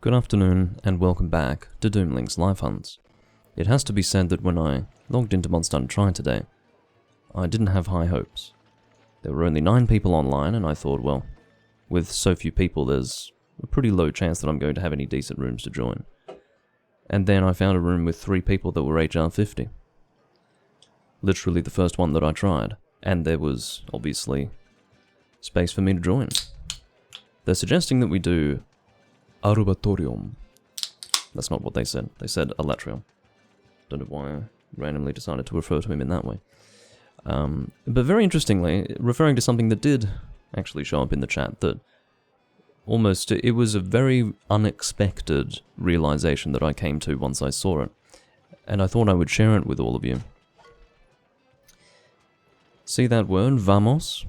Good afternoon, and welcome back to Doomlink's Live Hunts. It has to be said that when I logged into Monster Hunter Tri today, I didn't have high hopes. There were only 9 people online, and I thought, well, with so few people, there's a pretty low chance that I'm going to have any decent rooms to join. And then I found a room with 3 people that were HR 50. Literally the first one that I tried, and there was, obviously, space for me to join. They're suggesting that we do Arubatorium. That's not what they said. They said Alatrium. Don't know why I randomly decided to refer to him in that way. But very interestingly, referring to something that did actually show up in the chat, that almost, it was a very unexpected realization that I came to once I saw it. And I thought I would share it with all of you. See that word, Vamos?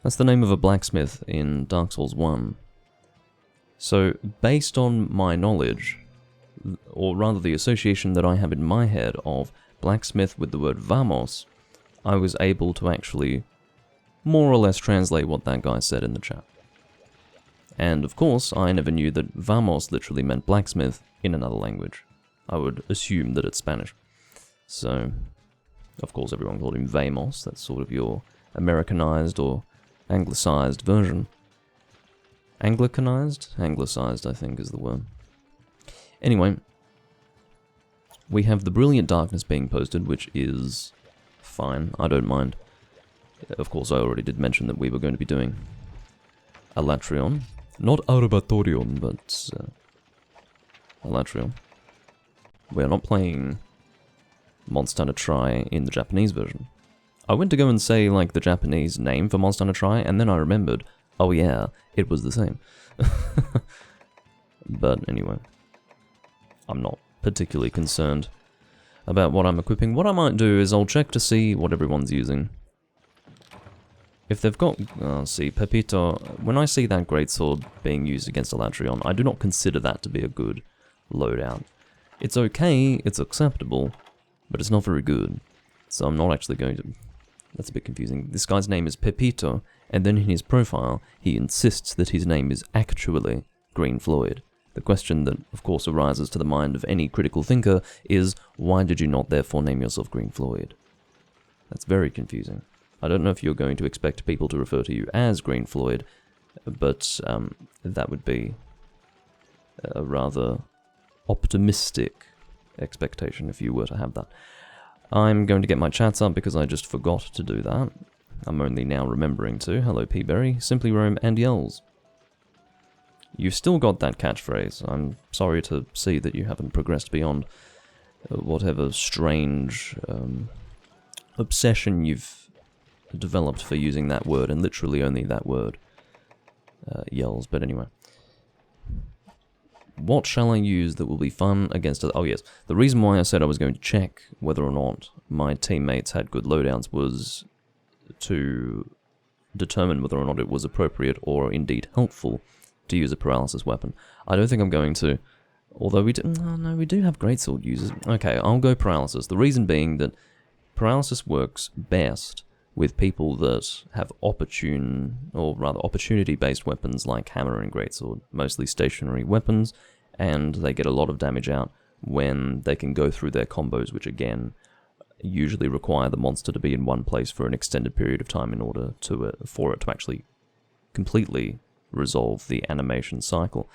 That's the name of a blacksmith in Dark Souls 1. So, based on my knowledge, or rather the association that I have in my head of blacksmith with the word Vamos, I was able to actually more or less translate what that guy said in the chat. And of course, I never knew that Vamos literally meant blacksmith in another language. I would assume that it's Spanish. So, of course everyone called him Vamos, that's sort of your Americanized or Anglicized version. Anglicanized? Anglicized, I think, is the word. Anyway, we have the Brilliant Darkness being posted, which is fine. I don't mind. Of course, I already did mention that we were going to be doing Alatrion. Not Arubatorium, but Alatrion. We're not playing Monster Hunter Tri in the Japanese version. I went to go and say, like, the Japanese name for Monster Hunter Tri, and then I remembered, oh yeah, it was the same. But anyway, I'm not particularly concerned about what I'm equipping. What I might do is I'll check to see what everyone's using. If they've got, see, Pepito, when I see that greatsword being used against Alatrion, I do not consider that to be a good loadout. It's okay, it's acceptable, but it's not very good. So I'm not actually going to... That's a bit confusing. This guy's name is Pepito, and then in his profile, he insists that his name is actually Green Floyd. The question that, of course, arises to the mind of any critical thinker is, why did you not therefore name yourself Green Floyd? That's very confusing. I don't know if you're going to expect people to refer to you as Green Floyd, but that would be a rather optimistic expectation if you were to have that. I'm going to get my chats up because I just forgot to do that. I'm only now remembering to. Hello P-Berry, Simply Roam, and Yells. You've still got that catchphrase. I'm sorry to see that you haven't progressed beyond whatever strange obsession you've developed for using that word, and literally only that word. Yells, but anyway. What shall I use that will be fun against... Oh yes, the reason why I said I was going to check whether or not my teammates had good loadouts was to determine whether or not it was appropriate or indeed helpful to use a paralysis weapon. I don't think I'm going to, although we do... Oh, no, we do have greatsword users. Okay, I'll go paralysis. The reason being that paralysis works best with people that have opportunity-based weapons like hammer and greatsword, mostly stationary weapons, and they get a lot of damage out when they can go through their combos, which again usually require the monster to be in one place for an extended period of time in order to for it to actually completely resolve the animation cycle.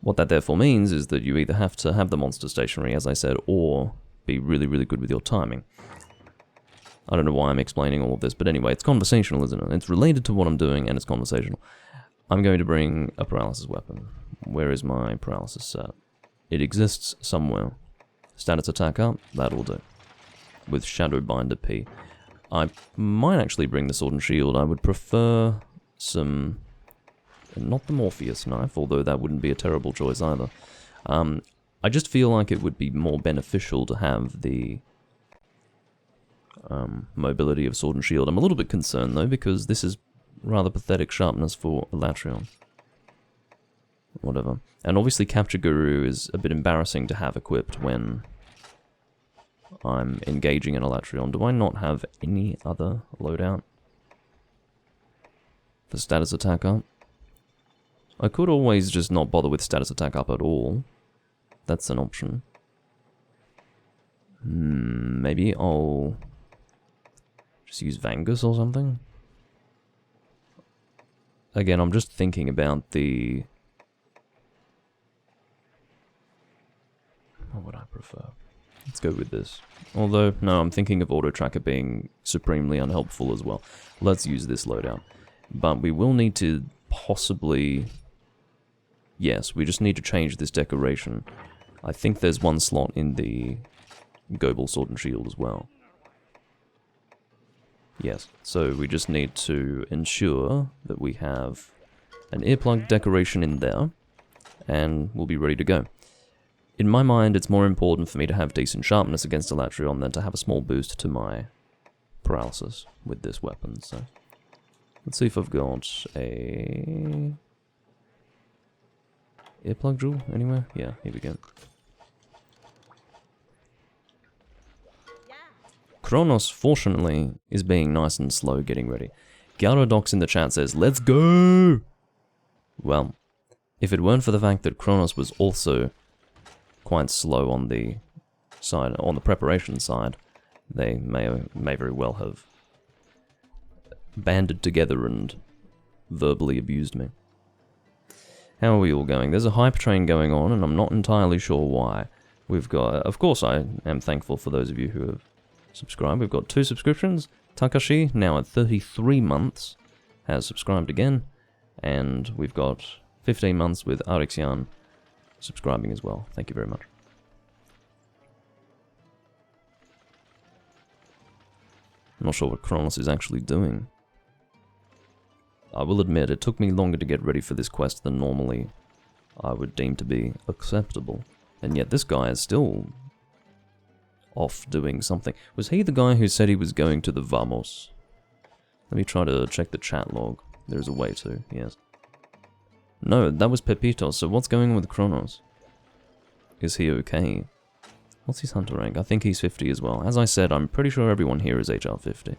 What that therefore means is that you either have to have the monster stationary, as I said, or be really, really good with your timing. I don't know why I'm explaining all of this, but anyway, it's conversational, isn't it? It's related to what I'm doing, and it's conversational. I'm going to bring a paralysis weapon. Where is my paralysis set? It exists somewhere. Status attack up, that'll do. With Shadowbinder P. I might actually bring the sword and shield. I would prefer some... Not the Morpheus knife, although that wouldn't be a terrible choice either. I just feel like it would be more beneficial to have the... mobility of sword and shield. I'm a little bit concerned though, because this is rather pathetic sharpness for Alatrion. Whatever. And obviously Capture Guru is a bit embarrassing to have equipped when I'm engaging in Alatrion. Do I not have any other loadout for status attack up? I could always just not bother with status attack up at all. That's an option. Maybe I'll just use Vangus or something. Again, I'm just thinking about the... What would I prefer? Let's go with this. Although, no, I'm thinking of Auto Tracker being supremely unhelpful as well. Let's use this loadout. But we will need to possibly... Yes, we just need to change this decoration. I think there's one slot in the Goebel Sword and Shield as well. Yes, so we just need to ensure that we have an earplug decoration in there, and we'll be ready to go. In my mind, it's more important for me to have decent sharpness against Elatrion than to have a small boost to my paralysis with this weapon, so... Let's see if I've got a... earplug jewel anywhere? Yeah, here we go. Kronos, fortunately, is being nice and slow getting ready. Gyaradox in the chat says, "Let's go!" Well, if it weren't for the fact that Kronos was also quite slow on the side, on the preparation side, they may very well have banded together and verbally abused me. How are we all going? There's a hype train going on, and I'm not entirely sure why. We've got, of course, I am thankful for those of you who have subscribed. We've got 2 subscriptions. Takashi, now at 33 months, has subscribed again, and we've got 15 months with Arixian subscribing as well. Thank you very much. I'm not sure what Kronos is actually doing. I will admit, it took me longer to get ready for this quest than normally I would deem to be acceptable. And yet this guy is still off doing something. Was he the guy who said he was going to the Vamos? Let me try to check the chat log. There's a way to, yes. No, that was Pepito, so what's going on with Kronos? Is he okay? What's his hunter rank? I think he's 50 as well. As I said, I'm pretty sure everyone here is HR 50.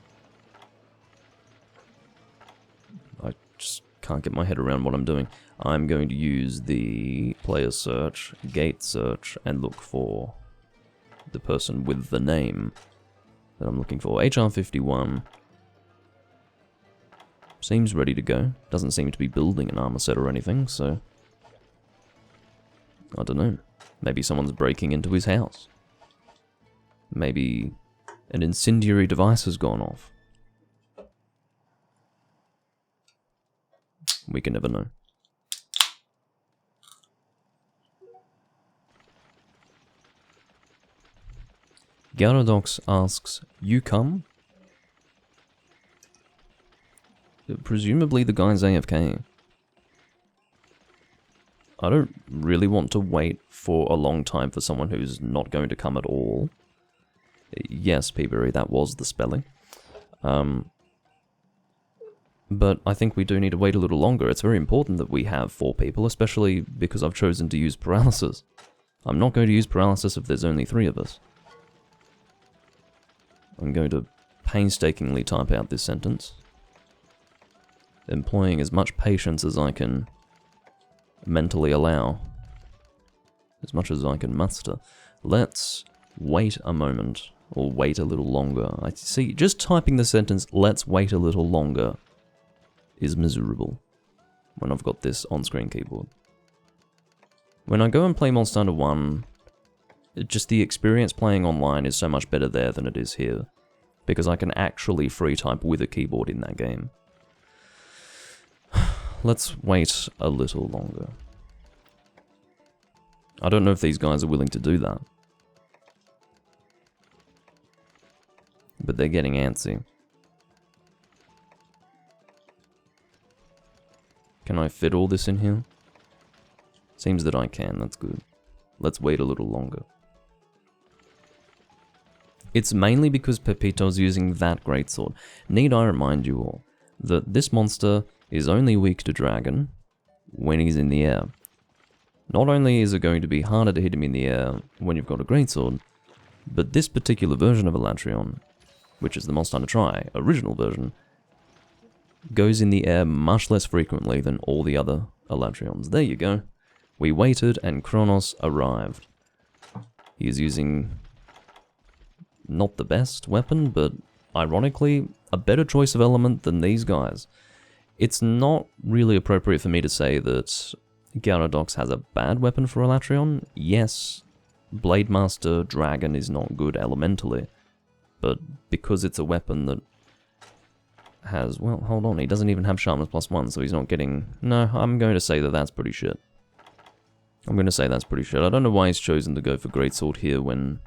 I just can't get my head around what I'm doing. I'm going to use the player search, gate search, and look for the person with the name that I'm looking for. HR 51 seems ready to go. Doesn't seem to be building an armor set or anything, so I don't know. Maybe someone's breaking into his house. Maybe an incendiary device has gone off. We can never know. Gyaradox asks, "You come?" Presumably the guy's AFK. I don't really want to wait for a long time for someone who's not going to come at all. Yes, Peaberry, that was the spelling. But I think we do need to wait a little longer. It's very important that we have 4 people, especially because I've chosen to use paralysis. I'm not going to use paralysis if there's only 3 of us. I'm going to painstakingly type out this sentence, employing as much patience as I can mentally allow, as much as I can muster. Let's wait a moment, or wait a little longer. I see, just typing the sentence, "let's wait a little longer," is miserable when I've got this on-screen keyboard. When I go and play Monster Hunter 1, just the experience playing online is so much better there than it is here, because I can actually free type with a keyboard in that game. Let's wait a little longer. I don't know if these guys are willing to do that, but they're getting antsy. Can I fit all this in here? Seems that I can, that's good. Let's wait a little longer. It's mainly because Pepito's using that greatsword. Need I remind you all that this monster is only weak to dragon when he's in the air. Not only is it going to be harder to hit him in the air when you've got a greatsword, but this particular version of Elatrion, which is the Monster Hunter Tri original version, goes in the air much less frequently than all the other Elatrions. There you go. We waited and Kronos arrived. He is using not the best weapon, but ironically, a better choice of element than these guys. It's not really appropriate for me to say that Gyarados has a bad weapon for Elatrion. Yes, Blade Master Dragon is not good elementally, but because it's a weapon that has, well, hold on, he doesn't even have Sharpness +1, so he's not getting... No, I'm going to say that that's pretty shit. I'm going to say that's pretty shit. I don't know why he's chosen to go for Greatsword here when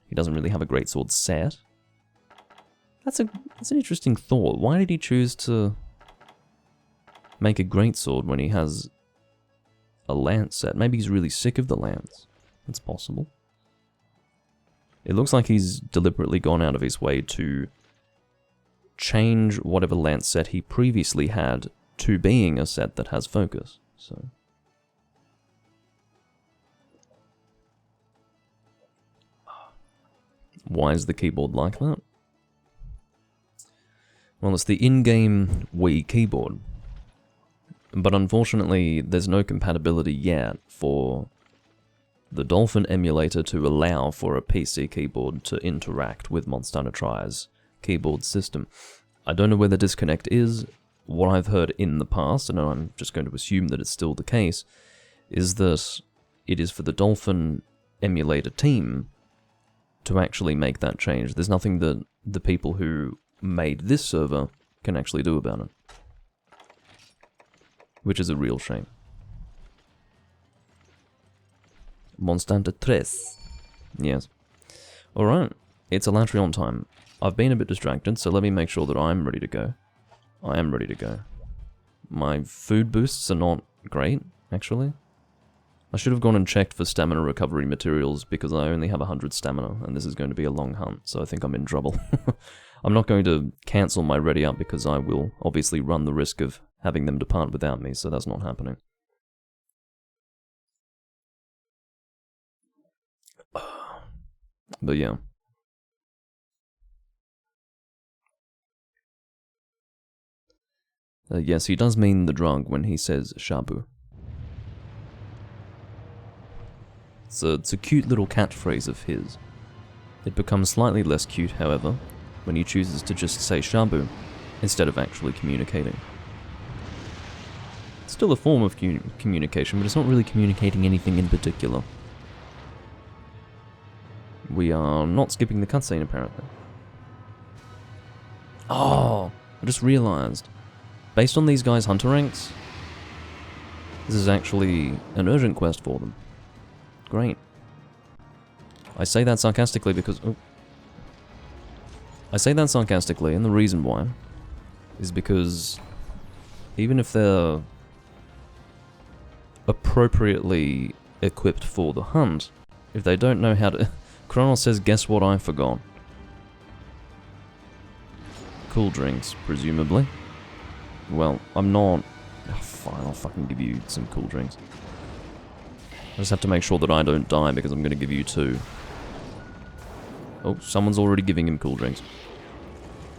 he doesn't really have a Greatsword set. That's an interesting thought. Why did he choose to make a Greatsword when he has a Lance set? Maybe he's really sick of the Lance. That's possible. It looks like he's deliberately gone out of his way to change whatever Lance set he previously had to being a set that has focus. So... why is the keyboard like that? Well, it's the in-game Wii keyboard. But unfortunately, there's no compatibility yet for the Dolphin emulator to allow for a PC keyboard to interact with Monster Hunter Tri's keyboard system. I don't know where the disconnect is. What I've heard in the past, and I'm just going to assume that it's still the case, is that it is for the Dolphin emulator team to actually make that change. There's nothing that the people who made this server can actually do about it. Which is a real shame. Monster Hunter 3. Yes. Alright, it's Elatrion time. I've been a bit distracted, so let me make sure that I'm ready to go. I am ready to go. My food boosts are not great, actually. I should have gone and checked for stamina recovery materials because I only have 100 stamina and this is going to be a long hunt, so I think I'm in trouble. I'm not going to cancel my ready up because I will obviously run the risk of having them depart without me, so that's not happening. But yeah. Yes, he does mean the drug when he says Shabu. It's a cute little catchphrase of his. It becomes slightly less cute, however, when he chooses to just say Shabu instead of actually communicating. It's still a form of communication, but it's not really communicating anything in particular. We are not skipping the cutscene, apparently. Oh, I just realized. Based on these guys' hunter ranks, this is actually an urgent quest for them. Great. I say that sarcastically because... oh. I say that sarcastically, and the reason why is because even if they're appropriately equipped for the hunt, if they don't know how to... Kronos says, guess what I forgot? Cool drinks, presumably. Well, I'm not... oh, fine, I'll fucking give you some cool drinks. I just have to make sure that I don't die because I'm going to give you 2. Oh, someone's already giving him cool drinks.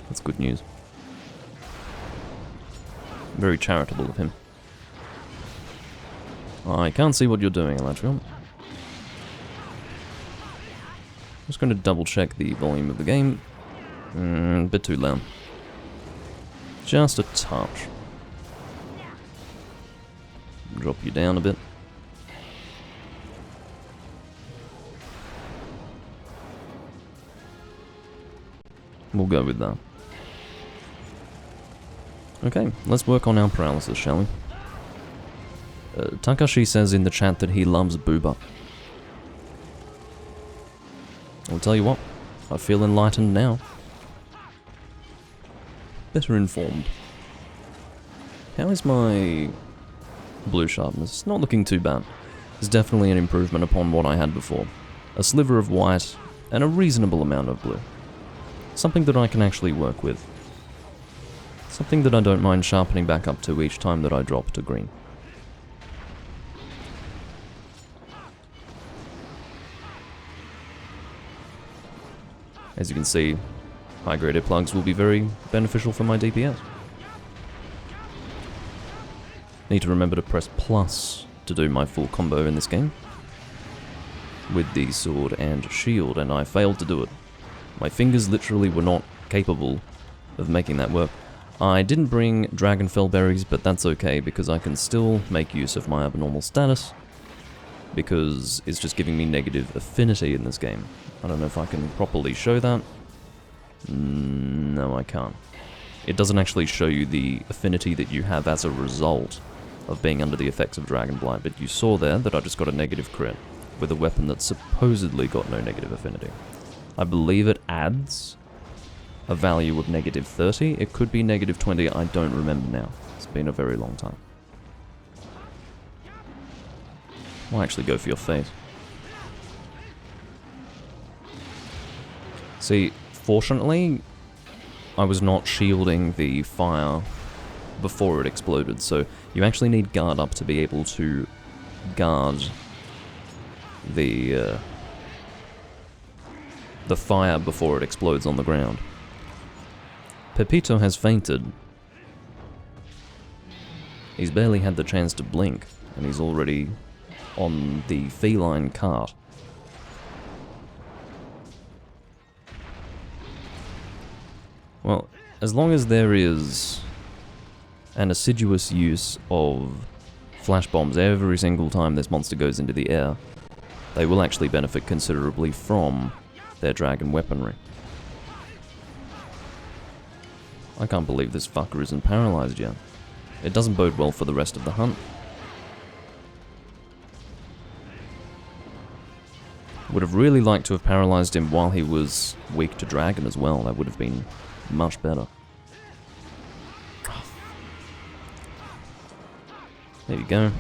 That's good news. Very charitable of him. I can't see what you're doing, Elatrion. Just going to double check the volume of the game. A bit too loud. Just a touch. Drop you down a bit. We'll go with that. Okay, let's work on our paralysis, shall we? Takashi says in the chat that he loves Booba. I'll tell you what, I feel enlightened now. Better informed. How is my blue sharpness? It's not looking too bad. It's definitely an improvement upon what I had before. A sliver of white and a reasonable amount of blue. Something that I can actually work with. Something that I don't mind sharpening back up to each time that I drop to green. As you can see, high-graded plugs will be very beneficial for my DPS. Need to remember to press plus to do my full combo in this game with the sword and shield, and I failed to do it. My fingers literally were not capable of making that work. I didn't bring Dragonfell berries, but that's okay because I can still make use of my abnormal status because it's just giving me negative affinity in this game. I don't know if I can properly show that. No, I can't. It doesn't actually show you the affinity that you have as a result of being under the effects of Dragonblight, but you saw there that I just got a negative crit with a weapon that supposedly got no negative affinity. I believe it adds a value of negative 30. It could be negative 20, I don't remember now. It's been a very long time. I'll actually go for your fate. See, fortunately, I was not shielding the fire before it exploded, so you actually need guard up to be able to guard the fire before it explodes on the ground. Pepito has fainted. He's barely had the chance to blink, and he's already on the feline cart. Well, as long as there is an assiduous use of flash bombs every single time this monster goes into the air, they will actually benefit considerably from their dragon weaponry. I can't believe this fucker isn't paralyzed yet. It doesn't bode well for the rest of the hunt. Would have really liked to have paralyzed him while he was weak to dragon as well. That would have been much better. There you go.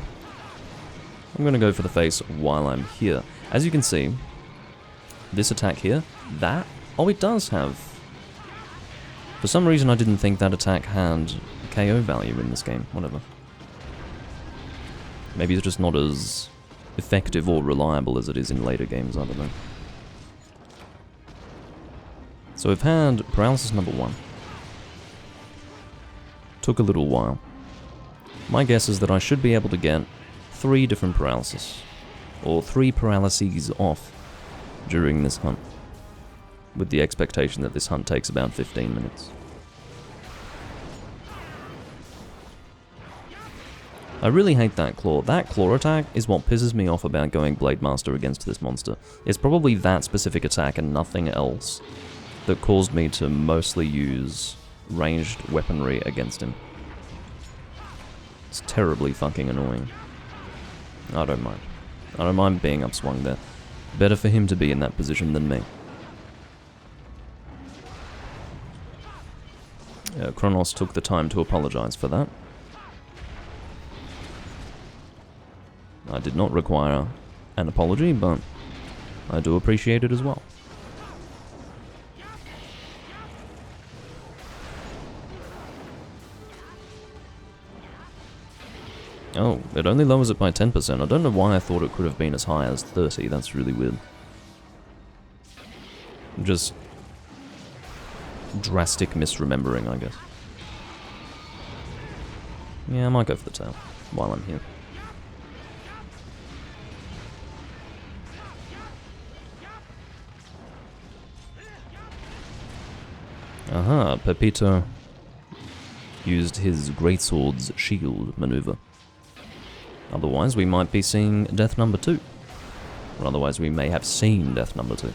I'm going to go for the face while I'm here. As you can see, this attack here, that... Oh, it does have... For some reason I didn't think that attack had KO value in this game. Whatever. Maybe it's just not as effective or reliable as it is in later games, I don't know. So we've had paralysis number 1. Took a little while. My guess is that I should be able to get 3 different paralysis, or 3 paralyses off during this hunt, with the expectation that this hunt takes about 15 minutes. I really hate that claw. That claw attack is what pisses me off about going Blade Master against this monster. It's probably that specific attack and nothing else that caused me to mostly use ranged weaponry against him. It's terribly fucking annoying. I don't mind. I don't mind being upswung there. Better for him to be in that position than me. Kronos took the time to apologize for that. I did not require an apology, but I do appreciate it as well. Oh, it only lowers it by 10%. I don't know why I thought it could have been as high as 30. That's really weird. Just drastic misremembering, I guess. Yeah, I might go for the tail while I'm here. Aha, Pepito used his greatsword's shield maneuver. Otherwise, we might be seeing death number 2. Or otherwise, we may have seen death number 2.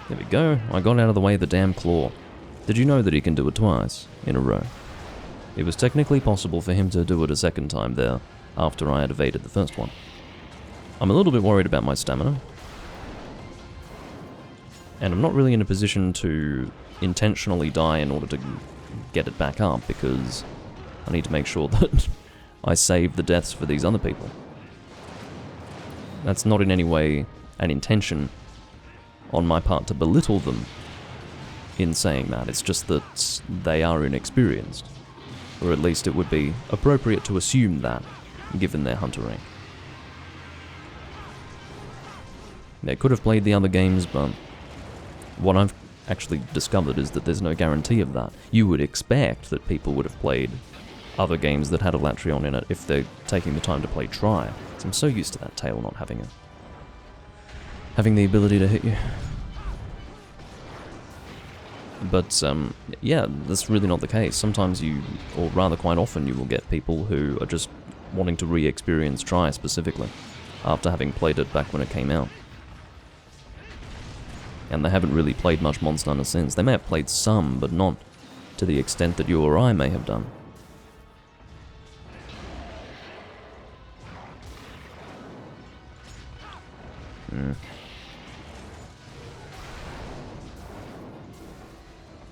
There we go. I got out of the way of the damn claw. Did you know that he can do it twice in a row? It was technically possible for him to do it a second time there, after I had evaded the first one. I'm a little bit worried about my stamina. And I'm not really in a position to intentionally die in order to get it back up, because I need to make sure that I save the deaths for these other people. That's not in any way an intention on my part to belittle them in saying that. It's just that they are inexperienced. Or at least it would be appropriate to assume that, given their hunter rank. They could have played the other games, but what I've actually discovered is that there's no guarantee of that. You would expect that people would have played other games that had a Latreon in it if they're taking the time to play Try. So I'm so used to that tail not having it. Having the ability to hit you. But, yeah, that's really not the case. Sometimes you, or rather quite often, you will get people who are just wanting to re-experience Try specifically, after having played it back when it came out. And they haven't really played much Monster Hunter since. They may have played some, but not to the extent that you or I may have done.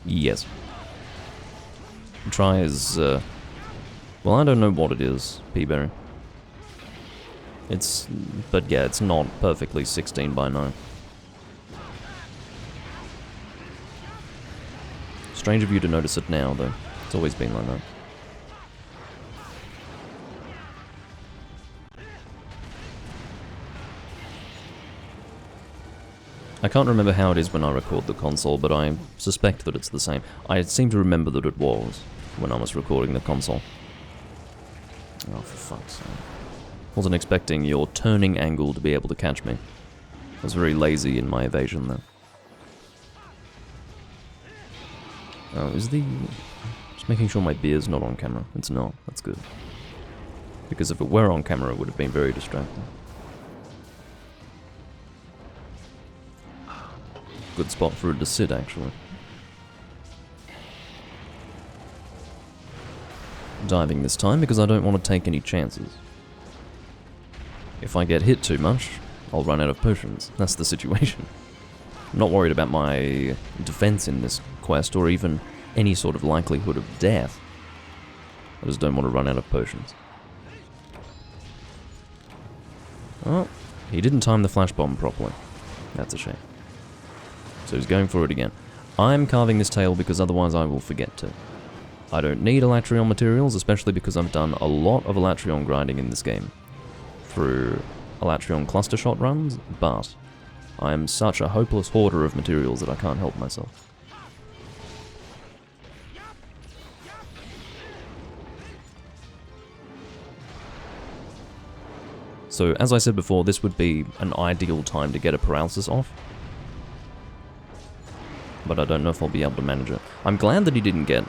Yes. Try is, well, I don't know what it is, Peaberry. But yeah, it's not perfectly 16 by 9. Strange of you to notice it now, though. It's always been like that. I can't remember how it is when I record the console, but I suspect that it's the same. I seem to remember that it was when I was recording the console. Oh, for fuck's sake. Wasn't expecting your turning angle to be able to catch me. I was very lazy in my evasion there. Oh, is the... Just making sure my beer's not on camera. It's not. That's good. Because if it were on camera, it would have been very distracting. Good spot for it to sit, actually. Diving this time because I don't want to take any chances. If I get hit too much, I'll run out of potions. That's the situation. I'm not worried about my defense in this quest, or even any sort of likelihood of death. I just don't want to run out of potions. Oh, he didn't time the flash bomb properly. That's a shame. So he's going for it again. I'm carving this tail because otherwise I will forget to. I don't need Elatrion materials, especially because I've done a lot of Elatrion grinding in this game through Elatrion cluster shot runs, but I am such a hopeless hoarder of materials that I can't help myself. So, as I said before, this would be an ideal time to get a paralysis off. But I don't know if I'll be able to manage it. I'm glad that he didn't get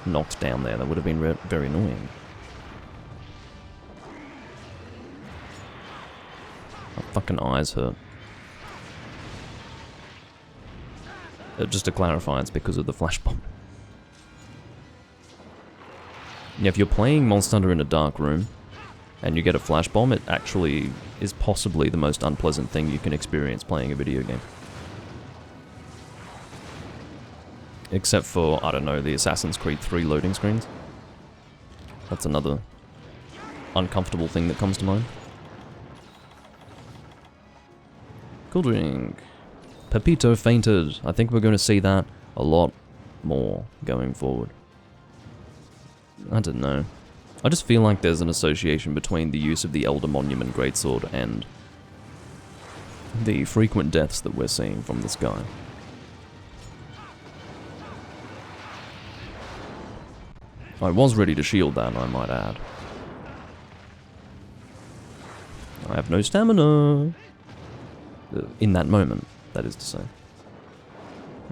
knocked down there. That would have been very annoying. My fucking eyes hurt. Just to clarify, it's because of the flash bomb. Yeah, if you're playing Monster Hunter in a dark room, and you get a flash bomb, it actually is possibly the most unpleasant thing you can experience playing a video game. Except for, I don't know, the Assassin's Creed 3 loading screens. That's another uncomfortable thing that comes to mind. Cool drink. Pepito fainted. I think we're going to see that a lot more going forward. I don't know. I just feel like there's an association between the use of the Elder Monument Greatsword and the frequent deaths that we're seeing from this guy. I was ready to shield that, I might add. I have no stamina. In that moment, that is to say.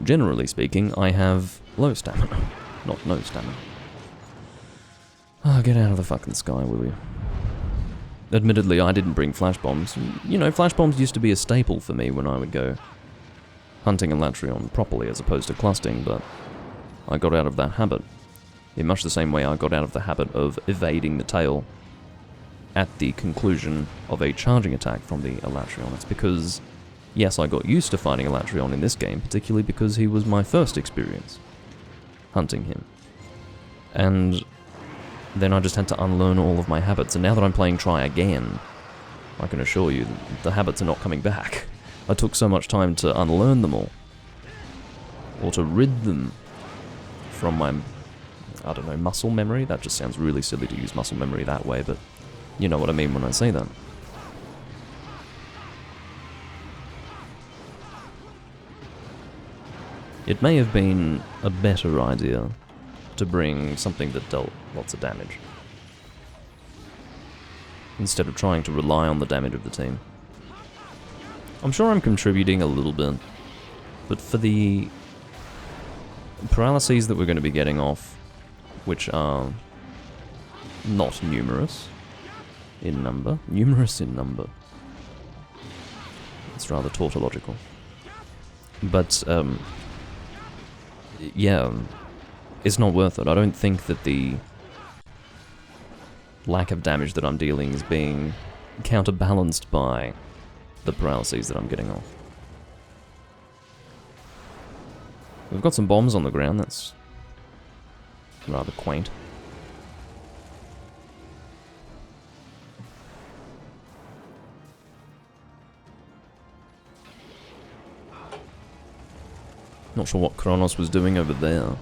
Generally speaking, I have low stamina, not no stamina. Oh, get out of the fucking sky, will you? Admittedly, I didn't bring flash bombs. You know, flash bombs used to be a staple for me when I would go hunting Elatrion properly as opposed to clustering, but I got out of that habit. In much the same way I got out of the habit of evading the tail at the conclusion of a charging attack from the Elatrion. It's because, yes, I got used to fighting Elatrion in this game, particularly because he was my first experience hunting him. And then I just had to unlearn all of my habits, and now that I'm playing Try again, I can assure you that the habits are not coming back. I took so much time to unlearn them all, or to rid them from my, I don't know, muscle memory. That just sounds really silly to use muscle memory that way, but you know what I mean when I say that. It may have been a better idea to bring something that dealt lots of damage, instead of trying to rely on the damage of the team. I'm sure I'm contributing a little bit, but for the paralyses that we're going to be getting off, which are not numerous in number. It's rather tautological. But, yeah, it's not worth it. I don't think that the lack of damage that I'm dealing is being counterbalanced by the paralyses that I'm getting off. We've got some bombs on the ground, that's rather quaint. Not sure what Kronos was doing over there.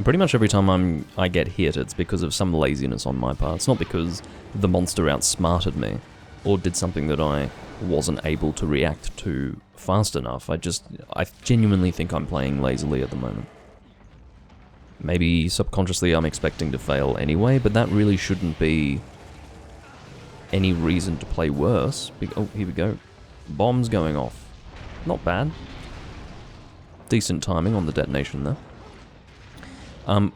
Pretty much every time I get hit, it's because of some laziness on my part. It's not because the monster outsmarted me, or did something that I wasn't able to react to fast enough. I genuinely think I'm playing lazily at the moment. Maybe subconsciously I'm expecting to fail anyway, but that really shouldn't be any reason to play worse. Oh, here we go. Bombs going off. Not bad. Decent timing on the detonation there.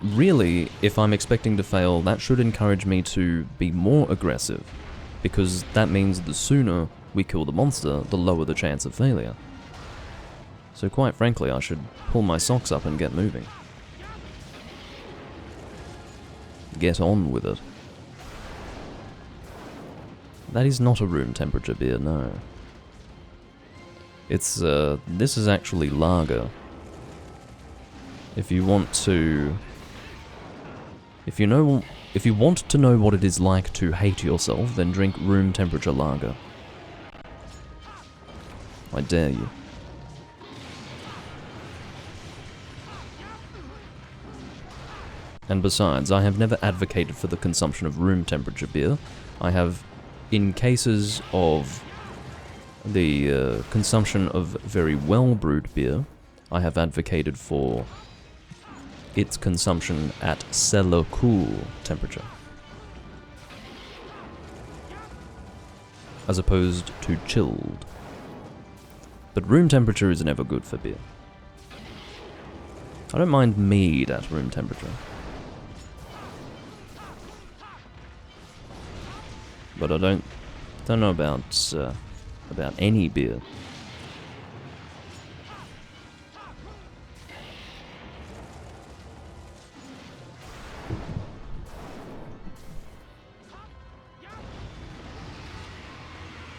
Really, if I'm expecting to fail, that should encourage me to be more aggressive, because that means the sooner we kill the monster, the lower the chance of failure. So quite frankly, I should pull my socks up and get moving. Get on with it. That is not a room temperature beer, no. It's, this is actually lager. If you want to... If you want to know what it is like to hate yourself, then drink room temperature lager. I dare you. And besides, I have never advocated for the consumption of room temperature beer. I have, in cases of the consumption of very well brewed beer, I have advocated for its consumption at cellar cool temperature, as opposed to chilled. But room temperature is never good for beer. I don't mind mead at room temperature, but I don't know about any beer.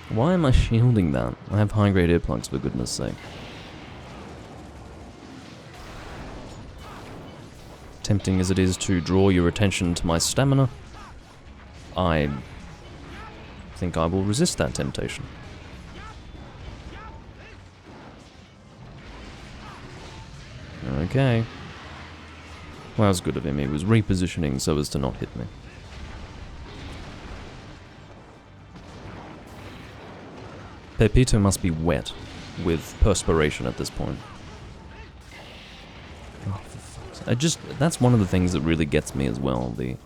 Why am I shielding that? I have high-grade earplugs, for goodness sake. Tempting as it is to draw your attention to my stamina, I think I will resist that temptation. Okay. Well, that was good of him. He was repositioning so as to not hit me. Pepito must be wet with perspiration at this point. Oh, for fuck's sake. That's one of the things that really gets me as well, the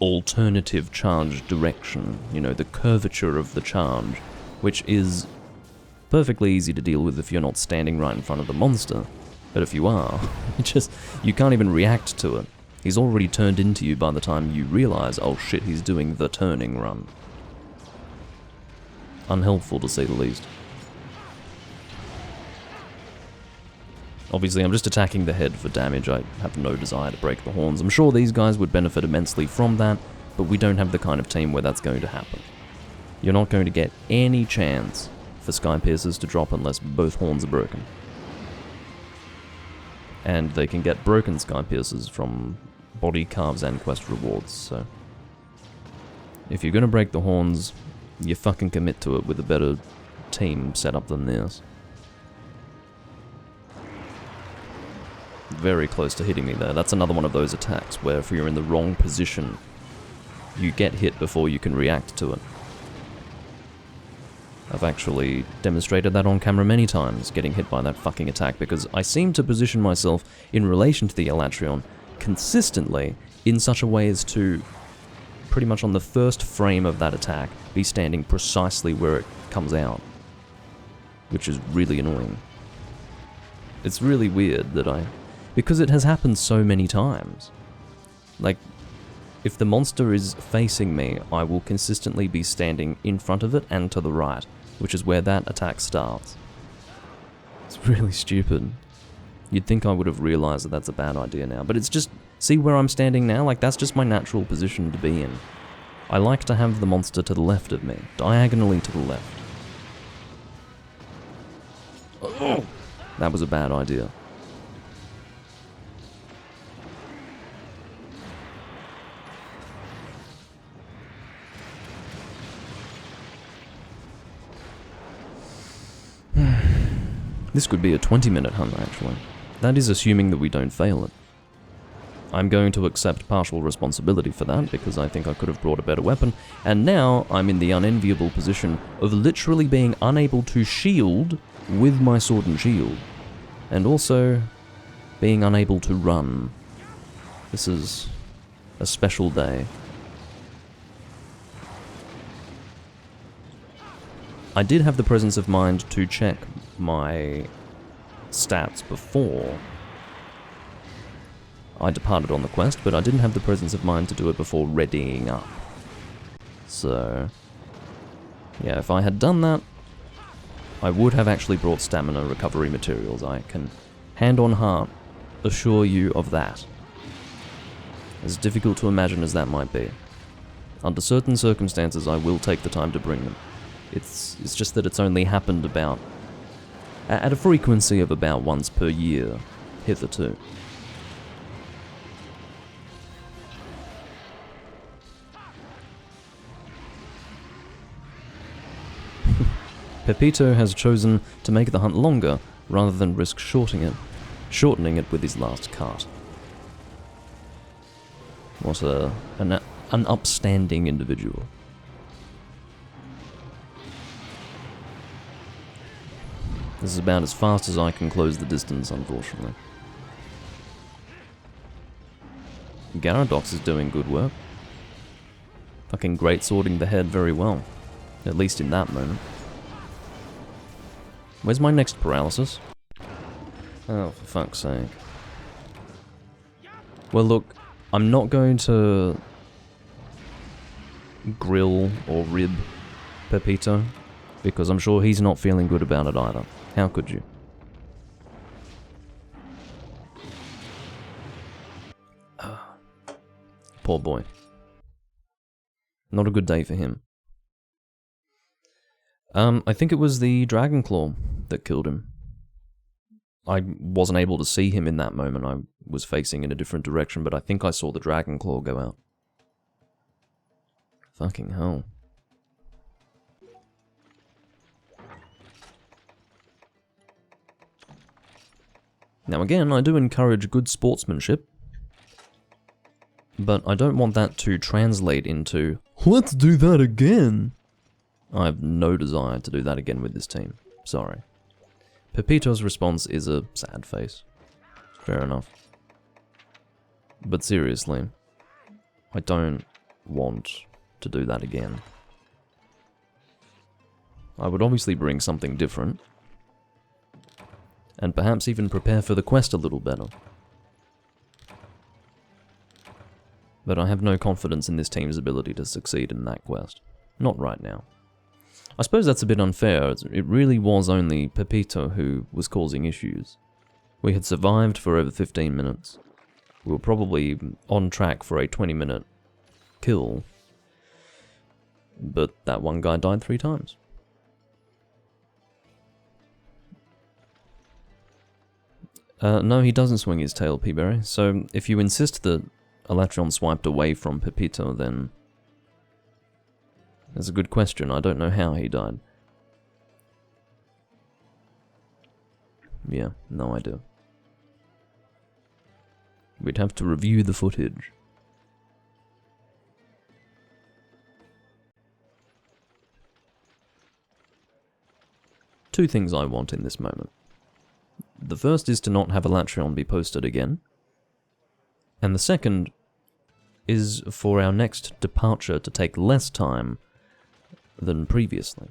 alternative charge direction, you know, the curvature of the charge, which is perfectly easy to deal with if you're not standing right in front of the monster. But if you are, you can't even react to it. He's already turned into you by the time you realize, oh shit, he's doing the turning run. Unhelpful, to say the least. Obviously, I'm just attacking the head for damage. I have no desire to break the horns. I'm sure these guys would benefit immensely from that, but we don't have the kind of team where that's going to happen. You're not going to get any chance for Sky Piercers to drop unless both horns are broken. And they can get broken Sky Piercers from body carves and quest rewards, so... if you're gonna break the horns, you fucking commit to it with a better team setup than this. Very close to hitting me there. That's another one of those attacks where if you're in the wrong position, you get hit before you can react to it. I've actually demonstrated that on camera many times, getting hit by that fucking attack, because I seem to position myself in relation to the Elatrion consistently in such a way as to, pretty much on the first frame of that attack, be standing precisely where it comes out. Which is really annoying. It's really weird that because it has happened so many times. Like, if the monster is facing me, I will consistently be standing in front of it and to the right, which is where that attack starts. It's really stupid. You'd think I would have realized that that's a bad idea now, but it's just, see where I'm standing now? Like, that's just my natural position to be in. I like to have the monster to the left of me, diagonally to the left. Oh, that was a bad idea. This could be a 20-minute hunt, actually. That is assuming that we don't fail it. I'm going to accept partial responsibility for that, because I think I could have brought a better weapon, and now I'm in the unenviable position of literally being unable to shield with my sword and shield, and also being unable to run. This is a special day. I did have the presence of mind to check my stats before I departed on the quest, but I didn't have the presence of mind to do it before readying up. So, yeah, if I had done that, I would have actually brought stamina recovery materials. I can, hand on heart, assure you of that. As difficult to imagine as that might be. Under certain circumstances, I will take the time to bring them. It's just that it's only happened about, at a frequency of about once per year, hitherto. Pepito has chosen to make the hunt longer rather than risk shortening it with his last cart. What an upstanding individual. This is about as fast as I can close the distance, unfortunately. Gyarados is doing good work. Fucking great sorting the head very well. At least in that moment. Where's my next paralysis? Oh, for fuck's sake. Well, look, I'm not going to grill or rib Pepito, because I'm sure he's not feeling good about it either. How could you? Poor boy. Not a good day for him. I think it was the Dragon Claw that killed him. I wasn't able to see him in that moment. I was facing in a different direction, but I think I saw the Dragon Claw go out. Fucking hell. Now again, I do encourage good sportsmanship, but I don't want that to translate into, let's do that again. I have no desire to do that again with this team. Sorry. Pepito's response is a sad face. Fair enough. But seriously, I don't want to do that again. I would obviously bring something different, and perhaps even prepare for the quest a little better. But I have no confidence in this team's ability to succeed in that quest. Not right now. I suppose that's a bit unfair. It really was only Pepito who was causing issues. We had survived for over 15 minutes. We were probably on track for a 20-minute kill. But that one guy died 3 times. No, he doesn't swing his tail, P-Berry. So if you insist that Elatrion swiped away from Pepito, then that's a good question. I don't know how he died. Yeah, no idea. We'd have to review the footage. two things I want in this moment. The first is to not have Elatrion be posted again. And the second is for our next departure to take less time than previously.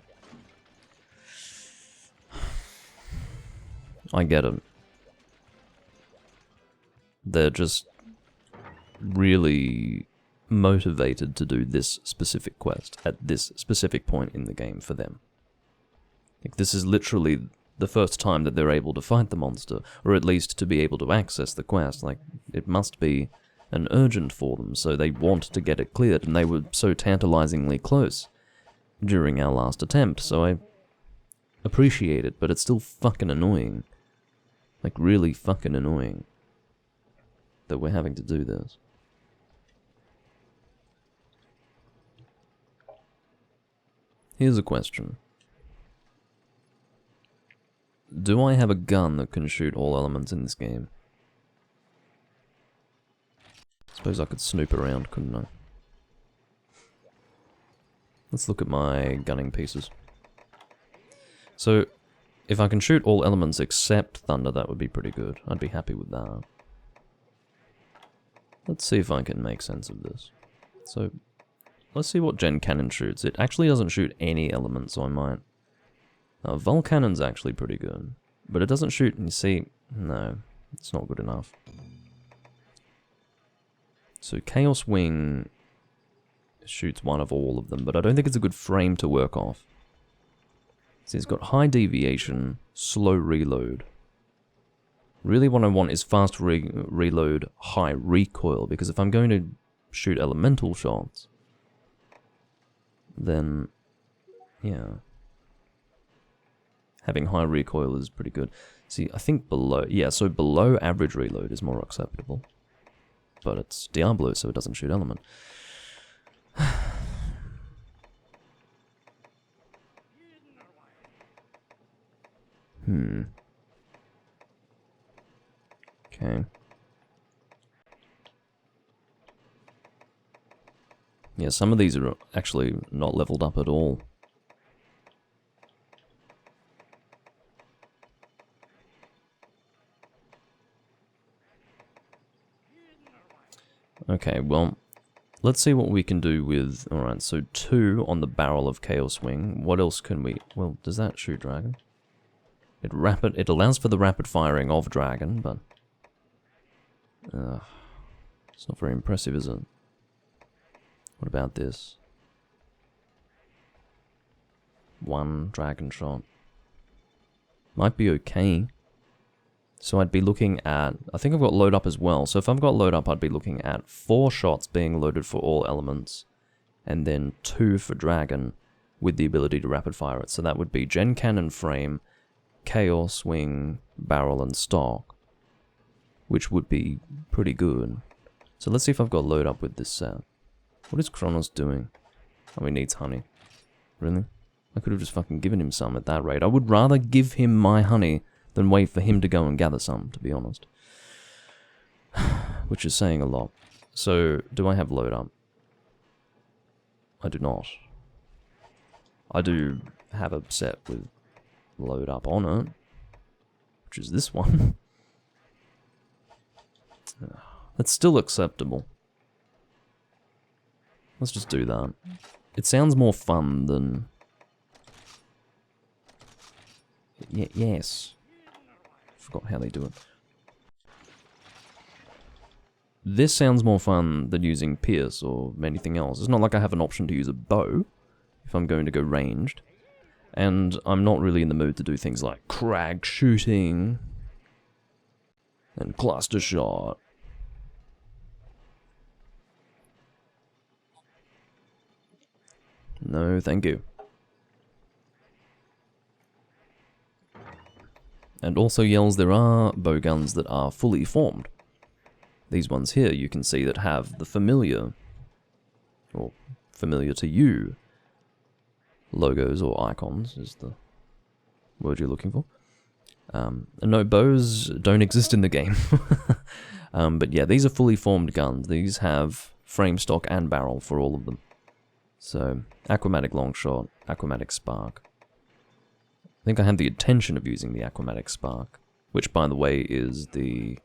I get it. They're just really motivated to do this specific quest at this specific point in the game for them. Like, this is literally the first time that they're able to fight the monster, or at least to be able to access the quest. Like, it must be an urgent for them, so they want to get it cleared, and they were so tantalizingly close during our last attempt, so I appreciate it, but it's still fucking annoying. Like, really fucking annoying that we're having to do this. Here's a question. Do I have a gun that can shoot all elements in this game? Suppose I could snoop around, couldn't I? Let's look at my gunning pieces. So, if I can shoot all elements except thunder, that would be pretty good. I'd be happy with that. Let's see if I can make sense of this. So, let's see what Gen Cannon shoots. It actually doesn't shoot any elements, so I might... Volcannon's actually pretty good. But it doesn't shoot, and you see... No, it's not good enough. So Chaos Wing shoots one of all of them, but I don't think it's a good frame to work off. See, it's got high deviation, slow reload. Really what I want is fast reload, high recoil, because if I'm going to shoot elemental shots, then, yeah, having high recoil is pretty good. See, I think below, yeah, so below average reload is more acceptable. But it's Diablo, so it doesn't shoot element. Okay. Yeah, some of these are actually not leveled up at all. Okay, well, let's see what we can do with... Alright, so 2 on the barrel of Chaos Wing. What else can we... Well, does that shoot dragon? It allows for the rapid firing of dragon, but... it's not very impressive, is it? What about this? 1 dragon shot. Might be okay. So I'd be looking at... I think I've got load up as well. So if I've got load up, I'd be looking at 4 shots being loaded for all elements. And then 2 for dragon with the ability to rapid fire it. So that would be Gen Cannon frame, Chaos Wing, barrel and stock. Which would be pretty good. So let's see if I've got load up with this set. What is Kronos doing? Oh, he needs honey. Really? I could have just fucking given him some at that rate. I would rather give him my honey than wait for him to go and gather some, to be honest. Which is saying a lot. So, do I have load up? I do not. I do have a set with load up on it, which is this one. That's still acceptable. Let's just do that. It sounds more fun than... yes. Forgot how they do it. This sounds more fun than using Pierce or anything else. It's not like I have an option to use a bow if I'm going to go ranged. And I'm not really in the mood to do things like crag shooting and cluster shot. No, thank you. And also yells there are bowguns that are fully formed. These ones here you can see that have the familiar, or familiar to you, logos or icons is the word you're looking for. No, bows don't exist in the game. But yeah, these are fully formed guns. These have frame, stock, and barrel for all of them. So, Aquamatic Longshot, Aquamatic Spark, I think I had the intention of using the Aquamatic Spark, which, by the way, is the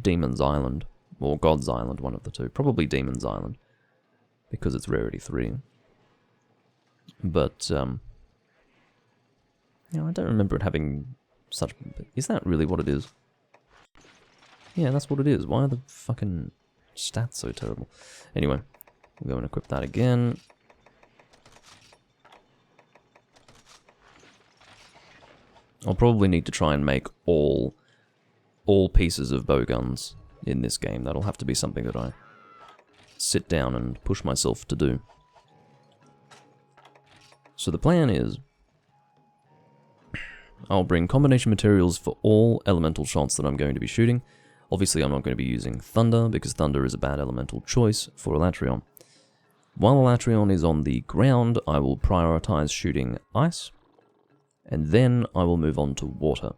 Demon's Island, or God's Island, one of the two. Probably Demon's Island, because it's Rarity 3. But, you know, I don't remember it having such... Is that really what it is? Yeah, that's what it is. Why are the fucking stats so terrible? Anyway, we'll go and equip that again. I'll probably need to try and make all pieces of bowguns in this game. That'll have to be something that I sit down and push myself to do. So the plan is, I'll bring combination materials for all elemental shots that I'm going to be shooting. Obviously I'm not going to be using Thunder, because Thunder is a bad elemental choice for Elatrion. While Elatrion is on the ground, I will prioritize shooting Ice, and then I will move on to Water.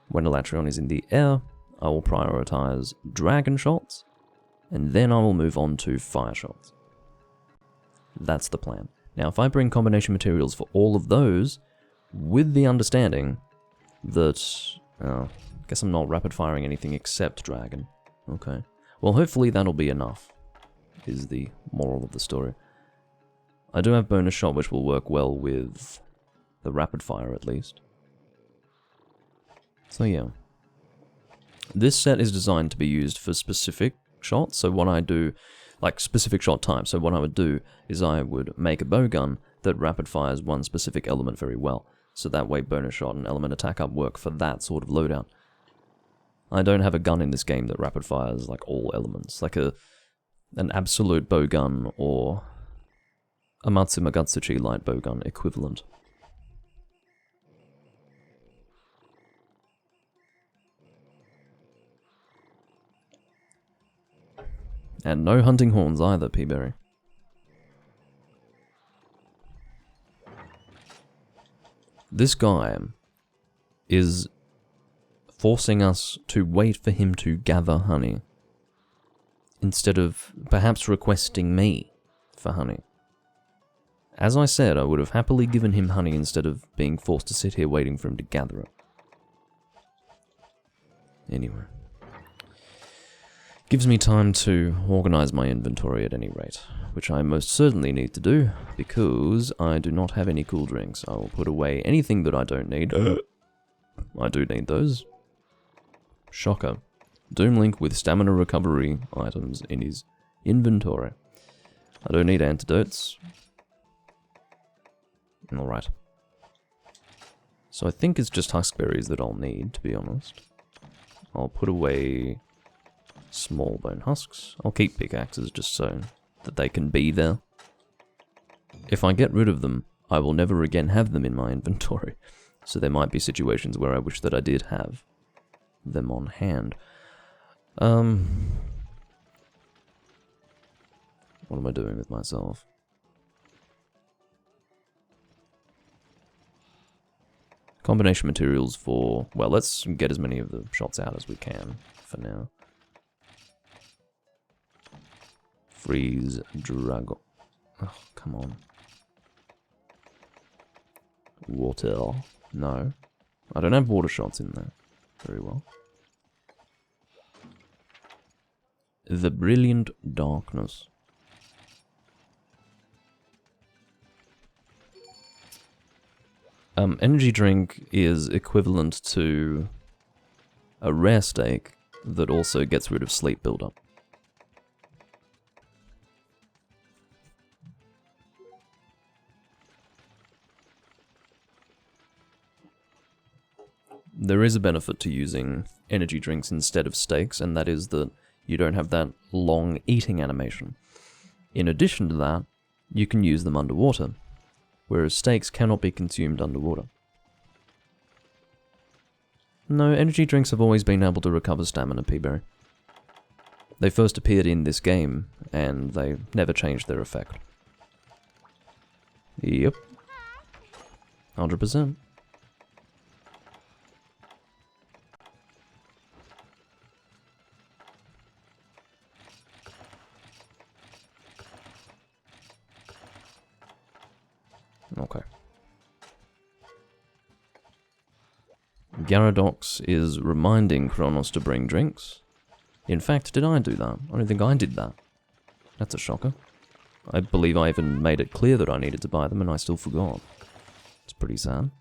When Elatrion is in the air, I will prioritize Dragon shots, and then I will move on to Fire shots. That's the plan. Now, if I bring combination materials for all of those, with the understanding that... I guess I'm not rapid firing anything except Dragon. Okay. Well, hopefully that'll be enough, is the moral of the story. I do have bonus shot, which will work well with the rapid fire, at least. So yeah. This set is designed to be used for specific shots, so what I do, like specific shot types, so what I would do is I would make a bowgun that rapid fires one specific element very well, so that way bonus shot and element attack up work for that sort of loadout. I don't have a gun in this game that rapid fires like all elements, like an absolute bowgun or a Matsuma Gatsuchi light bowgun equivalent. And no hunting horns either, P-Berry. This guy is forcing us to wait for him to gather honey, instead of perhaps requesting me for honey. As I said, I would have happily given him honey instead of being forced to sit here waiting for him to gather it. Anyway. Gives me time to organize my inventory at any rate, which I most certainly need to do, because I do not have any cool drinks. I will put away anything that I don't need. I do need those. Shocker. Doomlink with stamina recovery items in his inventory. I don't need antidotes. Alright. So I think it's just huskberries that I'll need, to be honest. I'll put away small bone husks. I'll keep pickaxes just so that they can be there. If I get rid of them, I will never again have them in my inventory. So there might be situations where I wish that I did have them on hand. What am I doing with myself? Combination materials for... Well, let's get as many of the shots out as we can for now. Freeze dragon. Oh, come on. Water. No. I don't have water shots in there. Very well. The Brilliant Darkness. Energy drink is equivalent to a rare steak that also gets rid of sleep buildup. There is a benefit to using energy drinks instead of steaks, and that is that you don't have that long eating animation. In addition to that, you can use them underwater, whereas steaks cannot be consumed underwater. No, energy drinks have always been able to recover stamina, P-Berry. They first appeared in this game, and they never changed their effect. Yep. 100%. Okay. Gyaradox is reminding Kronos to bring drinks. In fact, did I do that? I don't think I did that. That's a shocker. I believe I even made it clear that I needed to buy them and I still forgot. It's pretty sad.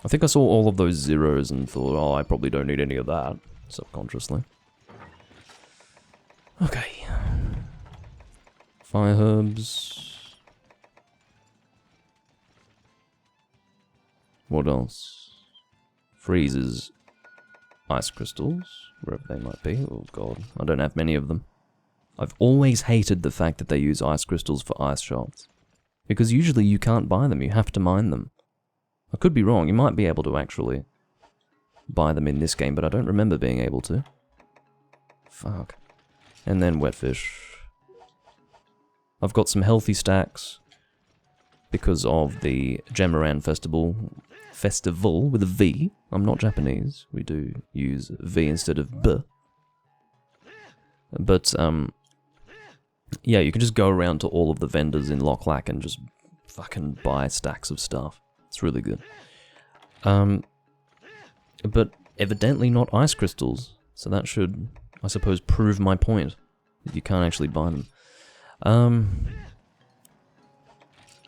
I think I saw all of those zeros and thought, oh, I probably don't need any of that, subconsciously. Okay. Fire herbs. What else? Freezes. Ice crystals, wherever they might be. Oh god, I don't have many of them. I've always hated the fact that they use ice crystals for ice shots. Because usually you can't buy them, you have to mine them. I could be wrong, you might be able to actually buy them in this game, but I don't remember being able to. Fuck. And then wetfish. I've got some healthy stacks because of the Jamaran Festival with a V. I'm not Japanese, we do use V instead of B. But, yeah, you can just go around to all of the vendors in Loch Lac and just fucking buy stacks of stuff. It's really good. But evidently not ice crystals, so that should, I suppose, prove my point. That you can't actually buy them.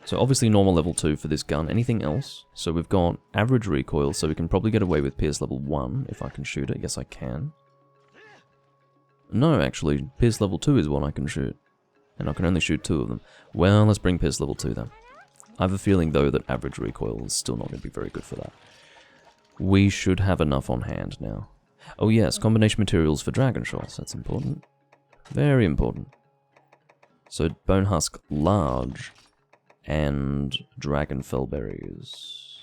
So obviously normal level 2 for this gun. Anything else? So we've got average recoil, so we can probably get away with Pierce level 1 if I can shoot it. Yes, I can. No, actually, Pierce level 2 is what I can shoot. And I can only shoot 2 of them. Well, let's bring Pierce level 2 then. I have a feeling, though, that average recoil is still not going to be very good for that. We should have enough on hand now. Oh yes, combination materials for dragon shots. That's important. Very important. So, bone husk large and dragon fell berries.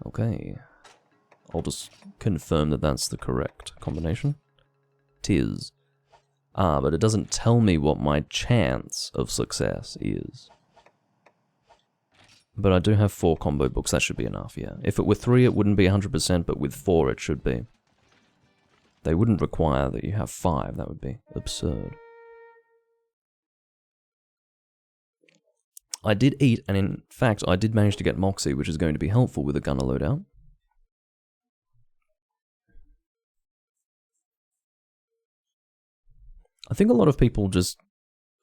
Okay. I'll just confirm that that's the correct combination. Tis. Ah, but it doesn't tell me what my chance of success is. But I do have 4 combo books, that should be enough, yeah. If it were 3, it wouldn't be 100%, but with 4, it should be. They wouldn't require that you have 5, that would be absurd. I did eat, and in fact, I did manage to get Moxie, which is going to be helpful with a gunner loadout. I think a lot of people just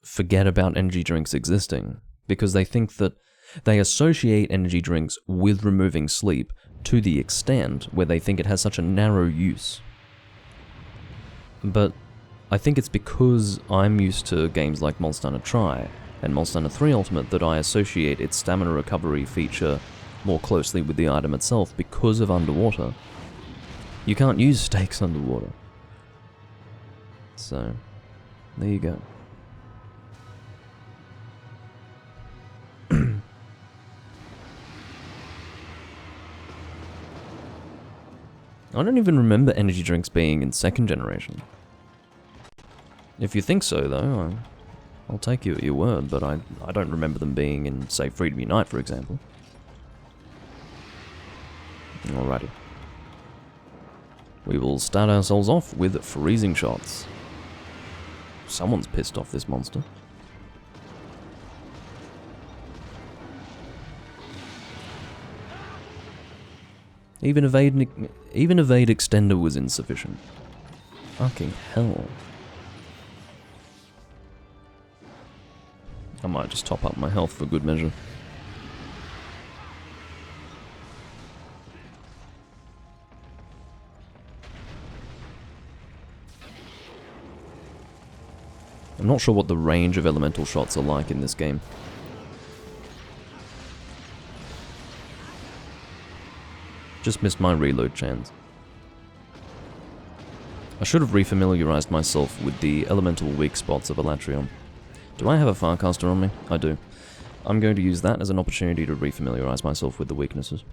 forget about energy drinks existing, because they think that they associate energy drinks with removing sleep to the extent where they think it has such a narrow use. But I think it's because I'm used to games like Monster Hunter Tri and Monster Hunter 3 Ultimate that I associate its stamina recovery feature more closely with the item itself because of underwater. You can't use stakes underwater. So, there you go. I don't even remember energy drinks being in 2nd generation. If you think so, though, I'll take you at your word, but I don't remember them being in, say, Freedom Unite, for example. Alrighty. We will start ourselves off with freezing shots. Someone's pissed off this monster. Even evade extender was insufficient. Fucking hell. I might just top up my health for good measure. I'm not sure what the range of elemental shots are like in this game. Just missed my reload chance. I should have refamiliarized myself with the elemental weak spots of Elatrion. Do I have a Firecaster on me? I do. I'm going to use that as an opportunity to refamiliarize myself with the weaknesses.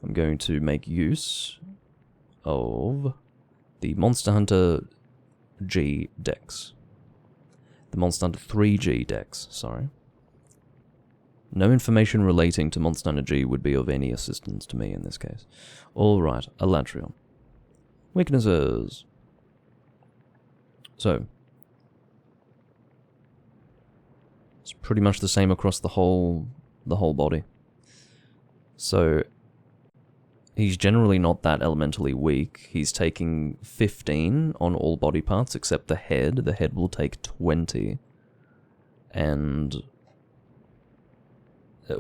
I'm going to make use of the Monster Hunter G Dex. The Monster Hunter 3G Dex, sorry. No information relating to Monster Hunter G would be of any assistance to me in this case. Alright, Elatrion. Weaknesses. So, it's pretty much the same across the whole body. So he's generally not that elementally weak. He's taking 15 on all body parts except the head. The head will take 20. And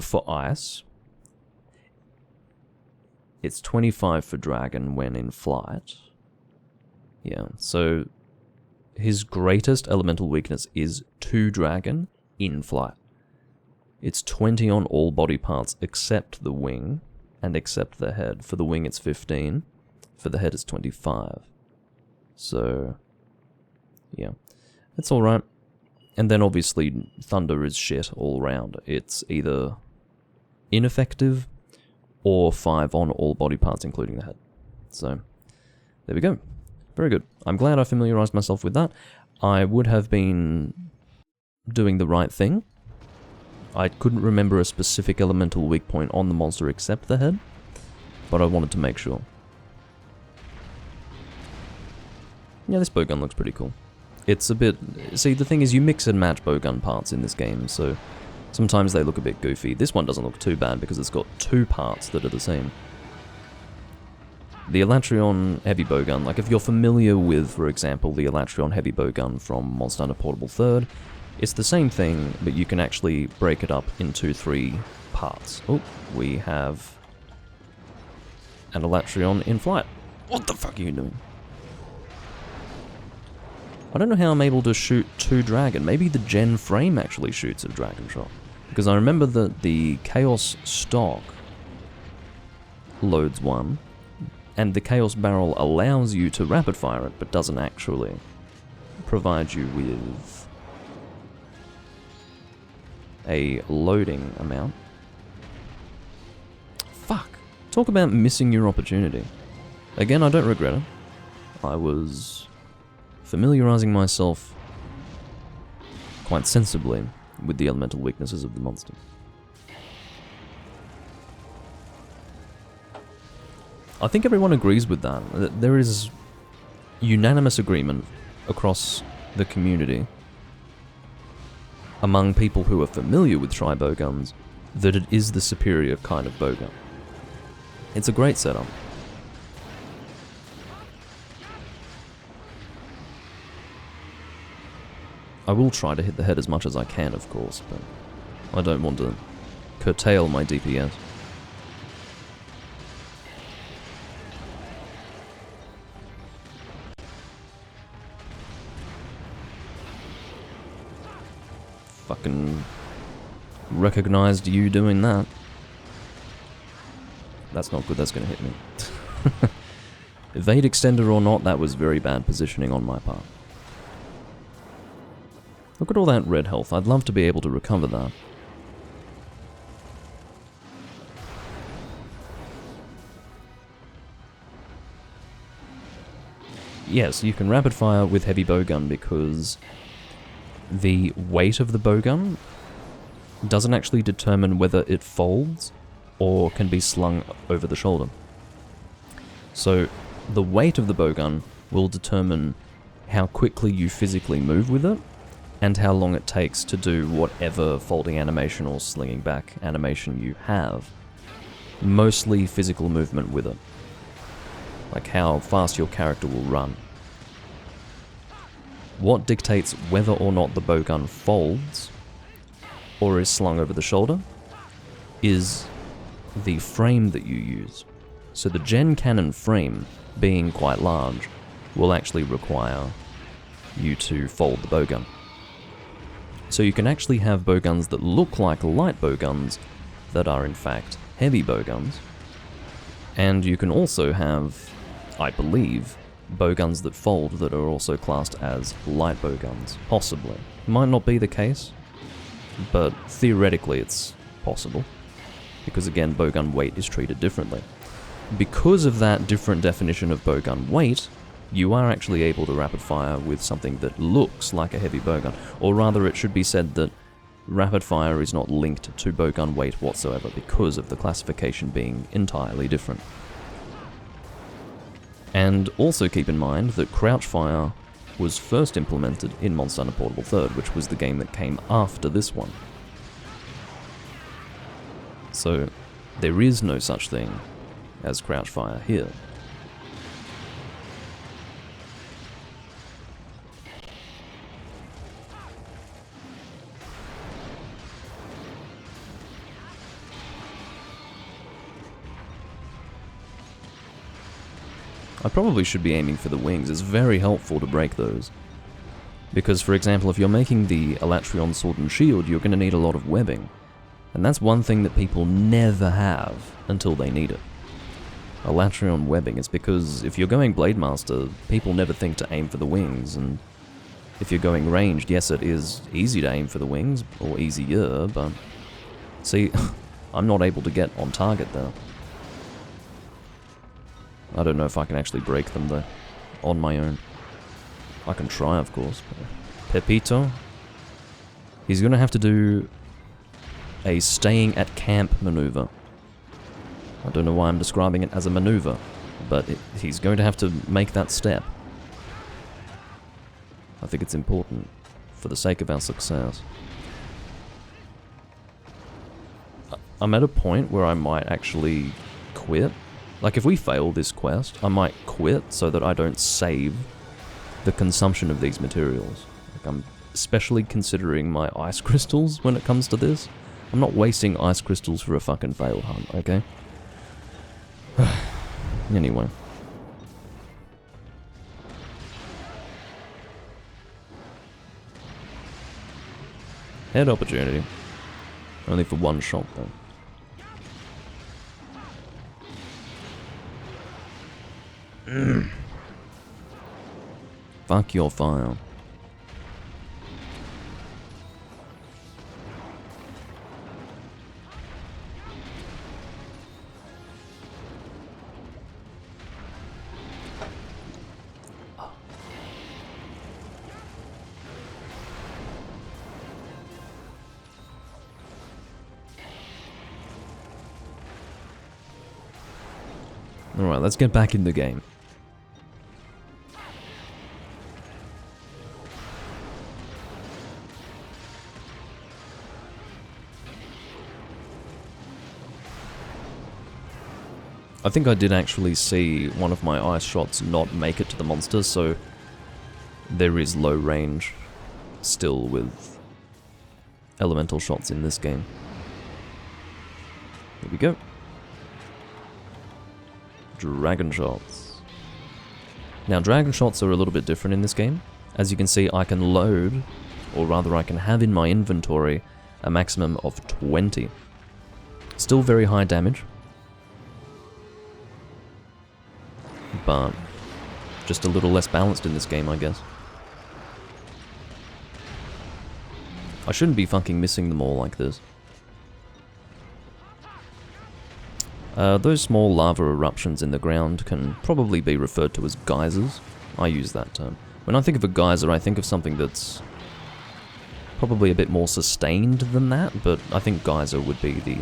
for ice, it's 25 for dragon when in flight. Yeah, so his greatest elemental weakness is to dragon in flight. It's 20 on all body parts except the wing and except the head. For the wing it's 15, for the head it's 25. So, yeah, it's alright. And then obviously thunder is shit all round. It's either ineffective or 5 on all body parts including the head. So, there we go. Very good. I'm glad I familiarized myself with that. I would have been doing the right thing. I couldn't remember a specific elemental weak point on the monster except the head, but I wanted to make sure. Yeah, this bowgun looks pretty cool. It's a bit... See, the thing is you mix and match bowgun parts in this game, so sometimes they look a bit goofy. This one doesn't look too bad because it's got 2 parts that are the same. The Elatrion heavy bowgun, like if you're familiar with, for example, the Elatrion heavy bowgun from Monster Hunter Portable 3rd, it's the same thing, but you can actually break it up into 3 parts. Oh, we have an Elatrion in flight. What the fuck are you doing? I don't know how I'm able to shoot 2 dragon. Maybe the gen frame actually shoots a dragon shot. Because I remember that the Chaos stock loads 1, and the Chaos barrel allows you to rapid fire it, but doesn't actually provide you with a loading amount. Fuck. Talk about missing your opportunity. Again, I don't regret it. I was familiarizing myself quite sensibly with the elemental weaknesses of the monster. I think everyone agrees with that. There is unanimous agreement across the community among people who are familiar with tri-bowguns that it is the superior kind of bowgun. It's a great setup. I will try to hit the head as much as I can, of course, but I don't want to curtail my DPS. Fucking recognized you doing that. That's not good, that's gonna hit me. Evade extender or not, that was very bad positioning on my part. Look at all that red health, I'd love to be able to recover that. Yes, you can rapid fire with heavy bowgun because the weight of the bowgun doesn't actually determine whether it folds or can be slung over the shoulder. So the weight of the bowgun will determine how quickly you physically move with it and how long it takes to do whatever folding animation or slinging back animation you have. Mostly physical movement with it. Like how fast your character will run. What dictates whether or not the bowgun folds or is slung over the shoulder is the frame that you use. So the gen cannon frame, being quite large, will actually require you to fold the bowgun. So you can actually have bowguns that look like light bowguns that are in fact heavy bowguns. And you can also have, I believe, bowguns that fold that are also classed as light bowguns. Possibly. Might not be the case, but theoretically it's possible. Because again, bowgun weight is treated differently. Because of that different definition of bowgun weight, you are actually able to rapid fire with something that looks like a heavy bowgun. Or rather, it should be said that rapid fire is not linked to bowgun weight whatsoever because of the classification being entirely different. And also keep in mind that crouch fire was first implemented in Monster Hunter Portable 3rd, which was the game that came after this one. So There is no such thing as crouch fire here. I probably should be aiming for the wings. It's very helpful to break those. Because, for example, if you're making the Elatrion Sword and Shield, you're going to need a lot of webbing. And that's one thing that people never have until they need it. Elatrion webbing. It's because if you're going Blade Master, people never think to aim for the wings, and if you're going ranged, yes, it is easy to aim for the wings, or easier, but... See, I'm not able to get on target there. I don't know if I can actually break them, though, on my own. I can try, of course. Pepito, he's going to have to do a staying at camp maneuver. I don't know why I'm describing it as a maneuver, but he's going to have to make that step. I think it's important for the sake of our success. I'm at a point where I might actually quit. Like, if we fail this quest, I might quit so that I don't save the consumption of these materials. Like, I'm especially considering my ice crystals when it comes to this. I'm not wasting ice crystals for a fucking failed hunt, okay? Anyway. Head opportunity. Only for one shot, though. Fuck your fire. Alright, let's get back in the game. I think I did actually see one of my ice shots not make it to the monster, so there is low range still with elemental shots in this game. Here we go. Dragon shots. Now, dragon shots are a little bit different in this game. As you can see, I can load, or rather I can have in my inventory, a maximum of 20. Still very high damage, but just a little less balanced in this game, I guess. I shouldn't be fucking missing them all like this. Those small lava eruptions in the ground can probably be referred to as geysers. I use that term. When I think of a geyser, I think of something that's probably a bit more sustained than that, but I think geyser would be the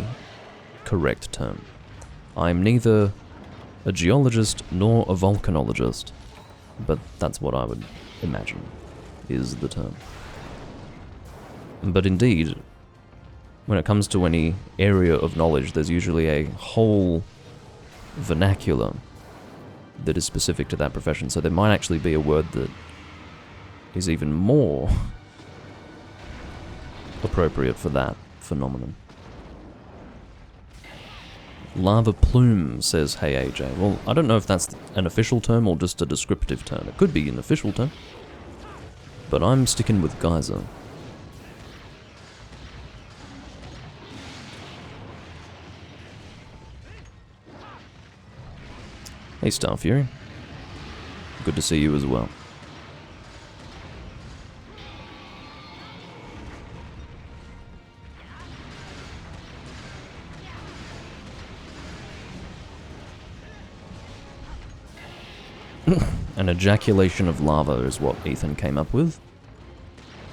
correct term. I'm neither a geologist nor a volcanologist, but that's what I would imagine is the term. But indeed, when it comes to any area of knowledge, there's usually a whole vernacular that is specific to that profession, so there might actually be a word that is even more appropriate for that phenomenon. Lava plume, says Hey AJ. Well, I don't know if that's an official term or just a descriptive term. It could be an official term, but I'm sticking with geyser. Hey Star Fury. Good to see you as well. An ejaculation of lava is what Ethan came up with.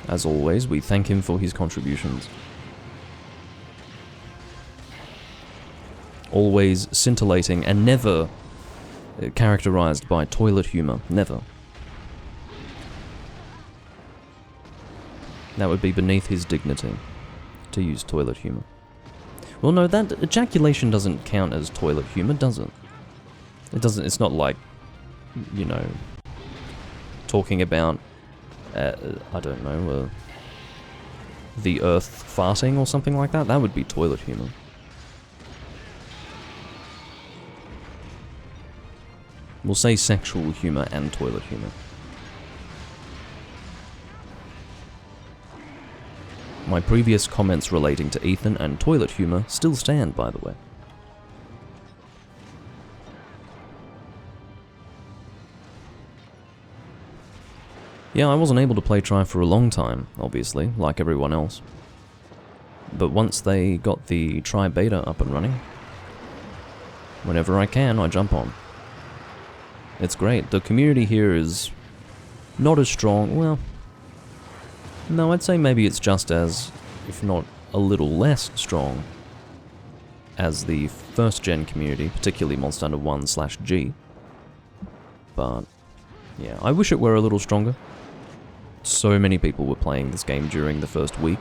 As always, we thank him for his contributions. Always scintillating and never characterized by toilet humor. Never. That would be beneath his dignity to use toilet humor. Well, no, that ejaculation doesn't count as toilet humor, does it? It doesn't, it's not like, you know, talking about, I don't know, the earth farting or something like that. That would be toilet humor. We'll say sexual humor and toilet humor. My previous comments relating to Ethan and toilet humor still stand, by the way. Yeah, I wasn't able to play Tri for a long time, obviously, like everyone else. But once they got the Tri beta up and running, whenever I can, I jump on. It's great. The community here is not as strong. Well, no, I'd say maybe it's just as, if not a little less strong, as the first gen community, particularly Monster Hunter 1/G. But, yeah, I wish it were a little stronger. So many people were playing this game during the first week,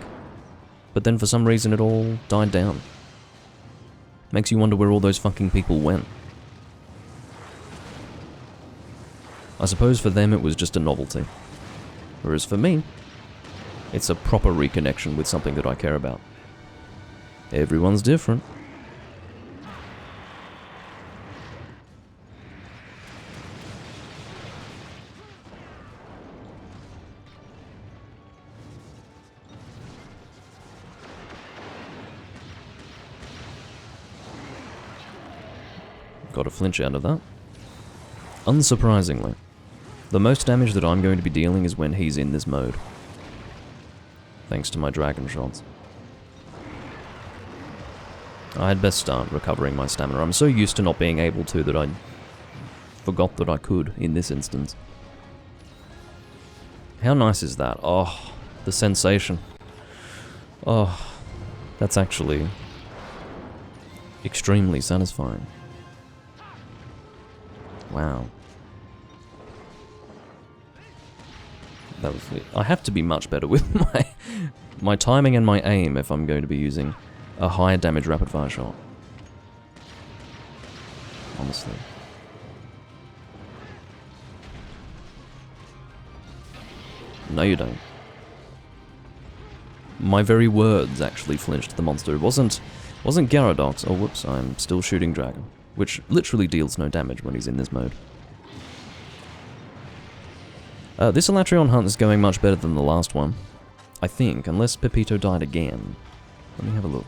but then for some reason it all died down. Makes you wonder where all those fucking people went. I suppose for them it was just a novelty. Whereas for me, it's a proper reconnection with something that I care about. Everyone's different. Got a flinch out of that. Unsurprisingly, the most damage that I'm going to be dealing is when he's in this mode. Thanks to my dragon shots. I had best start recovering my stamina. I'm so used to not being able to that I forgot that I could in this instance. How nice is that? Oh, the sensation. Oh, that's actually extremely satisfying. Wow. That was, I have to be much better with my timing and my aim if I'm going to be using a high damage rapid fire shot. Honestly. No, you don't. My very words actually flinched the monster. It wasn't Gyarados. Oh, whoops, I'm still shooting dragon, which literally deals no damage when he's in this mode. This Elatrion hunt is going much better than the last one, I think, unless Pepito died again. Let me have a look.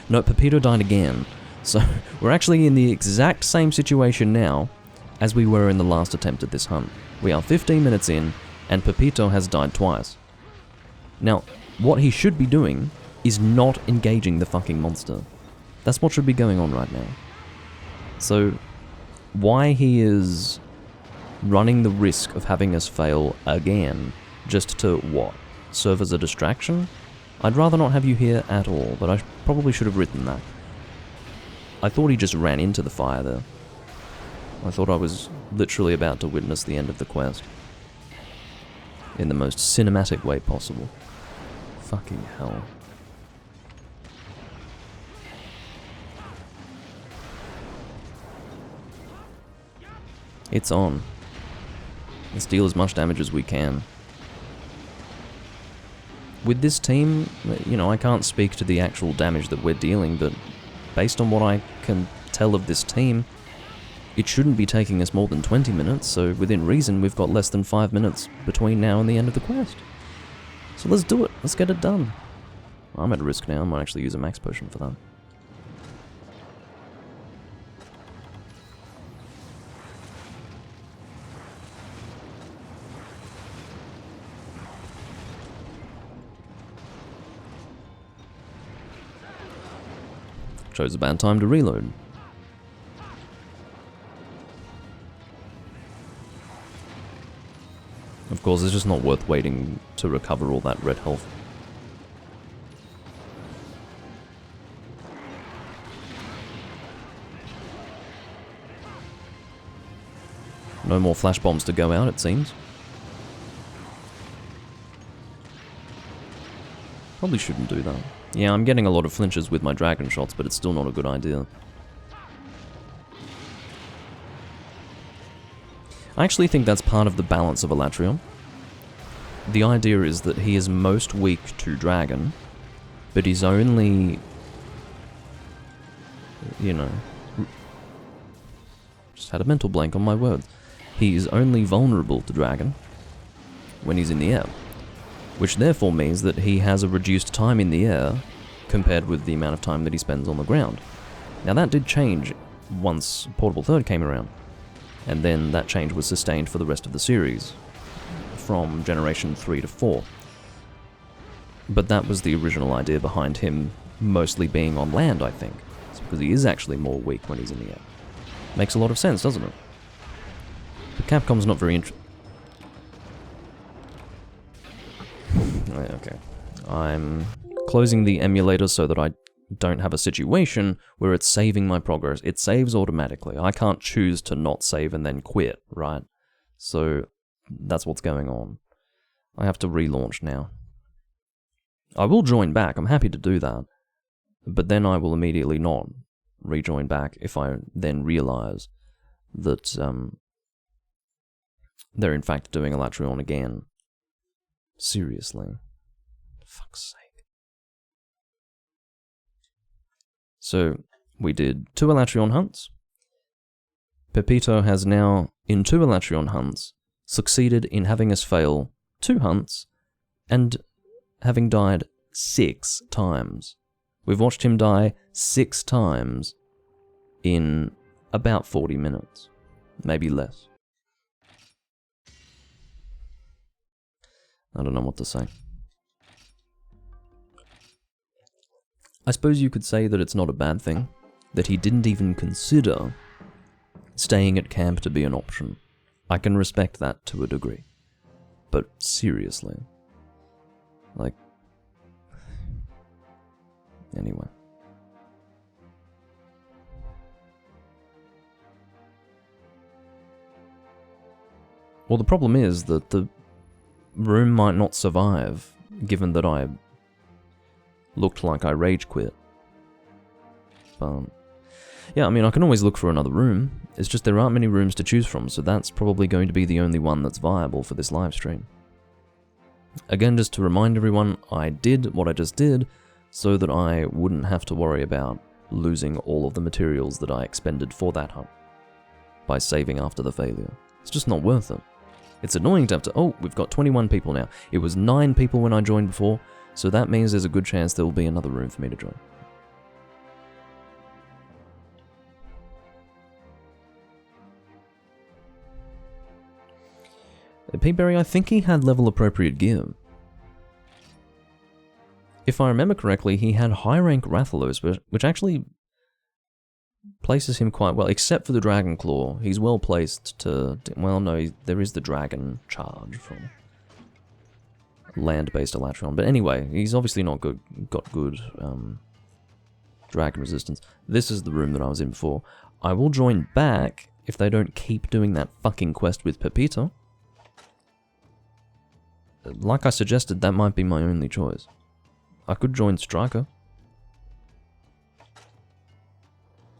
No, Pepito died again, so we're actually in the exact same situation now as we were in the last attempt at this hunt. We are 15 minutes in, and Pepito has died twice. Now, what he should be doing is not engaging the fucking monster. That's what should be going on right now. So, why he is running the risk of having us fail again, just to, what, serve as a distraction? I'd rather not have you here at all, but I probably should have written that. I thought he just ran into the fire there. I thought I was literally about to witness the end of the quest. In the most cinematic way possible. Fucking hell. It's on. Let's deal as much damage as we can. With this team, you know, I can't speak to the actual damage that we're dealing, but based on what I can tell of this team, it shouldn't be taking us more than 20 minutes, so within reason we've got less than 5 minutes between now and the end of the quest. So let's do it, let's get it done. I'm at risk now, I might actually use a max potion for that. Chose a bad time to reload. Of course, it's just not worth waiting to recover all that red health. No more flash bombs to go out, it seems. Probably shouldn't do that. Yeah, I'm getting a lot of flinches with my dragon shots, but it's still not a good idea. I actually think that's part of the balance of Elatrion. The idea is that he is most weak to dragon, but he's only, you know, just had a mental blank on my words. He is only vulnerable to dragon when he's in the air, which therefore means that he has a reduced time in the air compared with the amount of time that he spends on the ground. Now that did change once Portable Third came around, and then that change was sustained for the rest of the series, from Generation 3 to 4. But that was the original idea behind him mostly being on land, I think. It's because he is actually more weak when he's in the air. Makes a lot of sense, doesn't it? But Capcom's not very Okay. I'm closing the emulator so that I don't have a situation where it's saving my progress. It saves automatically. I can't choose to not save and then quit, right? So that's what's going on. I have to relaunch now. I will join back. I'm happy to do that. But then I will immediately not rejoin back if I then realize that they're in fact doing Elatrion again. Seriously. Fuck's sake. So, we did 2 Elatrion hunts. Pepito has now, in 2 Elatrion hunts, succeeded in having us fail 2 hunts, and having died 6 times. We've watched him die 6 times in about 40 minutes. Maybe less. I don't know what to say. I suppose you could say that it's not a bad thing, that he didn't even consider staying at camp to be an option. I can respect that to a degree. But seriously. Like... Anyway. Well, the problem is that the room might not survive, given that I looked like I rage quit. But, yeah, I mean, I can always look for another room. It's just there aren't many rooms to choose from, so that's probably going to be the only one that's viable for this live stream. Again, just to remind everyone, I did what I just did so that I wouldn't have to worry about losing all of the materials that I expended for that hunt by saving after the failure. It's just not worth it. It's annoying to have to... Oh, we've got 21 people now. It was 9 people when I joined before, so that means there's a good chance there will be another room for me to join. Peaberry, I think he had level appropriate gear. If I remember correctly, he had high rank Rathalos, which actually places him quite well, except for the Dragon Claw. He's well placed to... Well, no, there is the Dragon Charge from land-based Elatrion. But anyway, he's obviously not got good dragon resistance. This is the room that I was in before. I will join back if they don't keep doing that fucking quest with Pepito. Like I suggested, that might be my only choice. I could join Striker.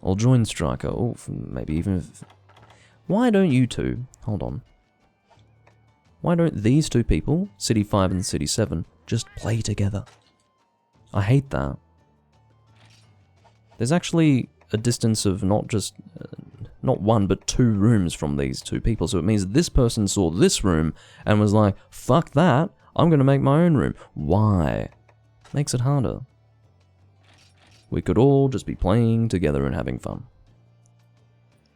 I'll join Striker. Oh, maybe even if... Why don't you two... Hold on. Why don't these 2 people, City 5 and City 7, just play together? I hate that. There's actually a distance of not just... not 1, but 2 rooms from these 2 people. So it means this person saw this room and was like, fuck that, I'm going to make my own room. Why? Makes it harder. We could all just be playing together and having fun.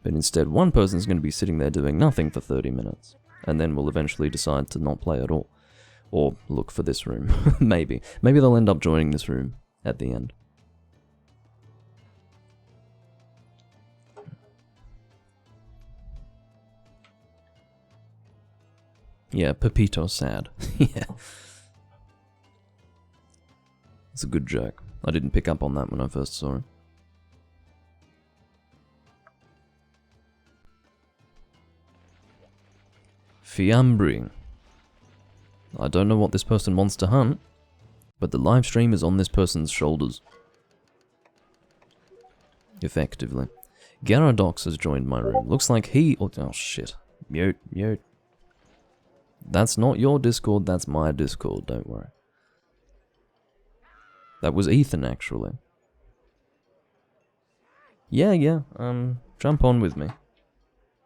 But instead, one person's going to be sitting there doing nothing for 30 minutes. And then we'll eventually decide to not play at all. Or look for this room. Maybe. Maybe they'll end up joining this room at the end. Yeah, Pepito's sad. Yeah. It's a good joke. I didn't pick up on that when I first saw it. Fiambri. I don't know what this person wants to hunt, But the live stream is on this person's shoulders. Effectively. Gyaradox has joined my room. Looks like he... Oh, shit. Mute, mute. That's not your Discord, that's my Discord, don't worry. That was Ethan, actually. Yeah, jump on with me.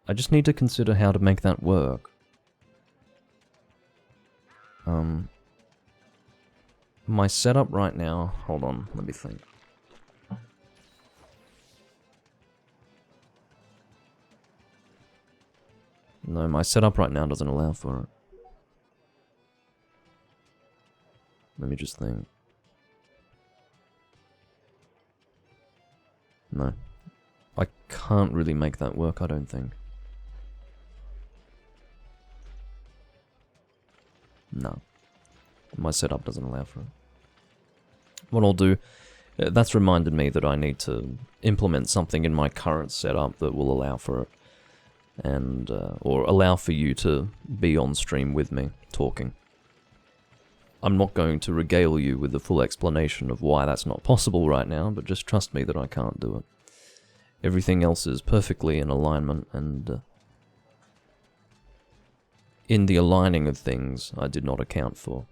I just need to consider how to make that work. My setup right now... Hold on, let me think. No, my setup right now doesn't allow for it. Let me just think. No. I can't really make that work, I don't think. No. My setup doesn't allow for it. What I'll do... That's reminded me that I need to implement something in my current setup that will allow for it. And, or allow for you to be on stream with me, talking. I'm not going to regale you with the full explanation of why that's not possible right now, but just trust me that I can't do it. Everything else is perfectly in alignment, and in the aligning of things, I did not account for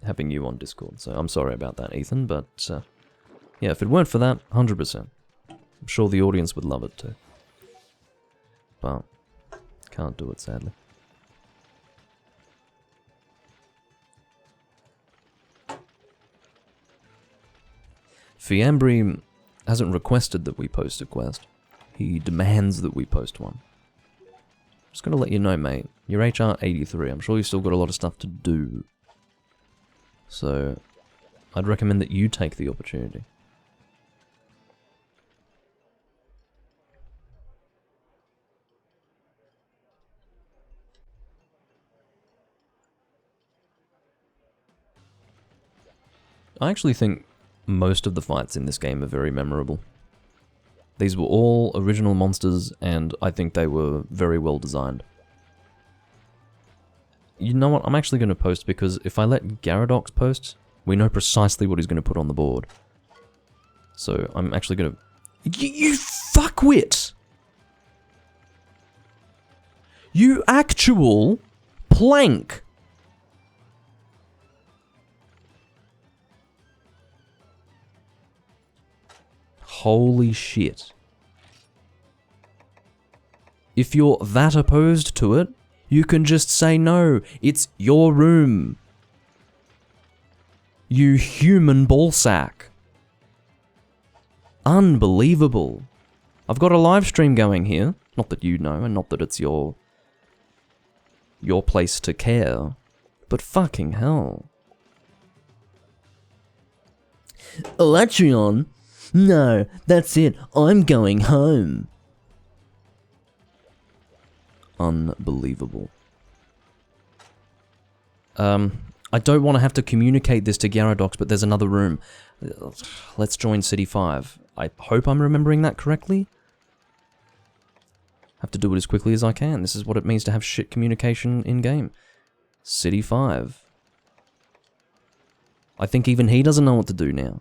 having you on Discord, so I'm sorry about that, Ethan, but yeah, if it weren't for that, 100%. I'm sure the audience would love it too. But, can't do it, sadly. Fiambri hasn't requested that we post a quest. He demands that we post one. Just gonna let you know, mate. You're HR 83. I'm sure you've still got a lot of stuff to do. So, I'd recommend that you take the opportunity. I actually think most of the fights in this game are very memorable. These were all original monsters, and I think they were very well designed. You know what, I'm actually going to post, because if I let Gyaradox post, we know precisely what he's going to put on the board. So I'm actually going to... You fuckwit! You actual plank! Holy shit. If you're that opposed to it, you can just say no. It's your room. You human ballsack. Unbelievable. I've got a live stream going here. Not that you know, and not that it's your place to care. But fucking hell. Electrion? No, that's it. I'm going home. Unbelievable. I don't want to have to communicate this to Gyaradox, but there's another room. Let's join City 5. I hope I'm remembering that correctly. Have to do it as quickly as I can. This is what it means to have shit communication in-game. City 5. I think even he doesn't know what to do now.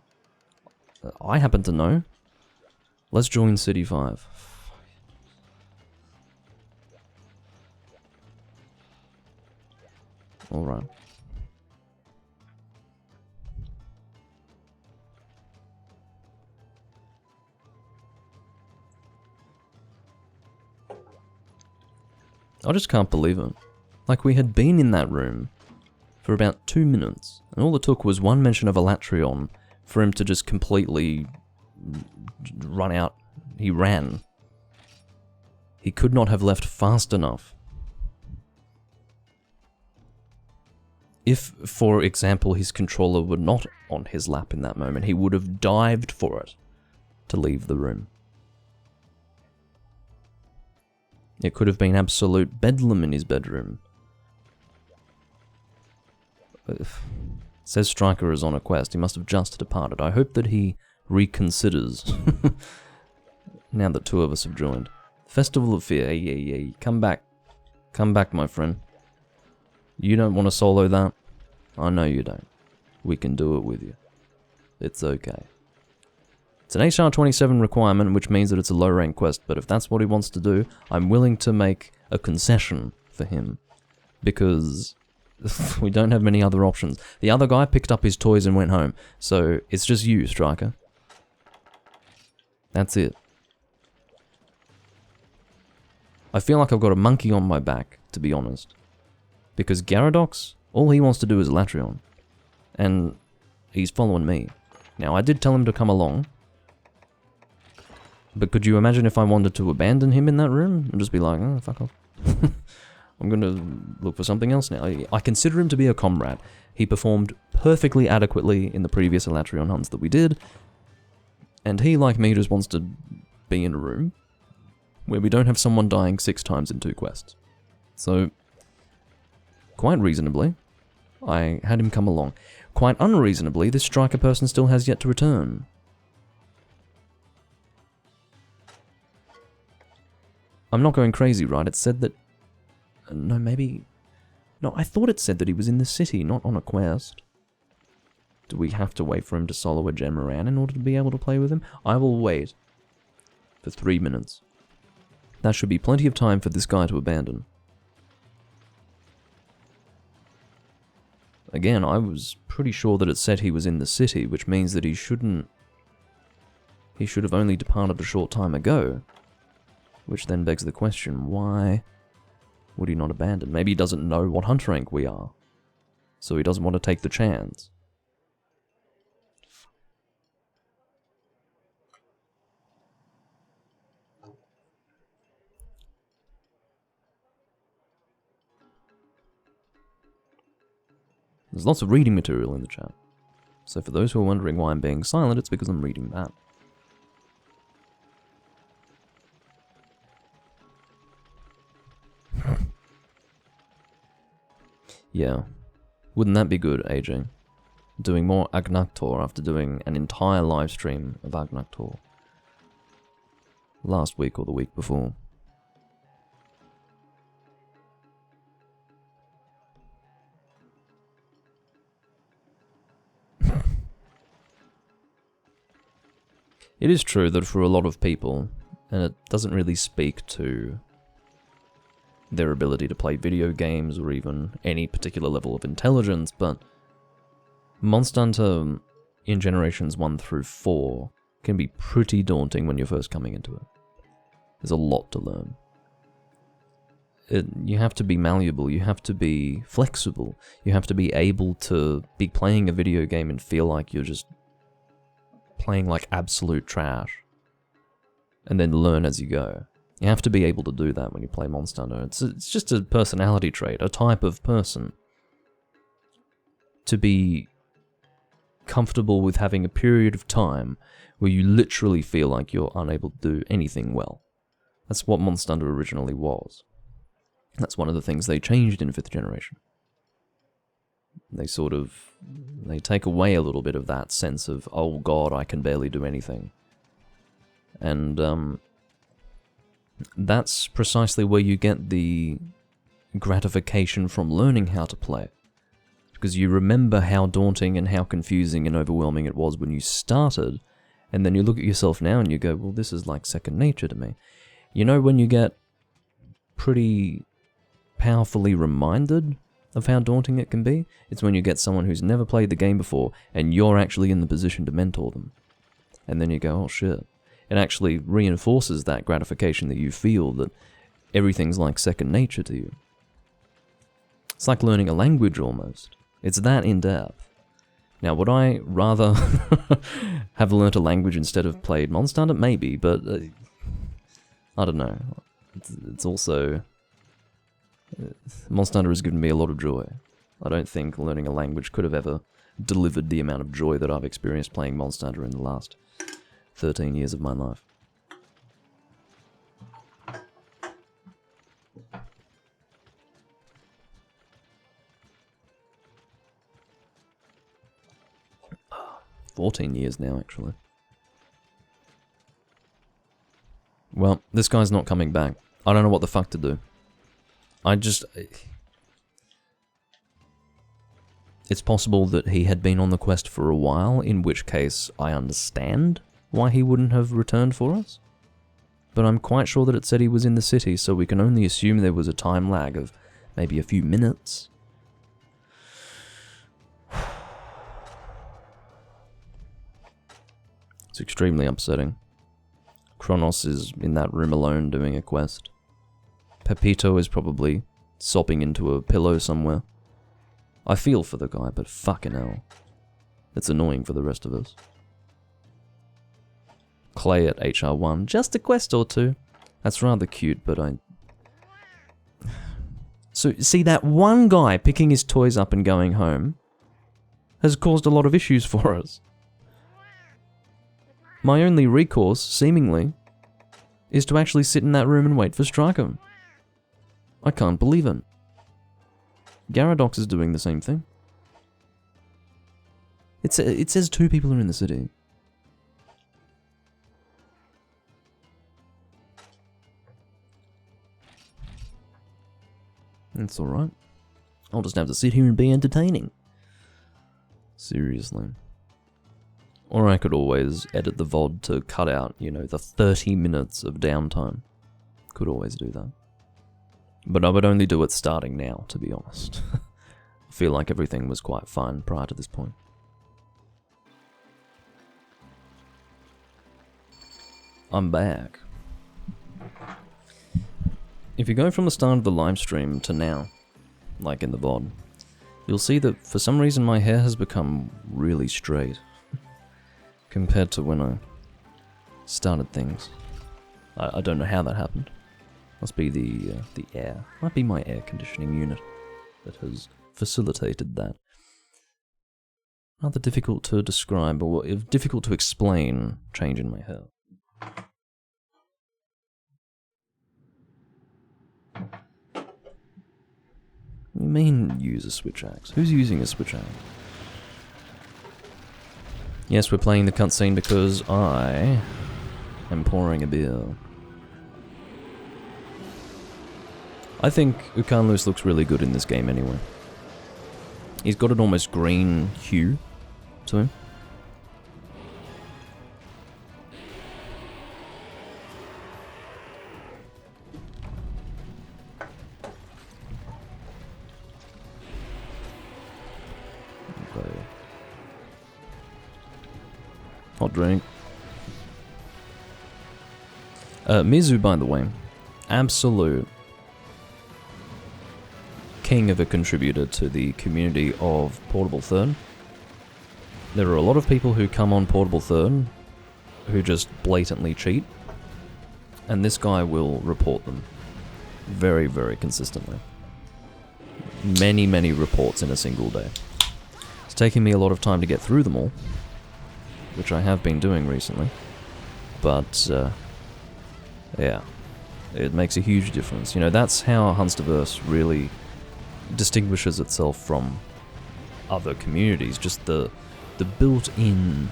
I happen to know. Let's join City 5. Alright. I just can't believe it. Like, we had been in that room for about 2 minutes, and all it took was one mention of Elatreon for him to just completely run out. He ran. He could not have left fast enough. If, for example, his controller were not on his lap in that moment, he would have dived for it to leave the room. It could have been absolute bedlam in his bedroom. It says Striker is on a quest. He must have just departed. I hope that he reconsiders. Now that two of us have joined. Festival of Fear. Yeah. Come back. Come back, my friend. You don't want to solo that? I know you don't. we can do it with you. It's okay. It's an HR 27 requirement, which means that it's a low rank quest, but if that's what he wants to do, I'm willing to make a concession for him. Because we don't have many other options. The other guy picked up his toys and went home, so it's just you, Striker. That's it. I feel like I've got a monkey on my back, to be honest. Because Gyarados, all he wants to do is Latreon. And he's following me. Now, I did tell him to come along. But could you imagine if I wanted to abandon him in that room? And just be like, oh, fuck off. I'm gonna look for something else now. I consider him to be a comrade. He performed perfectly adequately in the previous Latreon hunts that we did. And he, like me, just wants to be in a room where we don't have someone dying 6 times in 2 quests. So, quite reasonably, I had him come along. Quite unreasonably, this Striker person still has yet to return. I'm not going crazy, right? It said that... No, maybe... No, I thought it said that he was in the city, not on a quest. Do we have to wait for him to solo a gem around in order to be able to play with him? I will wait for 3 minutes. That should be plenty of time for this guy to abandon. Again, I was pretty sure that it said he was in the city, which means that he shouldn't... He should have only departed a short time ago. Which then begs the question, why would he not abandon? Maybe he doesn't know what hunt rank we are. So he doesn't want to take the chance. There's lots of reading material in the chat. So for those who are wondering why I'm being silent, it's because I'm reading that. Yeah. Wouldn't that be good, AJ? Doing more Agnaktor after doing an entire live stream of Agnaktor. Last week or the week before. It is true that for a lot of people, and it doesn't really speak to their ability to play video games or even any particular level of intelligence, but Monster Hunter in generations 1 through 4 can be pretty daunting when you're first coming into it. There's a lot to learn. You have to be malleable, you have to be flexible, you have to be able to be playing a video game and feel like you're just playing like absolute trash, and then learn as you go. You have to be able to do that when you play Monster Hunter. It's just a personality trait, a type of person. To be comfortable with having a period of time where you literally feel like you're unable to do anything well. That's what Monster Hunter originally was. That's one of the things they changed in 5th generation. They take away a little bit of that sense of, oh god, I can barely do anything. And, that's precisely where you get the gratification from learning how to play. Because you remember how daunting and how confusing and overwhelming it was when you started, and then you look at yourself now and you go, well, this is like second nature to me. You know when you get pretty powerfully reminded of how daunting it can be? It's when you get someone who's never played the game before, and you're actually in the position to mentor them. And then you go, oh shit. It actually reinforces that gratification that you feel, that everything's like second nature to you. It's like learning a language almost. It's that in-depth. Now, would I rather have learnt a language instead of played Monster Hunter? Maybe, but I don't know. It's also... Monster Hunter has given me a lot of joy. I don't think learning a language could have ever delivered the amount of joy that I've experienced playing Monster Hunter in the last 13 years of my life. Oh, 14 years now, actually. Well, this guy's not coming back. I don't know what the fuck to do. It's possible that he had been on the quest for a while, in which case I understand why he wouldn't have returned for us. But I'm quite sure that it said he was in the city, so we can only assume there was a time lag of maybe a few minutes. It's extremely upsetting. Kronos is in that room alone doing a quest. Pepito is probably sobbing into a pillow somewhere. I feel for the guy, but fucking hell. It's annoying for the rest of us. Clay at HR1, just a quest or two. That's rather cute, but I... So, see, that one guy picking his toys up and going home has caused a lot of issues for us. My only recourse, seemingly, is to actually sit in that room and wait for Striker. I can't believe it. Gyaradox is doing the same thing. It says 2 people are in the city. It's alright. I'll just have to sit here and be entertaining. Seriously. Or I could always edit the VOD to cut out, you know, the 30 minutes of downtime. Could always do that. But I would only do it starting now, to be honest. I feel like everything was quite fine prior to this point. I'm back. If you go from the start of the live stream to now, like in the VOD, you'll see that for some reason my hair has become really straight. Compared to when I started things. I don't know how that happened. Must be the air. Might be my air conditioning unit that has facilitated that. Rather difficult to describe, or difficult to explain change in my hair. What do you mean use a switch axe? Who's using a switch axe? Yes, we're playing the cutscene because I am pouring a beer. I think Ukanlus looks really good in this game anyway. He's got an almost green hue to him. Okay. Hot drink. Mizu, by the way, absolute king of a contributor to the community of Portable Third. There are a lot of people who come on Portable Third who just blatantly cheat, and this guy will report them very, very consistently. Many, many reports in a single day. It's taking me a lot of time to get through them all, which I have been doing recently, but yeah, it makes a huge difference. You know, that's how Hunsterverse really distinguishes itself from other communities, just the built-in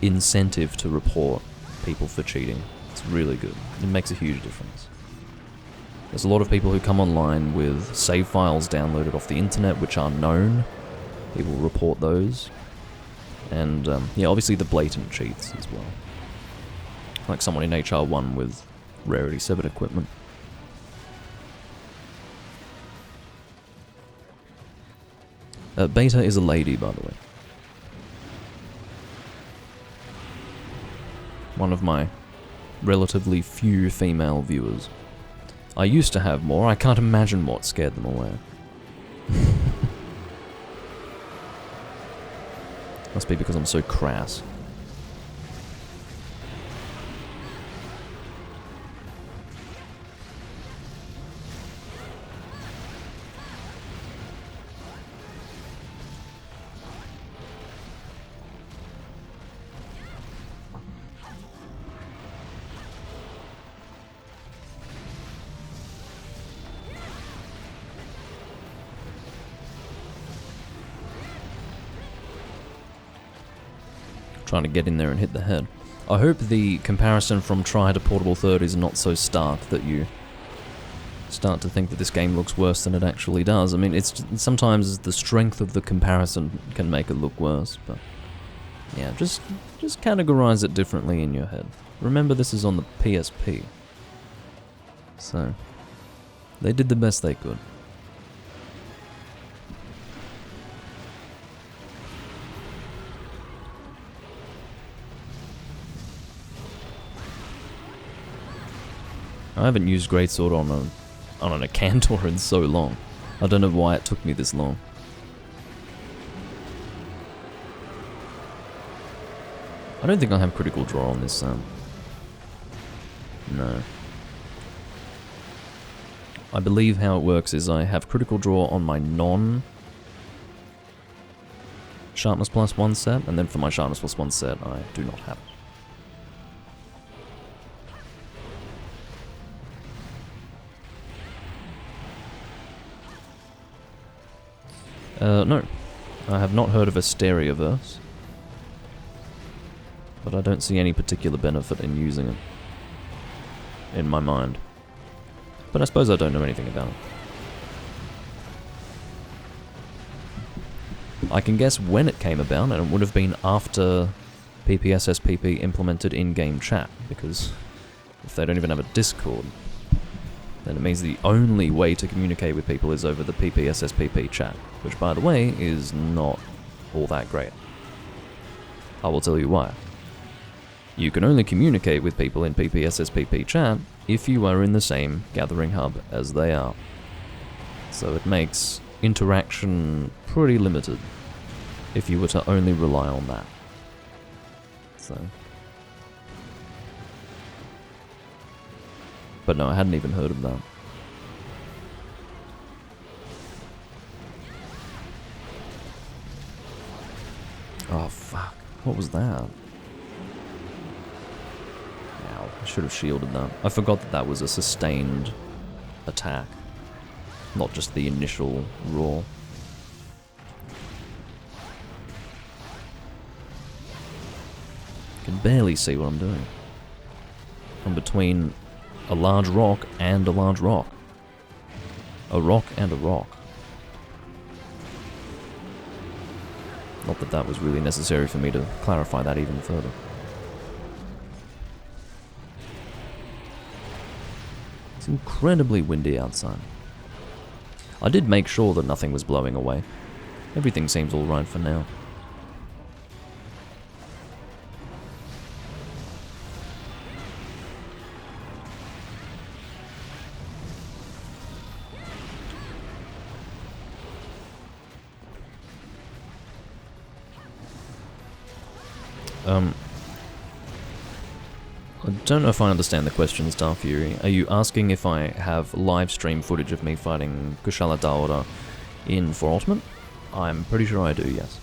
incentive to report people for cheating. It's really good. It makes a huge difference. There's a lot of people who come online with save files downloaded off the internet which are known. People report those. And, yeah, obviously the blatant cheats as well. Like someone in HR1 with Rarity 7 equipment. Beta is a lady, by the way. One of my relatively few female viewers. I used to have more. I can't imagine what scared them away. Must be because I'm so crass. Trying to get in there and hit the head. I hope the comparison from Try to Portable Third is not so stark that you start to think that this game looks worse than it actually does. I mean, it's sometimes the strength of the comparison can make it look worse, but yeah, just categorize it differently in your head. Remember, this is on the PSP, so they did the best they could. I haven't used Greatsword on a Cantor in so long. I don't know why it took me this long. I don't think I have critical draw on this no. I believe how it works is I have critical draw on my non-Sharpness plus 1 set, and then for my Sharpness plus 1 set I do not have it. No. I have not heard of a Stereoverse, but I don't see any particular benefit in using it, in my mind. But I suppose I don't know anything about it. I can guess when it came about, and it would have been after PPSSPP implemented in-game chat, because if they don't even have a Discord, then it means the only way to communicate with people is over the PPSSPP chat, which, by the way, is not all that great. I will tell you why. You can only communicate with people in PPSSPP chat if you are in the same gathering hub as they are. So it makes interaction pretty limited if you were to only rely on that. So... But no, I hadn't even heard of that. Oh, fuck. What was that? Ow. I should have shielded that. I forgot that that was a sustained attack. Not just the initial roar. I can barely see what I'm doing. I'm between a large rock and a large rock. A rock and a rock. Not that that was really necessary for me to clarify that even further. It's incredibly windy outside. I did make sure that nothing was blowing away. Everything seems alright for now. I don't know if I understand the question, Star Fury. Are you asking if I have live stream footage of me fighting Kushala Daora in For Ultimate? I'm pretty sure I do, yes.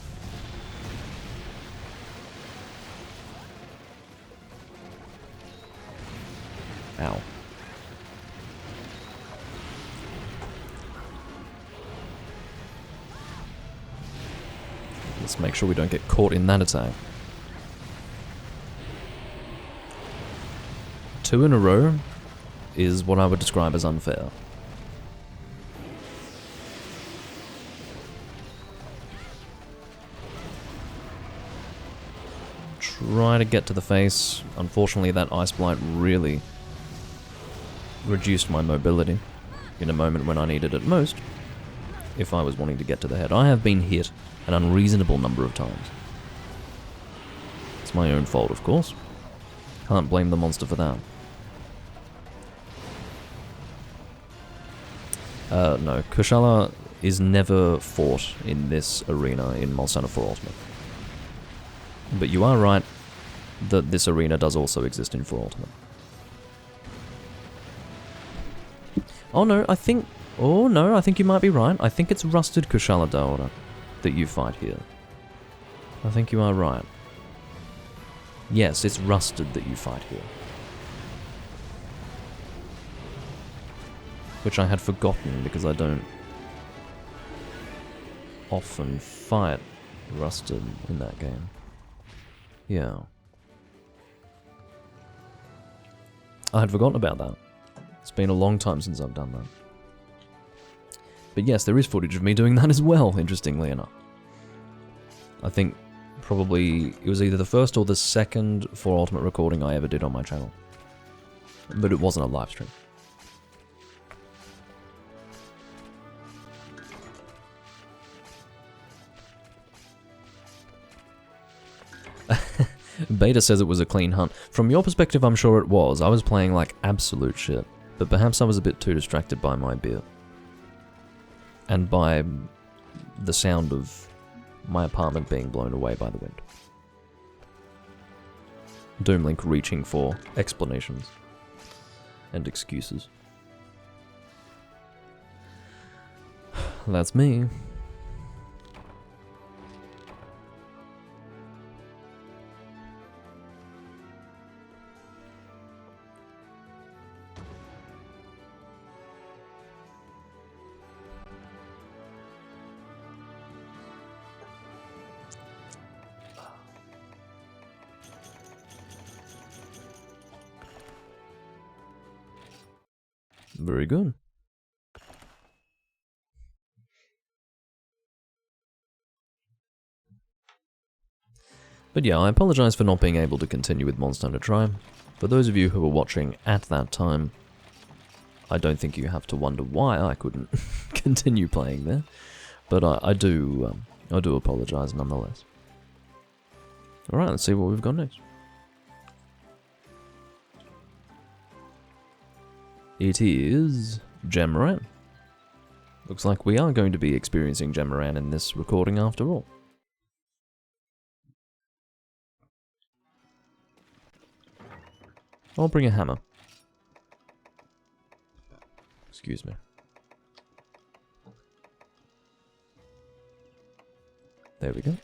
Ow. Let's make sure we don't get caught in that attack. 2 in a row is what I would describe as unfair. Try to get to the face. Unfortunately, that Ice Blight really reduced my mobility in a moment when I needed it most, if I was wanting to get to the head. I have been hit an unreasonable number of times. It's my own fault, of course. Can't blame the monster for that. No, Kushala is never fought in this arena in Mulsanna For Ultimate. But you are right that this arena does also exist in For Ultimate. Oh no, I think you might be right. I think it's Rusted Kushala Daora that you fight here. I think you are right. Yes, it's Rusted that you fight here. Which I had forgotten because I don't often fight Rusted in that game. Yeah. I had forgotten about that. It's been a long time since I've done that. But yes, there is footage of me doing that as well, interestingly enough. I think probably it was either the first or the second For Ultimate recording I ever did on my channel. But it wasn't a live stream. Beta says it was a clean hunt. From your perspective, I'm sure it was. I was playing like absolute shit. But perhaps I was a bit too distracted by my beer. And by the sound of my apartment being blown away by the wind. Doomlink reaching for explanations and excuses. That's me. Very good. But yeah, I apologize for not being able to continue with Monster Hunter Tri. For those of you who were watching at that time, I don't think you have to wonder why I couldn't continue playing there. But I do apologize nonetheless. Alright, let's see what we've got next. It is Jamaran. Looks like we are going to be experiencing Jamaran in this recording after all. I'll bring a hammer. Excuse me. There we go.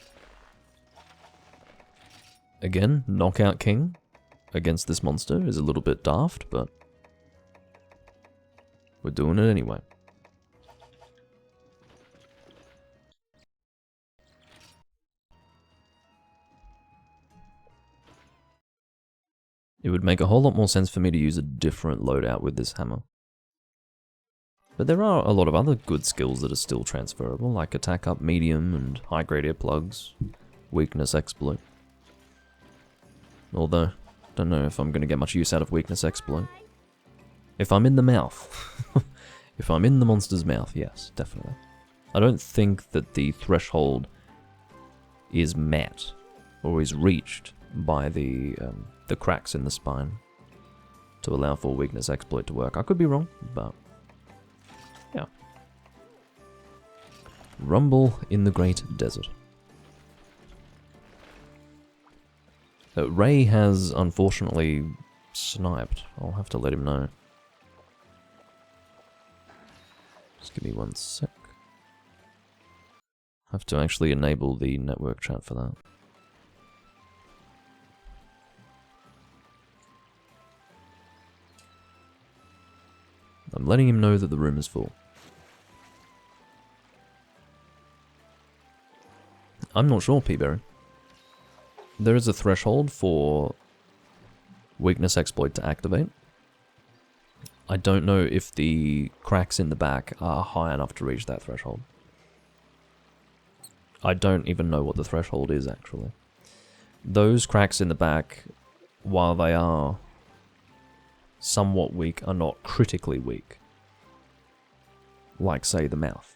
Again, Knockout King against this monster is a little bit daft, but we're doing it anyway. It would make a whole lot more sense for me to use a different loadout with this hammer. But there are a lot of other good skills that are still transferable, like attack up medium and high grade earplugs, weakness exploit. Although, don't know if I'm going to get much use out of weakness exploit. If I'm in the mouth. If I'm in the monster's mouth, yes, definitely. I don't think that the threshold is met, or is reached, by the cracks in the spine to allow for weakness exploit to work. I could be wrong, but yeah. Rumble in the Great Desert. Ray has unfortunately sniped. I'll have to let him know. Just give me one sec. I have to actually enable the network chat for that. I'm letting him know that the room is full. I'm not sure, P-Berry. There is a threshold for weakness exploit to activate. I don't know if the cracks in the back are high enough to reach that threshold. I don't even know what the threshold is, actually. Those cracks in the back, while they are somewhat weak, are not critically weak. Like, say, the mouth.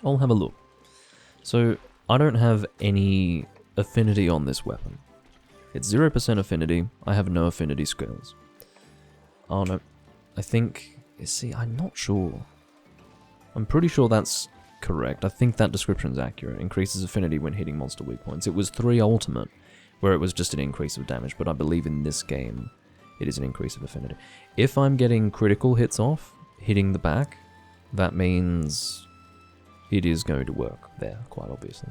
I'll have a look. So, I don't have any affinity on this weapon. It's 0% affinity. I have no affinity skills. Oh no. I think... See, I'm not sure. I'm pretty sure that's correct. I think that description's accurate. Increases affinity when hitting monster weak points. It was 3 ultimate, where it was just an increase of damage, but I believe in this game, it is an increase of affinity. If I'm getting critical hits off, hitting the back, that means it is going to work there, quite obviously.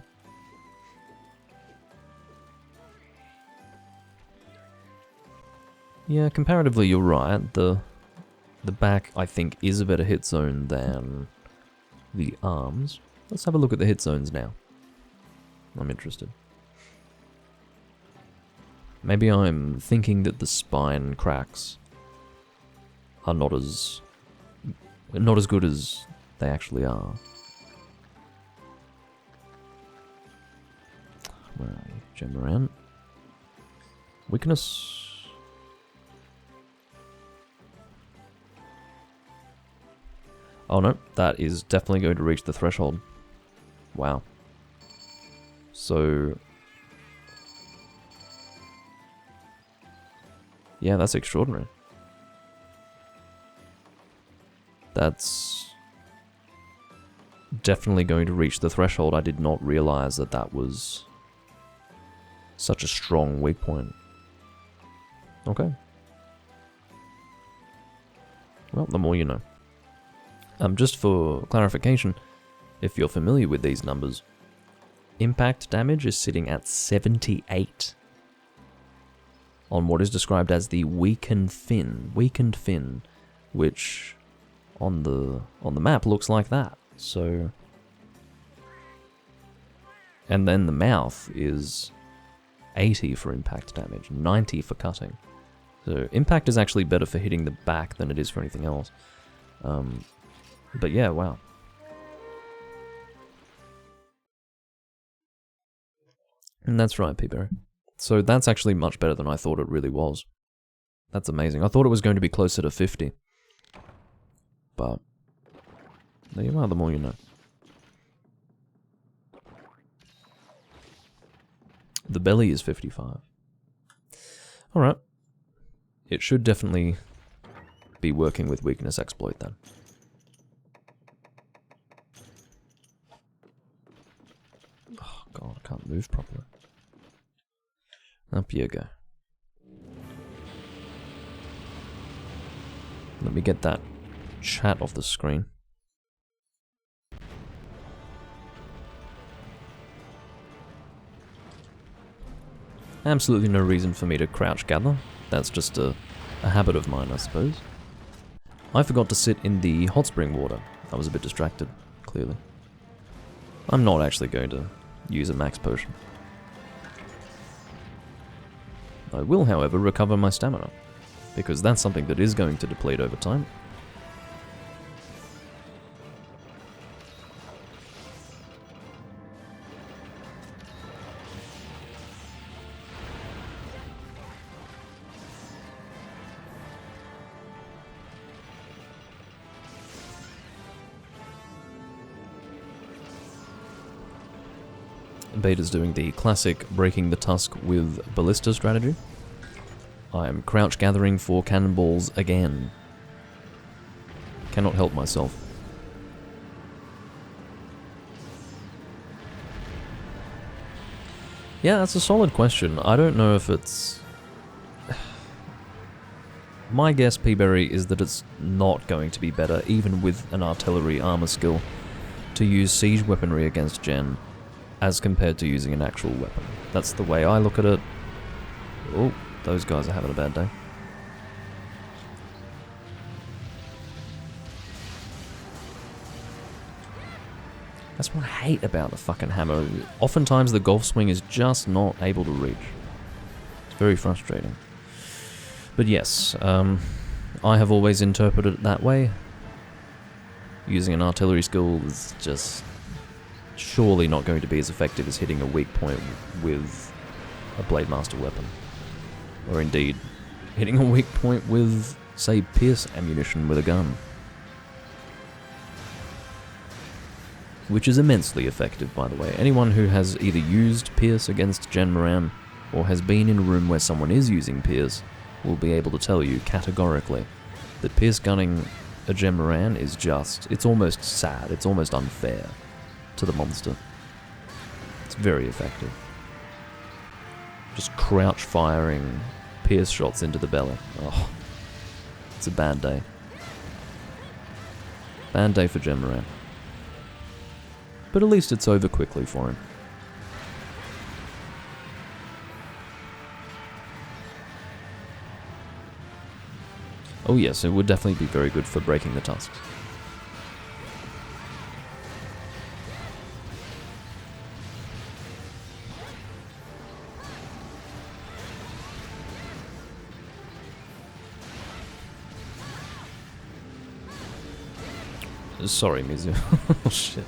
Yeah, comparatively you're right. The back, I think, is a better hit zone than the arms. Let's have a look at the hit zones now. I'm interested. Maybe I'm thinking that the spine cracks are not as good as they actually are. Where are you? Gemmaran? Weakness. Oh no, that is definitely going to reach the threshold. Wow. So... yeah, that's extraordinary. That's definitely going to reach the threshold. I did not realize that that was such a strong weak point. Okay. Well, the more you know. Just for clarification, if you're familiar with these numbers, impact damage is sitting at 78 on what is described as the weakened fin, which on the map looks like that. So, and then the mouth is 80 for impact damage, 90 for cutting. So impact is actually better for hitting the back than it is for anything else. But yeah, wow. And that's right, Peeberry. So that's actually much better than I thought it really was. That's amazing. I thought it was going to be closer to 50. But there you are, the more you know. The belly is 55. Alright. It should definitely be working with weakness exploit then. Oh god, I can't move properly. Up you go. Let me get that chat off the screen. Absolutely no reason for me to crouch gather. That's just a habit of mine, I suppose. I forgot to sit in the hot spring water. I was a bit distracted, clearly. I'm not actually going to use a max potion. I will, however, recover my stamina, because that's something that is going to deplete over time. Beta's doing the classic breaking the tusk with ballista strategy. I am crouch gathering for cannonballs again. Cannot help myself. Yeah, that's a solid question. I don't know if it's... My guess, Peaberry, is that it's not going to be better, even with an artillery armor skill, to use siege weaponry against Gen, as compared to using an actual weapon. That's the way I look at it. Oh, those guys are having a bad day. That's what I hate about the fucking hammer. Oftentimes the golf swing is just not able to reach. It's very frustrating. But yes, I have always interpreted it that way. Using an artillery skill is just surely not going to be as effective as hitting a weak point with a Blade Master weapon. Or indeed, hitting a weak point with, say, Pierce ammunition with a gun. Which is immensely effective, by the way. Anyone who has either used Pierce against Gen Moran, or has been in a room where someone is using Pierce, will be able to tell you categorically that Pierce gunning a Gen Moran is just, it's almost sad, it's almost unfair to the monster. It's very effective. Just crouch firing Pierce shots into the belly. Oh, it's a bad day. Bad day for Gen Moran. But at least it's over quickly for him. Oh yes, it would definitely be very good for breaking the tusks. Sorry, Mizu. Oh, shit.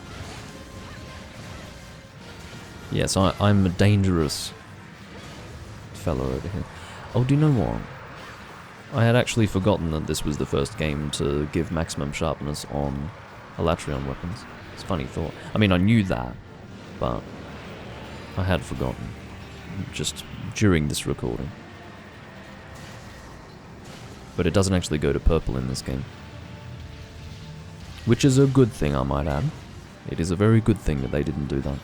Yes, I'm a dangerous fellow over here. Oh, do you know what? I had actually forgotten that this was the first game to give maximum sharpness on Elatrion weapons. It's a funny thought. I mean, I knew that, but I had forgotten. Just during this recording. But it doesn't actually go to purple in this game. Which is a good thing, I might add. It is a very good thing that they didn't do that.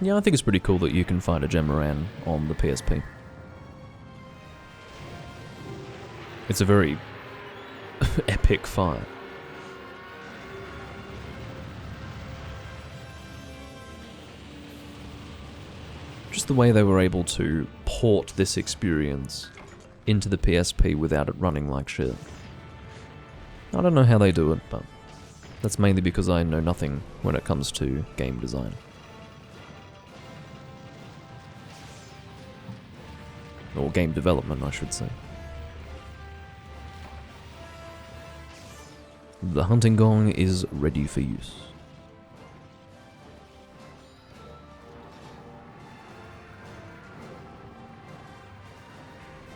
Yeah, I think it's pretty cool that you can fight a Gemaran on the PSP. It's a very epic fight. Just the way they were able to port this experience into the PSP without it running like shit. I don't know how they do it, but that's mainly because I know nothing when it comes to game design. Or game development, I should say. The hunting gong is ready for use.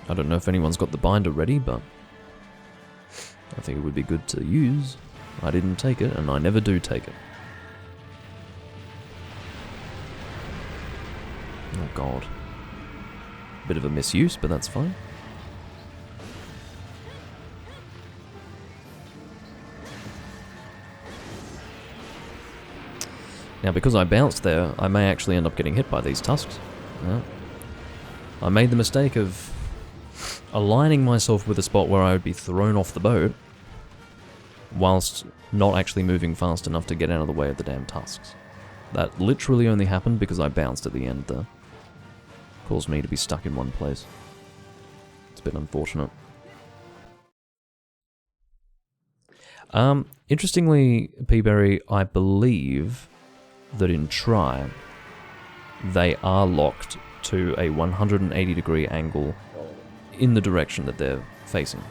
I don't know if anyone's got the binder ready, but I think it would be good to use. I didn't take it, and I never do take it. Oh god. Bit of a misuse, but that's fine. Now, because I bounced there, I may actually end up getting hit by these tusks. Yeah. I made the mistake of aligning myself with a spot where I would be thrown off the boat, whilst not actually moving fast enough to get out of the way of the damn tusks. That literally only happened because I bounced at the end there. Caused me to be stuck in one place. It's a bit unfortunate. Interestingly, Peaberry, I believe that in Try, they are locked to a 180-degree angle in the direction that they're facing.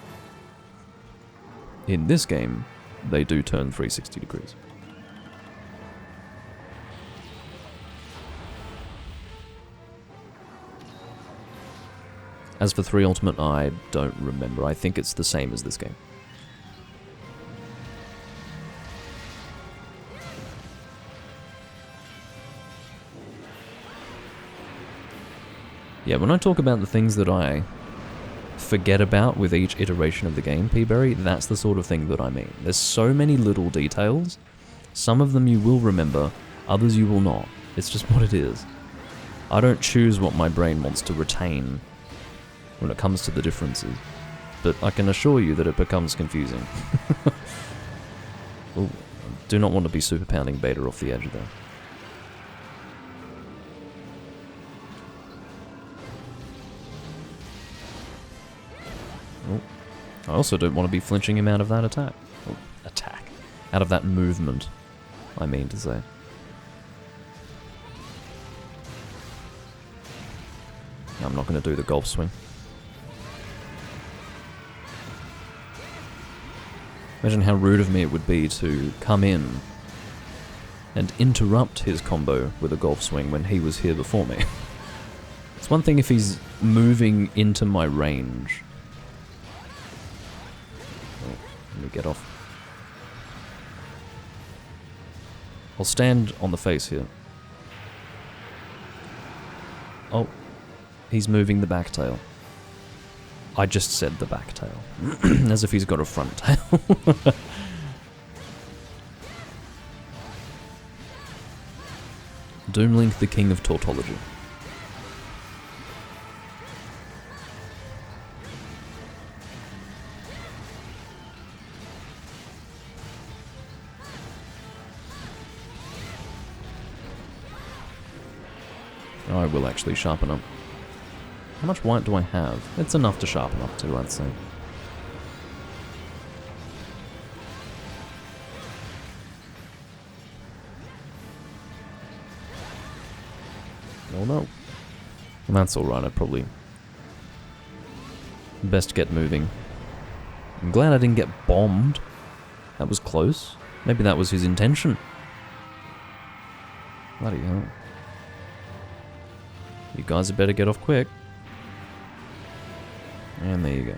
In this game, they do turn 360 degrees. As for 3 Ultimate, I don't remember. I think it's the same as this game. Yeah, when I talk about the things that I forget about with each iteration of the game, Peaberry, that's the sort of thing that I mean. There's so many little details. Some of them you will remember, others you will not. It's just what it is. I don't choose what my brain wants to retain when it comes to the differences, but I can assure you that it becomes confusing. Ooh, do not want to be super pounding beta off the edge there. Oh, I also don't want to be flinching him out of that attack. Oh, attack. Out of that movement, I mean to say. I'm not going to do the golf swing. Imagine how rude of me it would be to come in and interrupt his combo with a golf swing when he was here before me. It's one thing if he's moving into my range. Oh, let me get off. I'll stand on the face here. Oh, he's moving the back tail. I just said the back tail. As if he's got a front tail. Doomlink, the king of tautology. I will actually sharpen up. How much white do I have? It's enough to sharpen up to, I'd say. Oh no. And that's alright, I'd probably best get moving. I'm glad I didn't get bombed. That was close. Maybe that was his intention. Bloody hell. You guys had better get off quick. And there you go.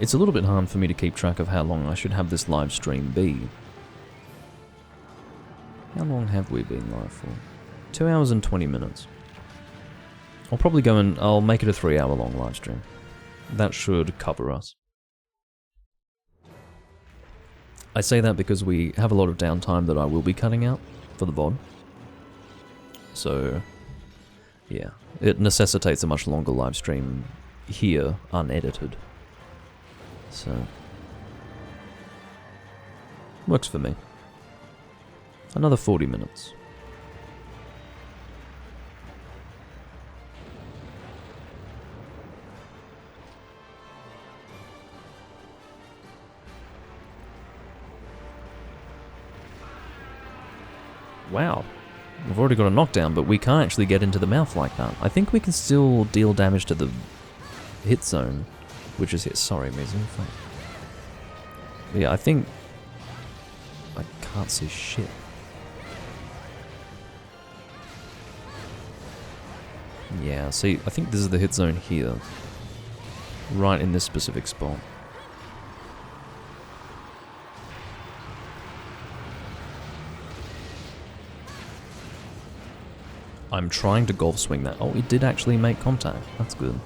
It's a little bit hard for me to keep track of how long I should have this live stream be. How long have we been live for? 2 hours and 20 minutes. I'll probably go and I'll make it a 3-hour long live stream. That should cover us. I say that because we have a lot of downtime that I will be cutting out for the VOD. So, yeah. It necessitates a much longer live stream here, unedited. So, works for me. Another 40 minutes. Wow. We've already got a knockdown, but we can't actually get into the mouth like that. I think we can still deal damage to the hit zone. Which is hit. Sorry, Mizu. Yeah, I think I can't see shit. Yeah, see, I think this is the hit zone here. Right in this specific spot. I'm trying to golf swing that. Oh, it did actually make contact. That's good.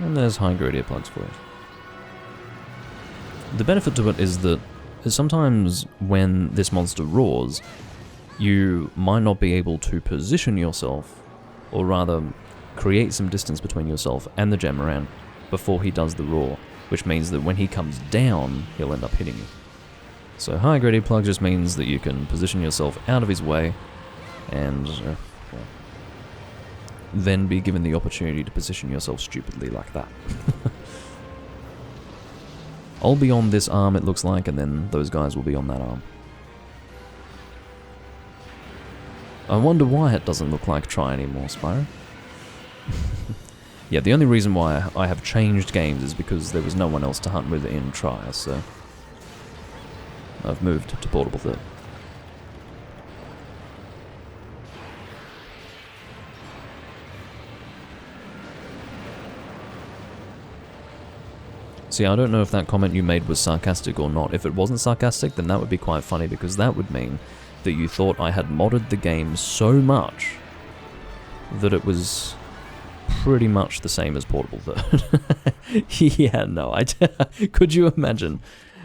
And there's high grade earplugs for it. The benefit to it is that sometimes when this monster roars, you might not be able to position yourself, or rather create some distance between yourself and the Jamaran before he does the roar, which means that when he comes down, he'll end up hitting you. So high grade earplug just means that you can position yourself out of his way and then be given the opportunity to position yourself stupidly like that. I'll be on this arm, it looks like, and then those guys will be on that arm. I wonder why it doesn't look like Try anymore, Spyro. Yeah, the only reason why I have changed games is because there was no one else to hunt with in Try, so I've moved to Portable Third. See, I don't know if that comment you made was sarcastic or not. If it wasn't sarcastic, then that would be quite funny, because that would mean that you thought I had modded the game so much that it was pretty much the same as Portable Third. Yeah, no, could you imagine?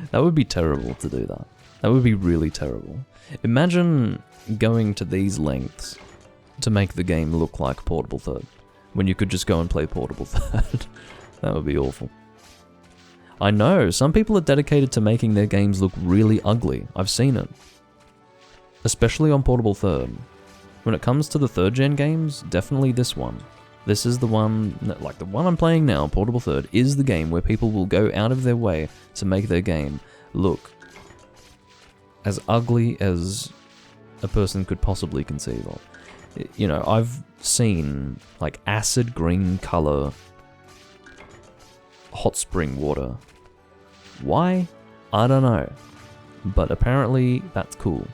That would be terrible to do that. That would be really terrible. Imagine going to these lengths to make the game look like Portable Third, when you could just go and play Portable Third. That would be awful. I know, some people are dedicated to making their games look really ugly. I've seen it. Especially on Portable Third. When it comes to the 3rd gen games, definitely this one. This is the one, like the one I'm playing now, Portable Third, is the game where people will go out of their way to make their game look as ugly as a person could possibly conceive of. You know, I've seen like acid green color hot spring water. Why? I don't know. But apparently that's cool.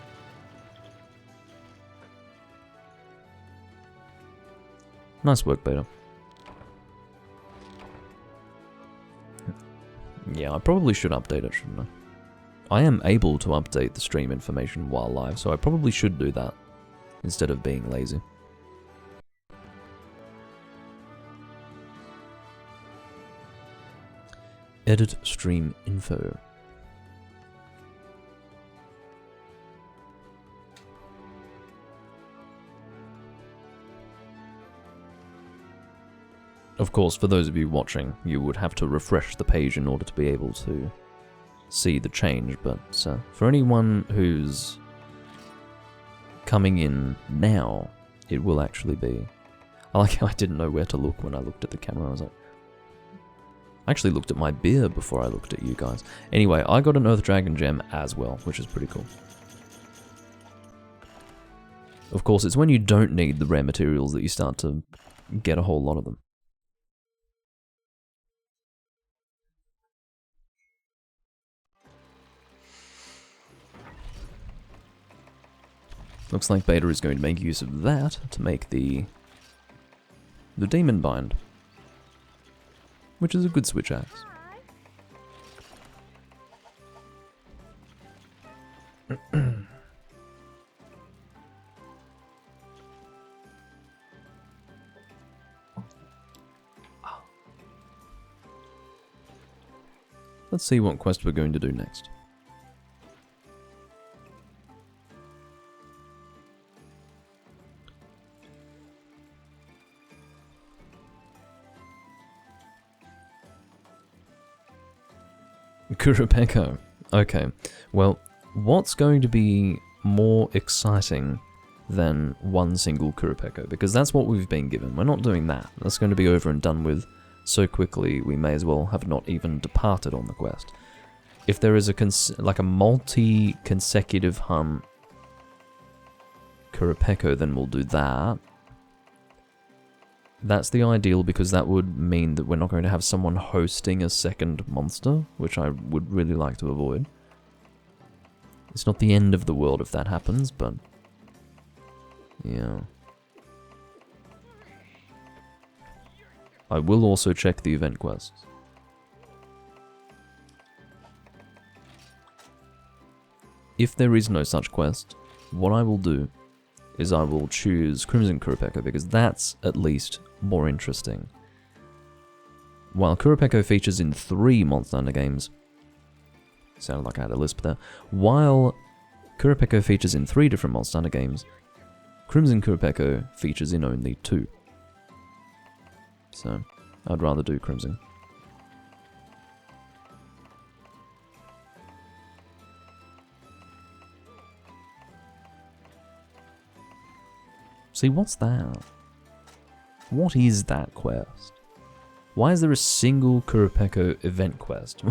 Nice work, Beta. Yeah, I probably should update it, shouldn't I? I am able to update the stream information while live, so I probably should do that instead of being lazy. Edit stream info. Of course, for those of you watching, you would have to refresh the page in order to be able to see the change, but for anyone who's coming in now, it will actually be... I like how I didn't know where to look when I looked at the camera. I was like... I actually looked at my beer before I looked at you guys. Anyway, I got an Earth Dragon gem as well, which is pretty cool. Of course, it's when you don't need the rare materials that you start to get a whole lot of them. Looks like Beta is going to make use of that to make the Demon Bind, which is a good switch axe. Let's see what quest we're going to do next. Kurapeko. Okay, well, what's going to be more exciting than one single Kurapeko? Because that's what we've been given. We're not doing that. That's going to be over and done with so quickly we may as well have not even departed on the quest. If there is a multi-consecutive hunt Kurapeko, then we'll do that. That's the ideal, because that would mean that we're not going to have someone hosting a second monster, which I would really like to avoid. It's not the end of the world if that happens, but... yeah. I will also check the event quests. If there is no such quest, what I will do is I will choose Crimson Kurapeko, because that's at least more interesting. While Kurapeko features in 3 Monster Hunter games, sounded like I had a lisp there. While Kurapeko features in 3 different Monster Hunter games, Crimson Kurapeko features in only 2. So, I'd rather do Crimson. See, what's that? What is that quest? Why is there a single Kurapeko event quest?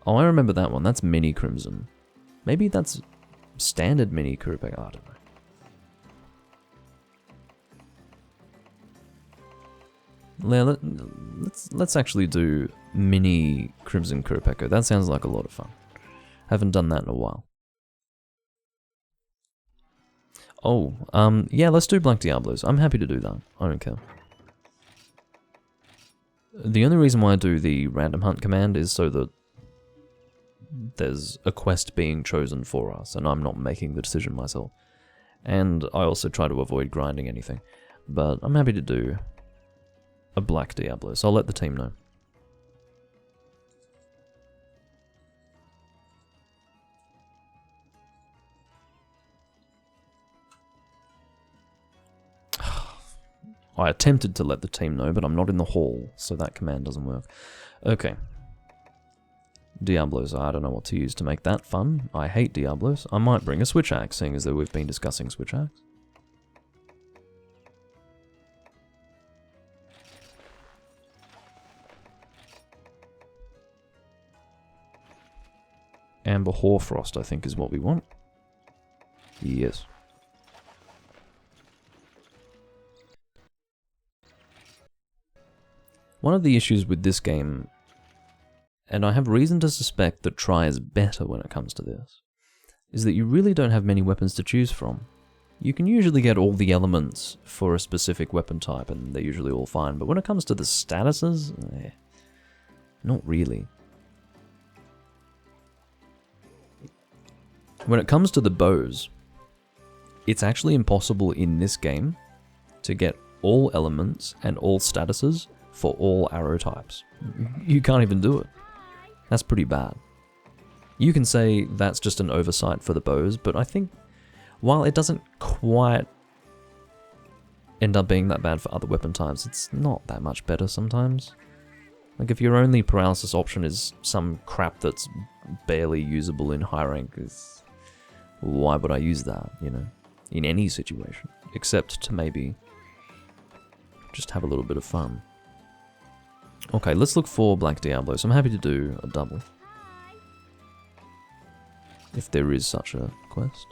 Oh, I remember that one. That's Mini Crimson. Maybe that's standard Mini Kurapeko. I don't know. Let's actually do Mini Crimson Kurapeko. That sounds like a lot of fun. Haven't done that in a while. Oh, yeah, let's do Black Diablos. I'm happy to do that. I don't care. The only reason why I do the random hunt command is so that there's a quest being chosen for us, and I'm not making the decision myself. And I also try to avoid grinding anything. But I'm happy to do a Black Diablo, so I'll let the team know. I attempted to let the team know, but I'm not in the hall, so that command doesn't work. Okay. Diablos, I don't know what to use to make that fun. I hate Diablos. I might bring a switch axe, seeing as though we've been discussing switch axe. Amber Hoarfrost, I think, is what we want. Yes. One of the issues with this game, and I have reason to suspect that Tri is better when it comes to this, is that you really don't have many weapons to choose from. You can usually get all the elements for a specific weapon type, and they're usually all fine, but when it comes to the statuses, not really. When it comes to the bows, it's actually impossible in this game to get all elements and all statuses for all arrow types. You can't even do it. That's pretty bad. You can say that's just an oversight for the bows, but I think while it doesn't quite end up being that bad for other weapon types. It's not that much better sometimes. Like, if your only paralysis option is some crap that's barely usable in high rank, why would I use that, you know? In any situation. Except to maybe just have a little bit of fun. Okay, let's look for Black Diablo. So I'm happy to do a double. If there is such a quest.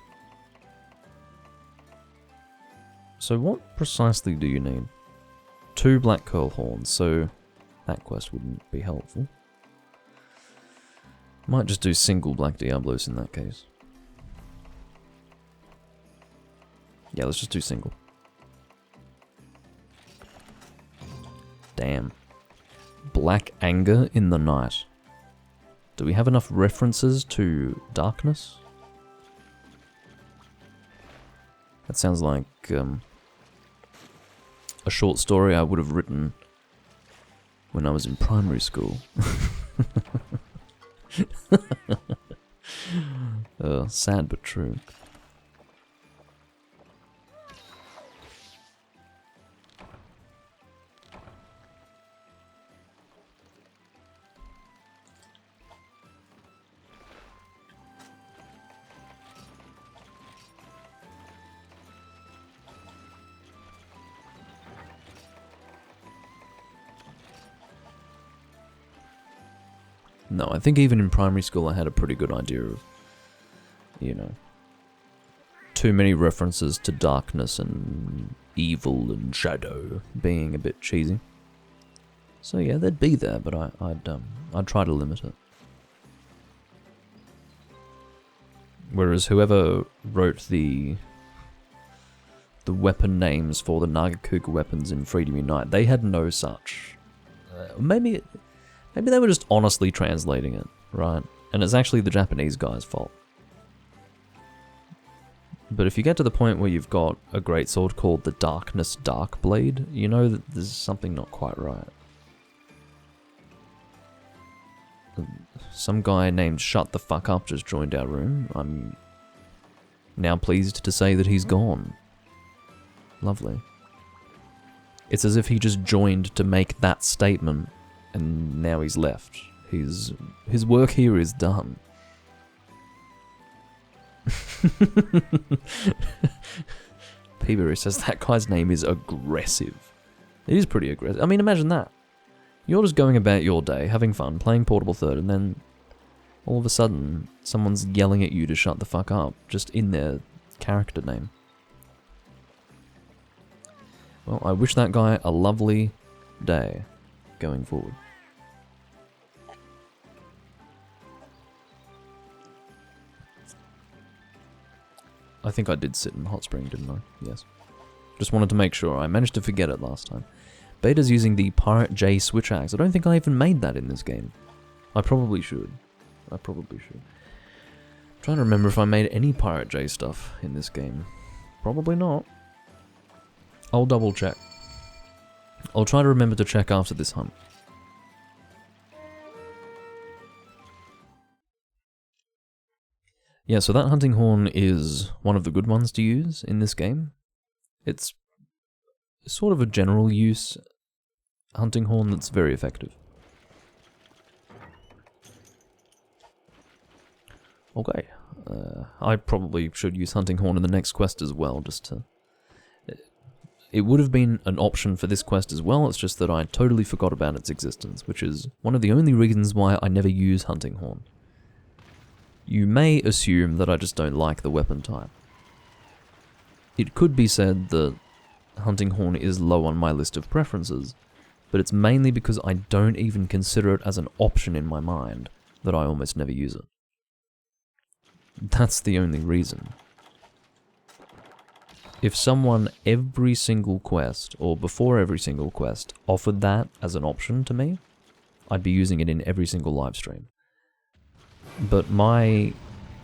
So what precisely do you need? 2 Black Curl Horns, so that quest wouldn't be helpful. Might just do single Black Diablos in that case. Yeah, let's just do single. Damn. Black Anger in the Night. Do we have enough references to darkness? That sounds like a short story I would have written when I was in primary school. Sad but true. No, I think even in primary school I had a pretty good idea of, you know, too many references to darkness and evil and shadow being a bit cheesy. So yeah, they'd be there, but I'd try to limit it. Whereas whoever wrote the weapon names for the Nagakuga weapons in Freedom Unite, they had no such. Maybe they were just honestly translating it, right? And it's actually the Japanese guy's fault. But if you get to the point where you've got a greatsword called the Darkness Darkblade, you know that there's something not quite right. Some guy named Shut the Fuck Up just joined our room. I'm now pleased to say that he's gone. Lovely. It's as if he just joined to make that statement, and now he's left. His work here is done. Peaberry says that guy's name is aggressive. It is pretty aggressive. I mean, imagine that. You're just going about your day, having fun, playing Portable Third, and then all of a sudden, someone's yelling at you to shut the fuck up, just in their character name. Well, I wish that guy a lovely day going forward. I think I did sit in Hot Spring, didn't I? Yes. Just wanted to make sure. I managed to forget it last time. Beta's using the Pirate J switch axe. I don't think I even made that in this game. I probably should. I'm trying to remember if I made any Pirate J stuff in this game. Probably not. I'll double check. I'll try to remember to check after this hunt. Yeah, so that hunting horn is one of the good ones to use in this game. It's sort of a general use hunting horn that's very effective. Okay, I probably should use hunting horn in the next quest as well, just to... It would have been an option for this quest as well, it's just that I totally forgot about its existence, which is one of the only reasons why I never use hunting horn. You may assume that I just don't like the weapon type. It could be said that hunting horn is low on my list of preferences, but it's mainly because I don't even consider it as an option in my mind that I almost never use it. That's the only reason. If someone every single quest, or before every single quest, offered that as an option to me, I'd be using it in every single live stream. But my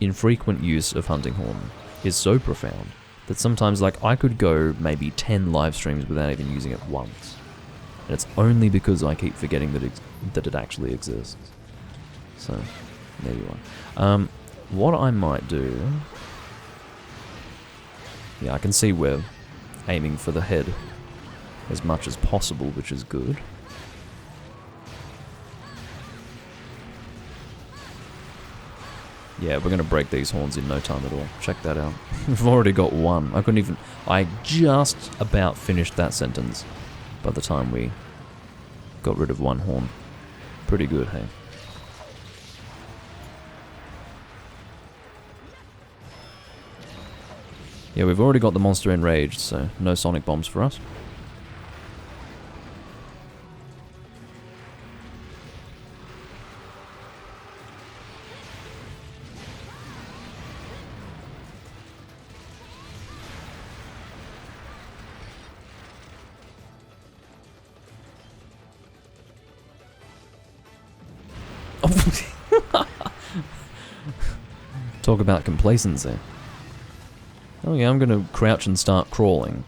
infrequent use of hunting horn is so profound that sometimes, like, I could go maybe 10 live streams without even using it once. And it's only because I keep forgetting that it actually exists. So, there you are. What I might do... Yeah, I can see we're aiming for the head as much as possible, which is good. Yeah, we're gonna break these horns in no time at all. Check that out. We've already got one. I just about finished that sentence by the time we got rid of one horn. Pretty good, hey? Yeah, we've already got the monster enraged, so no sonic bombs for us. Talk about complacency. Oh yeah, I'm gonna crouch and start crawling.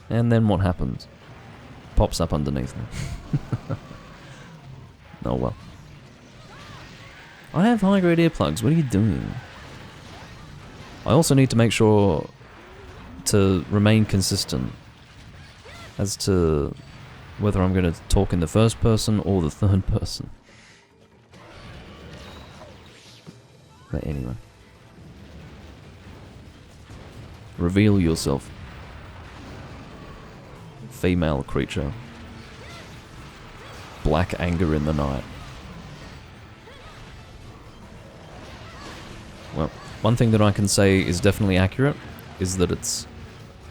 And then what happens? Pops up underneath me. Oh well. I have high-grade earplugs, what are you doing? I also need to make sure to remain consistent as to whether I'm gonna talk in the first person or the third person. But anyway. Reveal yourself. Female creature. Black anger in the night. Well, one thing that I can say is definitely accurate is that it's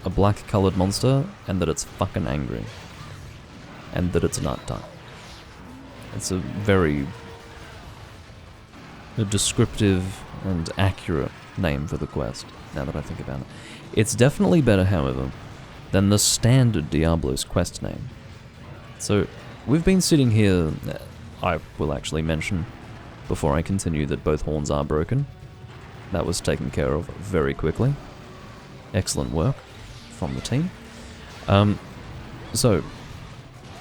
a black coloured monster and that it's fucking angry. And that it's night time. It's a very descriptive and accurate name for the quest, now that I think about it. It's definitely better, however, than the standard Diablo's quest name. So, we've been sitting here. I will actually mention, before I continue, that both horns are broken. That was taken care of very quickly. Excellent work from the team. So,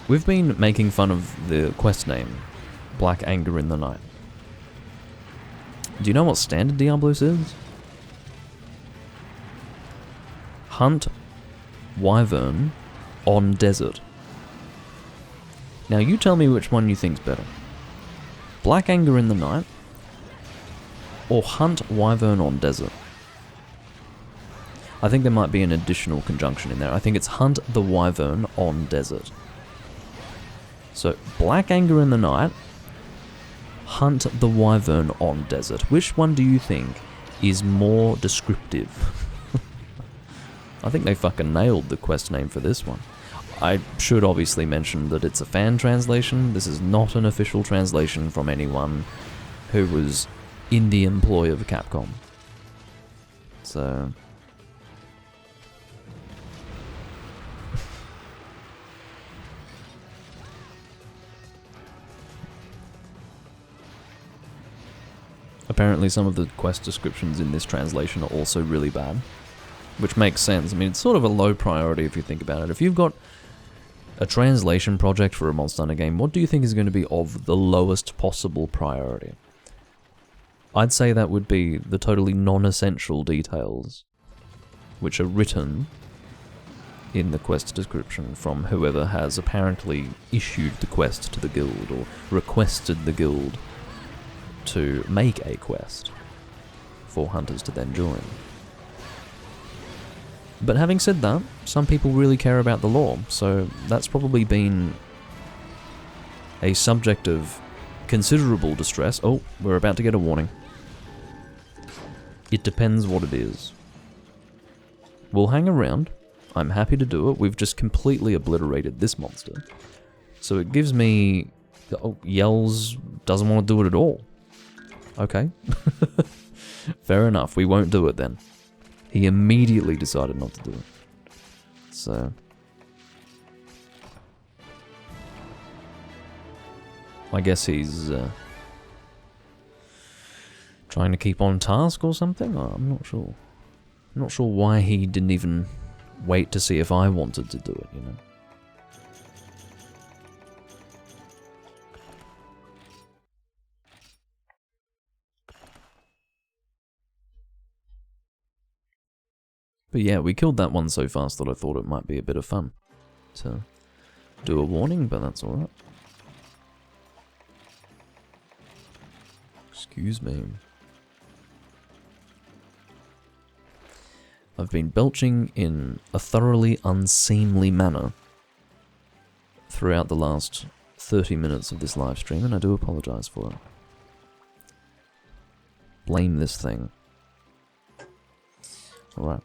we've been making fun of the quest name, Black Anger in the Night. Do you know what standard Diablos is? Hunt wyvern on desert. Now you tell me which one you think's better. Black Anger in the Night or Hunt wyvern on desert. I think there might be an additional conjunction in there. I think it's Hunt the wyvern on desert. So Black Anger in the Night, Hunt the wyvern on desert. Which one do you think is more descriptive? I think they fucking nailed the quest name for this one. I should obviously mention that it's a fan translation. This is not an official translation from anyone who was in the employ of Capcom. So... Apparently some of the quest descriptions in this translation are also really bad. Which makes sense. I mean, it's sort of a low priority if you think about it. If you've got a translation project for a Monster Hunter game, what do you think is going to be of the lowest possible priority? I'd say that would be the totally non-essential details, which are written in the quest description from whoever has apparently issued the quest to the guild, or requested the guild to make a quest for hunters to then join. But having said that, some people really care about the lore, so that's probably been a subject of considerable distress. Oh, we're about to get a warning. It depends what it is. We'll hang around. I'm happy to do it. We've just completely obliterated this monster. So it gives me... Oh, Yells doesn't want to do it at all. Okay. Fair enough, we won't do it then. He immediately decided not to do it. So... I guess he's trying to keep on task or something? I'm not sure. I'm not sure why he didn't even wait to see if I wanted to do it, you know? But yeah, we killed that one so fast that I thought it might be a bit of fun to do a warning, but that's alright. Excuse me. I've been belching in a thoroughly unseemly manner throughout the last 30 minutes of this live stream, and I do apologise for it. Blame this thing. Alright.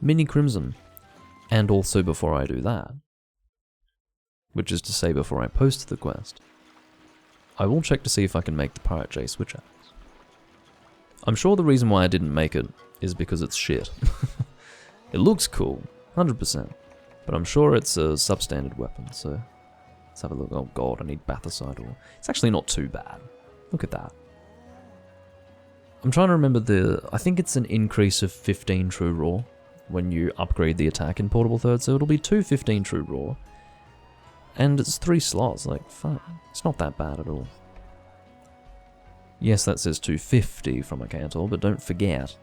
Mini Crimson. And also before I do that, which is to say before I post the quest, I will check to see if I can make the Pirate J switch axe. I'm sure the reason why I didn't make it is because it's shit. It looks cool, 100%, but I'm sure it's a substandard weapon, so let's have a look. Oh god, I need Bathosite ore. It's actually not too bad. Look at that. I'm trying to remember I think it's an increase of 15 true raw when you upgrade the attack in Portable Third, so it'll be 215 true raw. And it's 3 slots, like, fuck. It's not that bad at all. Yes, that says 250 from a Cantor, but don't forget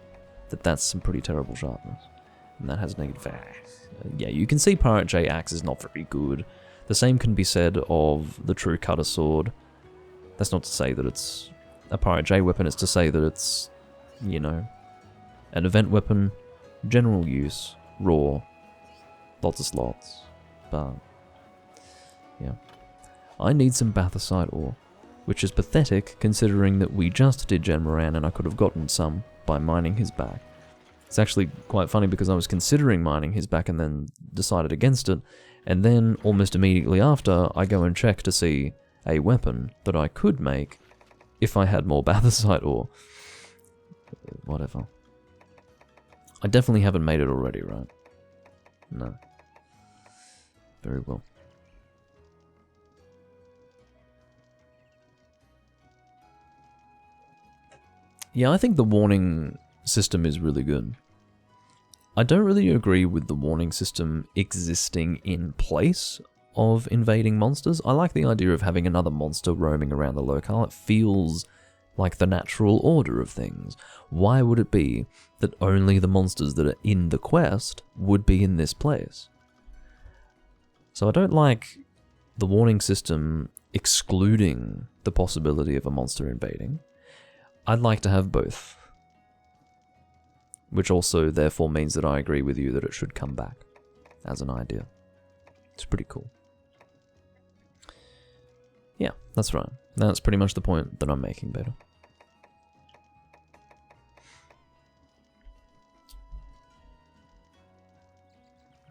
that that's some pretty terrible sharpness. And that has negative... yeah, you can see Pirate J axe is not very good. The same can be said of the True Cutter Sword. That's not to say that it's a Pirate J weapon, it's to say that it's, you know, an event weapon, general use, raw, lots of slots, but... yeah. I need some Bathosite ore, which is pathetic considering that we just did Gen Moran and I could have gotten some by mining his back. It's actually quite funny because I was considering mining his back and then decided against it, and then almost immediately after I go and check to see a weapon that I could make if I had more Bathosite ore. Whatever. I definitely haven't made it already, right? No. Very well. Yeah, I think the warning system is really good. I don't really agree with the warning system existing in place of invading monsters. I like the idea of having another monster roaming around the locale. It feels like the natural order of things. Why would it be that only the monsters that are in the quest would be in this place? So I don't like the warning system excluding the possibility of a monster invading. I'd like to have both. Which also therefore means that I agree with you that it should come back as an idea. It's pretty cool. Yeah, that's right. That's pretty much the point that I'm making, Beta.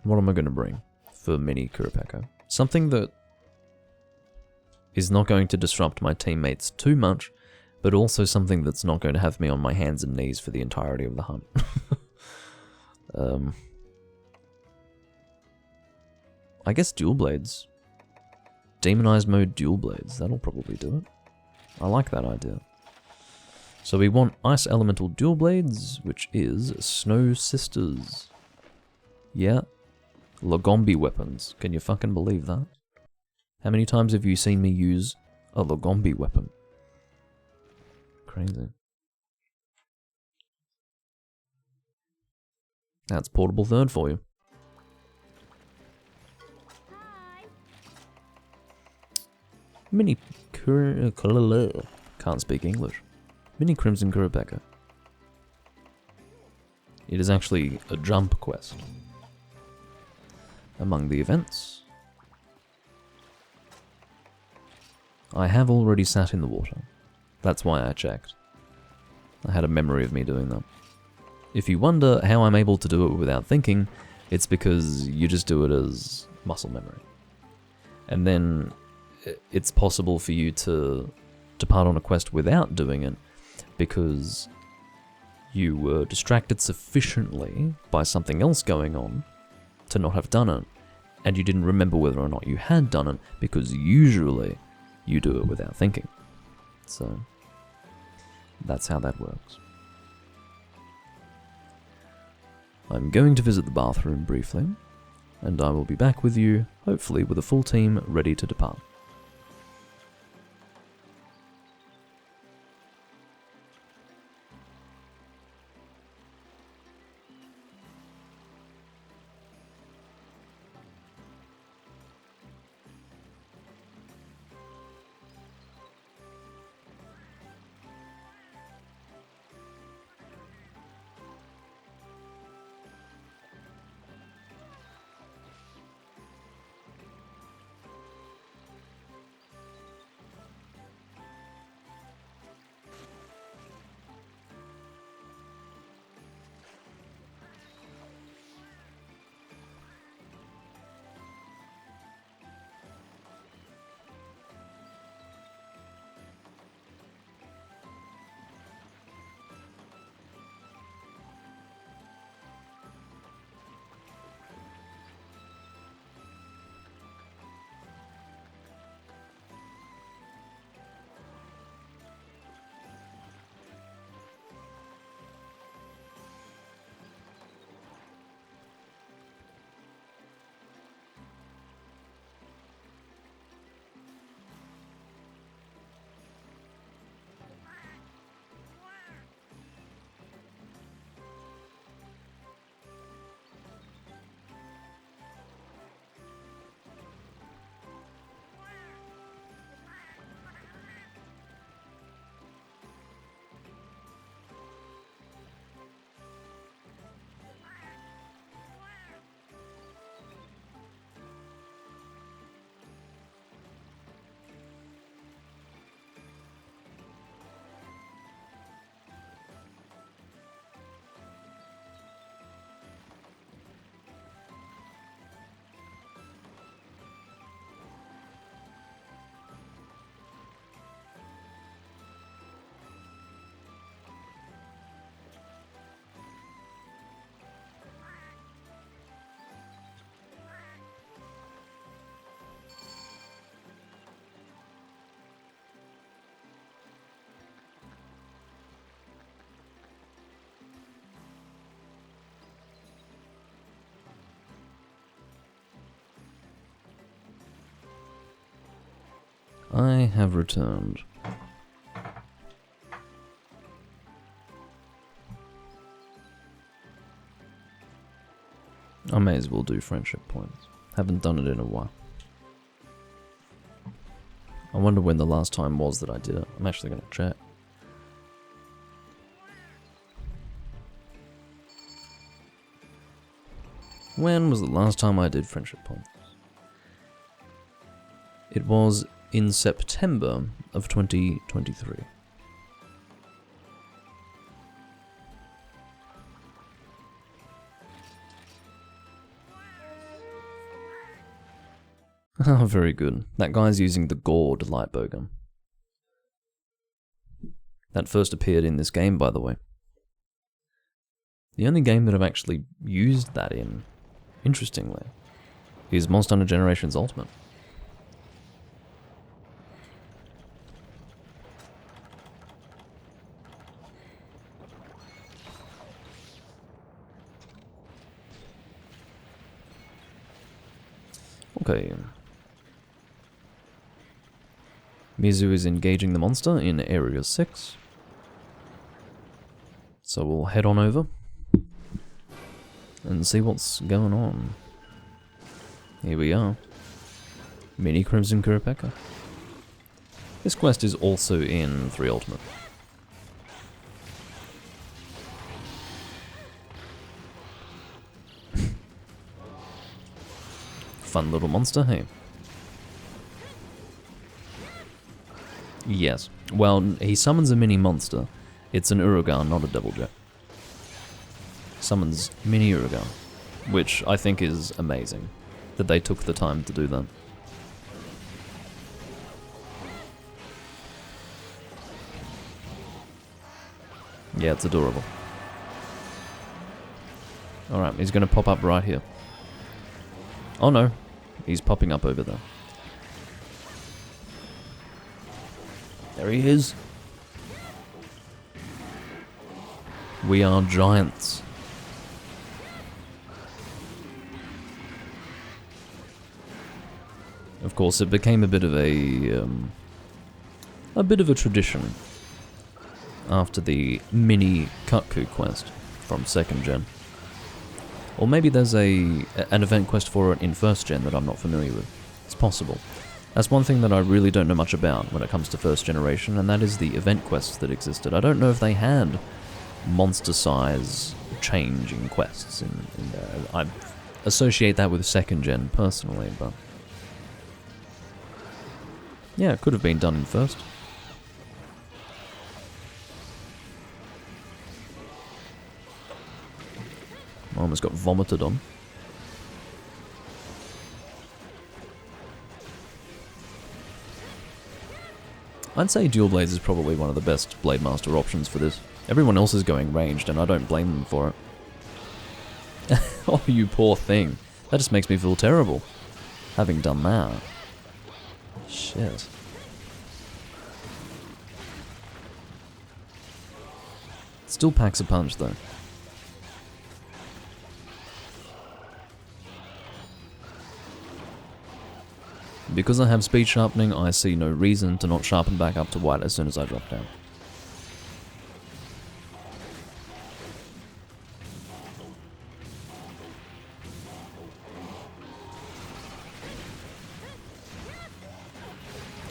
What am I going to bring for mini Kurapeko? Something that is not going to disrupt my teammates too much, but also something that's not going to have me on my hands and knees for the entirety of the hunt. I guess dual blades. Demonized mode dual blades, that'll probably do it. I like that idea. So we want Ice Elemental dual blades, which is Snow Sisters. Yeah. Lagombi weapons. Can you fucking believe that? How many times have you seen me use a Lagombi weapon? Crazy. That's Portable Third for you. Mini can't speak English. Mini Crimson Kurapeko. It is actually a jump quest. Among the events, I have already sat in the water. That's why I checked. I had a memory of me doing that. If you wonder how I'm able to do it without thinking, it's because you just do it as muscle memory. And then it's possible for you to depart on a quest without doing it because you were distracted sufficiently by something else going on to not have done it, and you didn't remember whether or not you had done it because usually you do it without thinking. So that's how that works. I'm going to visit the bathroom briefly, and I will be back with you, hopefully with a full team ready to depart. I have returned. I may as well do friendship points. Haven't done it in a while. I wonder when the last time was that I did it. I'm actually going to check. When was the last time I did friendship points? It was in September of 2023. Oh, very good. That guy's using the Gourd light bowgun. That first appeared in this game, by the way. The only game that I've actually used that in, interestingly, is Monster Hunter Generations Ultimate. Okay. Mizu is engaging the monster in Area 6. So we'll head on over and see what's going on. Here we are. Mini Crimson Kurapeka. This quest is also in 3 Ultimate. Fun little monster, hey? Yes. Well, he summons a mini monster. It's an Urugan, not a Deviljak. Summons mini Urugan, which I think is amazing that they took the time to do that. Yeah, it's adorable. Alright, he's gonna pop up right here. Oh no, he's popping up over there. There he is. We are giants. Of course, it became a bit of a tradition after the mini Kutku quest from 2nd gen. Or maybe there's an event quest for it in 1st gen that I'm not familiar with. It's possible. That's one thing that I really don't know much about when it comes to 1st generation, and that is the event quests that existed. I don't know if they had monster size changing quests in there. I associate that with 2nd gen personally, but yeah, it could have been done in 1st. I almost got vomited on. I'd say Dual Blades is probably one of the best Blade Master options for this. Everyone else is going ranged, and I don't blame them for it. Oh, you poor thing. That just makes me feel terrible, having done that. Shit. Still packs a punch, though. Because I have speed sharpening, I see no reason to not sharpen back up to white as soon as I drop down.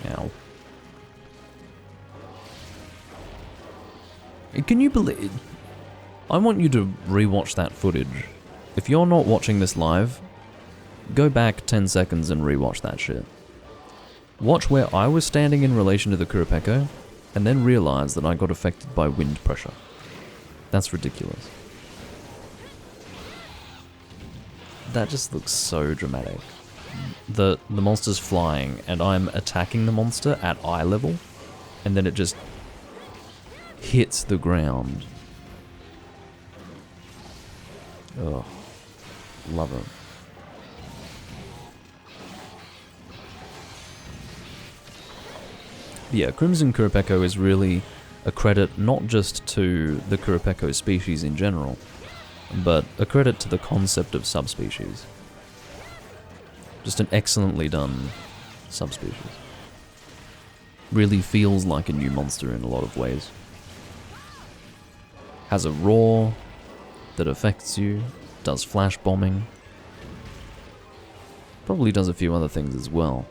Ow. Can you believe... I want you to rewatch that footage. If you're not watching this live, go back 10 seconds and rewatch that shit. Watch where I was standing in relation to the Kurapeko, and then realize that I got affected by wind pressure. That's ridiculous. That just looks so dramatic. The monster's flying, and I'm attacking the monster at eye level, and then it just hits the ground. Ugh. Love it. Yeah, Crimson Kurapeko is really a credit not just to the Kurapeko species in general, but a credit to the concept of subspecies. Just an excellently done subspecies. Really feels like a new monster in a lot of ways. Has a roar that affects you, does flash bombing, probably does a few other things as well.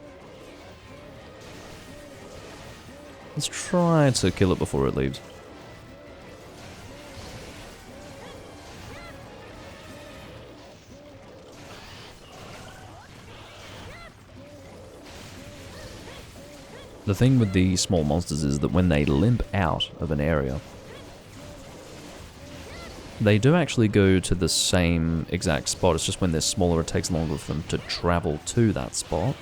Let's try to kill it before it leaves. The thing with the small monsters is that when they limp out of an area, they do actually go to the same exact spot. It's just when they're smaller, it takes longer for them to travel to that spot.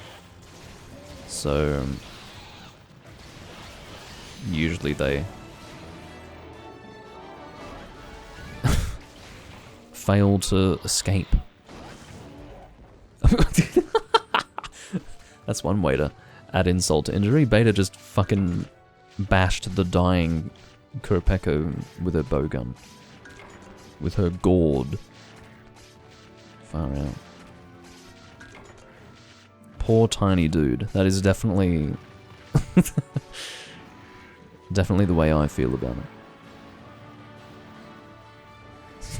So usually they fail to escape. That's one way to add insult to injury. Beta just fucking bashed the dying Kurapeko with her bowgun. With her gourd. Far out. Poor tiny dude. That is definitely... definitely the way I feel about it.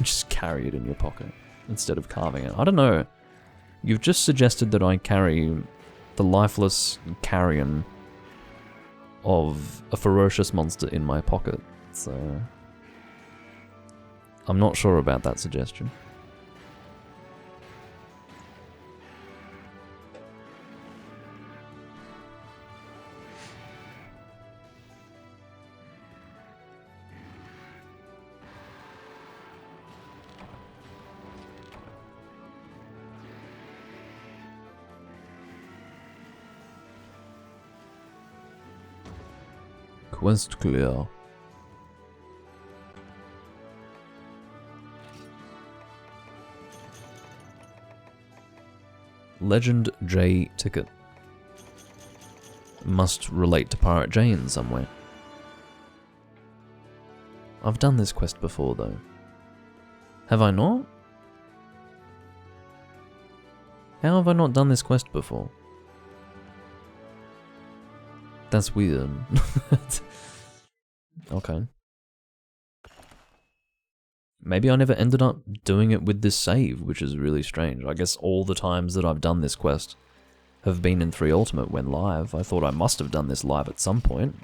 Just carry it in your pocket instead of carving it. I don't know. You've just suggested that I carry the lifeless carrion of a ferocious monster in my pocket, so I'm not sure about that suggestion. Quest clear. Legend J ticket. Must relate to Pirate J in some way. I've done this quest before though. Have I not? How have I not done this quest before? That's weird. Okay. Maybe I never ended up doing it with this save, which is really strange. I guess all the times that I've done this quest have been in 3 Ultimate when live. I thought I must have done this live at some point,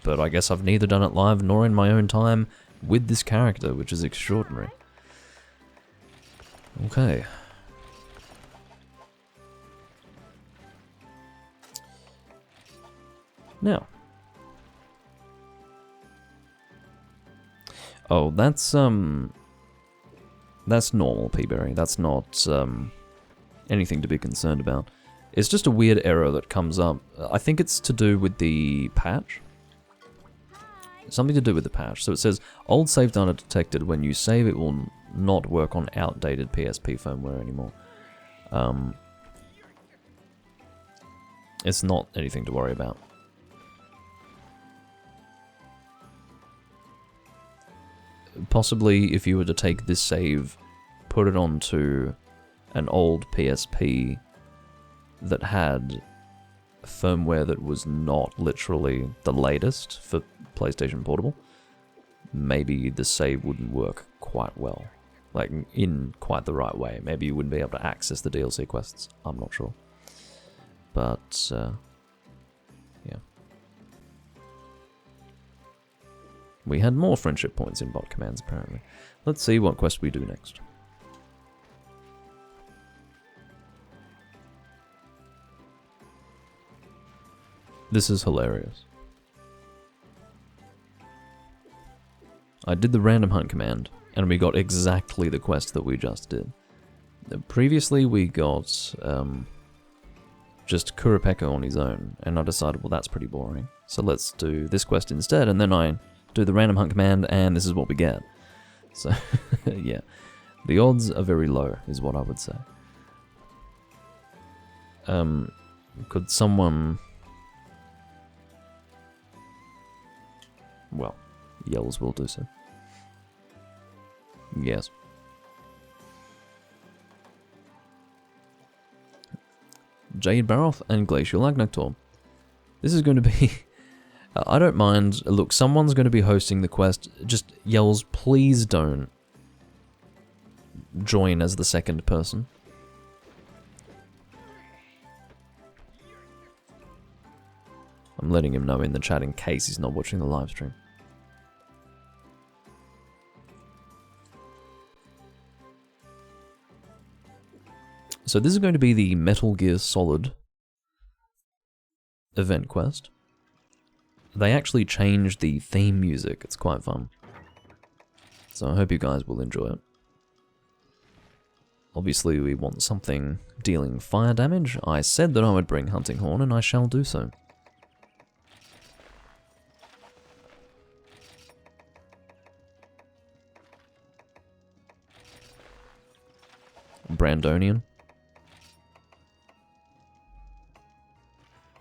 but I guess I've neither done it live nor in my own time with this character, which is extraordinary. Okay. Now. Oh, that's normal, Peaberry. That's not, anything to be concerned about. It's just a weird error that comes up. I think it's to do with the patch. Something to do with the patch. So it says, old save data detected. When you save, it will not work on outdated PSP firmware anymore. It's not anything to worry about. Possibly, if you were to take this save, put it onto an old PSP that had firmware that was not literally the latest for PlayStation Portable, maybe the save wouldn't work quite well. Like, in quite the right way. Maybe you wouldn't be able to access the DLC quests. I'm not sure. But, yeah. We had more friendship points in bot commands, apparently. Let's see what quest we do next. This is hilarious. I did the random hunt command, and we got exactly the quest that we just did. Previously, we got just Kurapeka on his own, and I decided, well, that's pretty boring. So let's do this quest instead, and then I do the random hunt command, and this is what we get. So, yeah. The odds are very low, is what I would say. Could someone... Well, Yells will do so. Yes. Jade Baroth and Glacial Agnactor. This is going to be... I don't mind. Look, someone's going to be hosting the quest. Just Yells, please don't join as the second person. I'm letting him know in the chat in case he's not watching the live stream. So this is going to be the Metal Gear Solid event quest. They actually changed the theme music. It's quite fun. So I hope you guys will enjoy it. Obviously we want something dealing fire damage. I said that I would bring Hunting Horn, and I shall do so. Brandonian.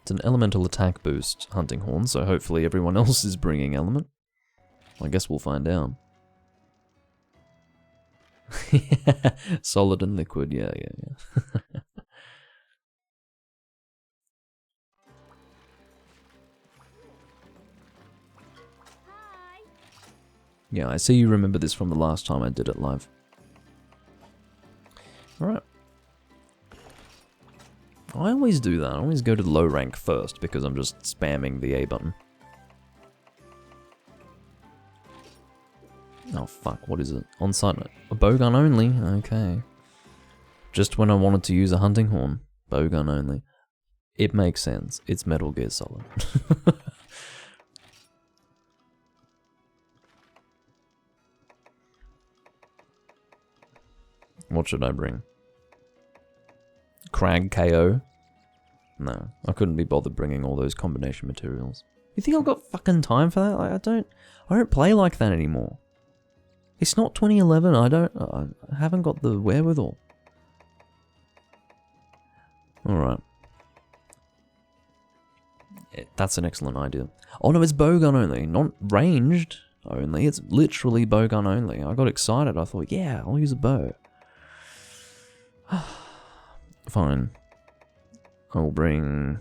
It's an elemental attack boost, Hunting Horn, so hopefully everyone else is bringing element. I guess we'll find out. Solid and liquid, yeah. Yeah, I see you remember this from the last time I did it live. Alright. I always do that. I always go to low rank first because I'm just spamming the A button. Oh fuck, what is it? On-site note. A bowgun only? Okay. Just when I wanted to use a hunting horn. Bowgun only. It makes sense. It's Metal Gear Solid. What should I bring? Crag KO? No, I couldn't be bothered bringing all those combination materials. You think I've got fucking time for that? Like, I don't play like that anymore. It's not 2011. I haven't got the wherewithal. All right. That's an excellent idea. Oh no, it's bowgun only, not ranged only. It's literally bowgun only. I got excited. I thought, yeah, I'll use a bow. Fine. I'll bring...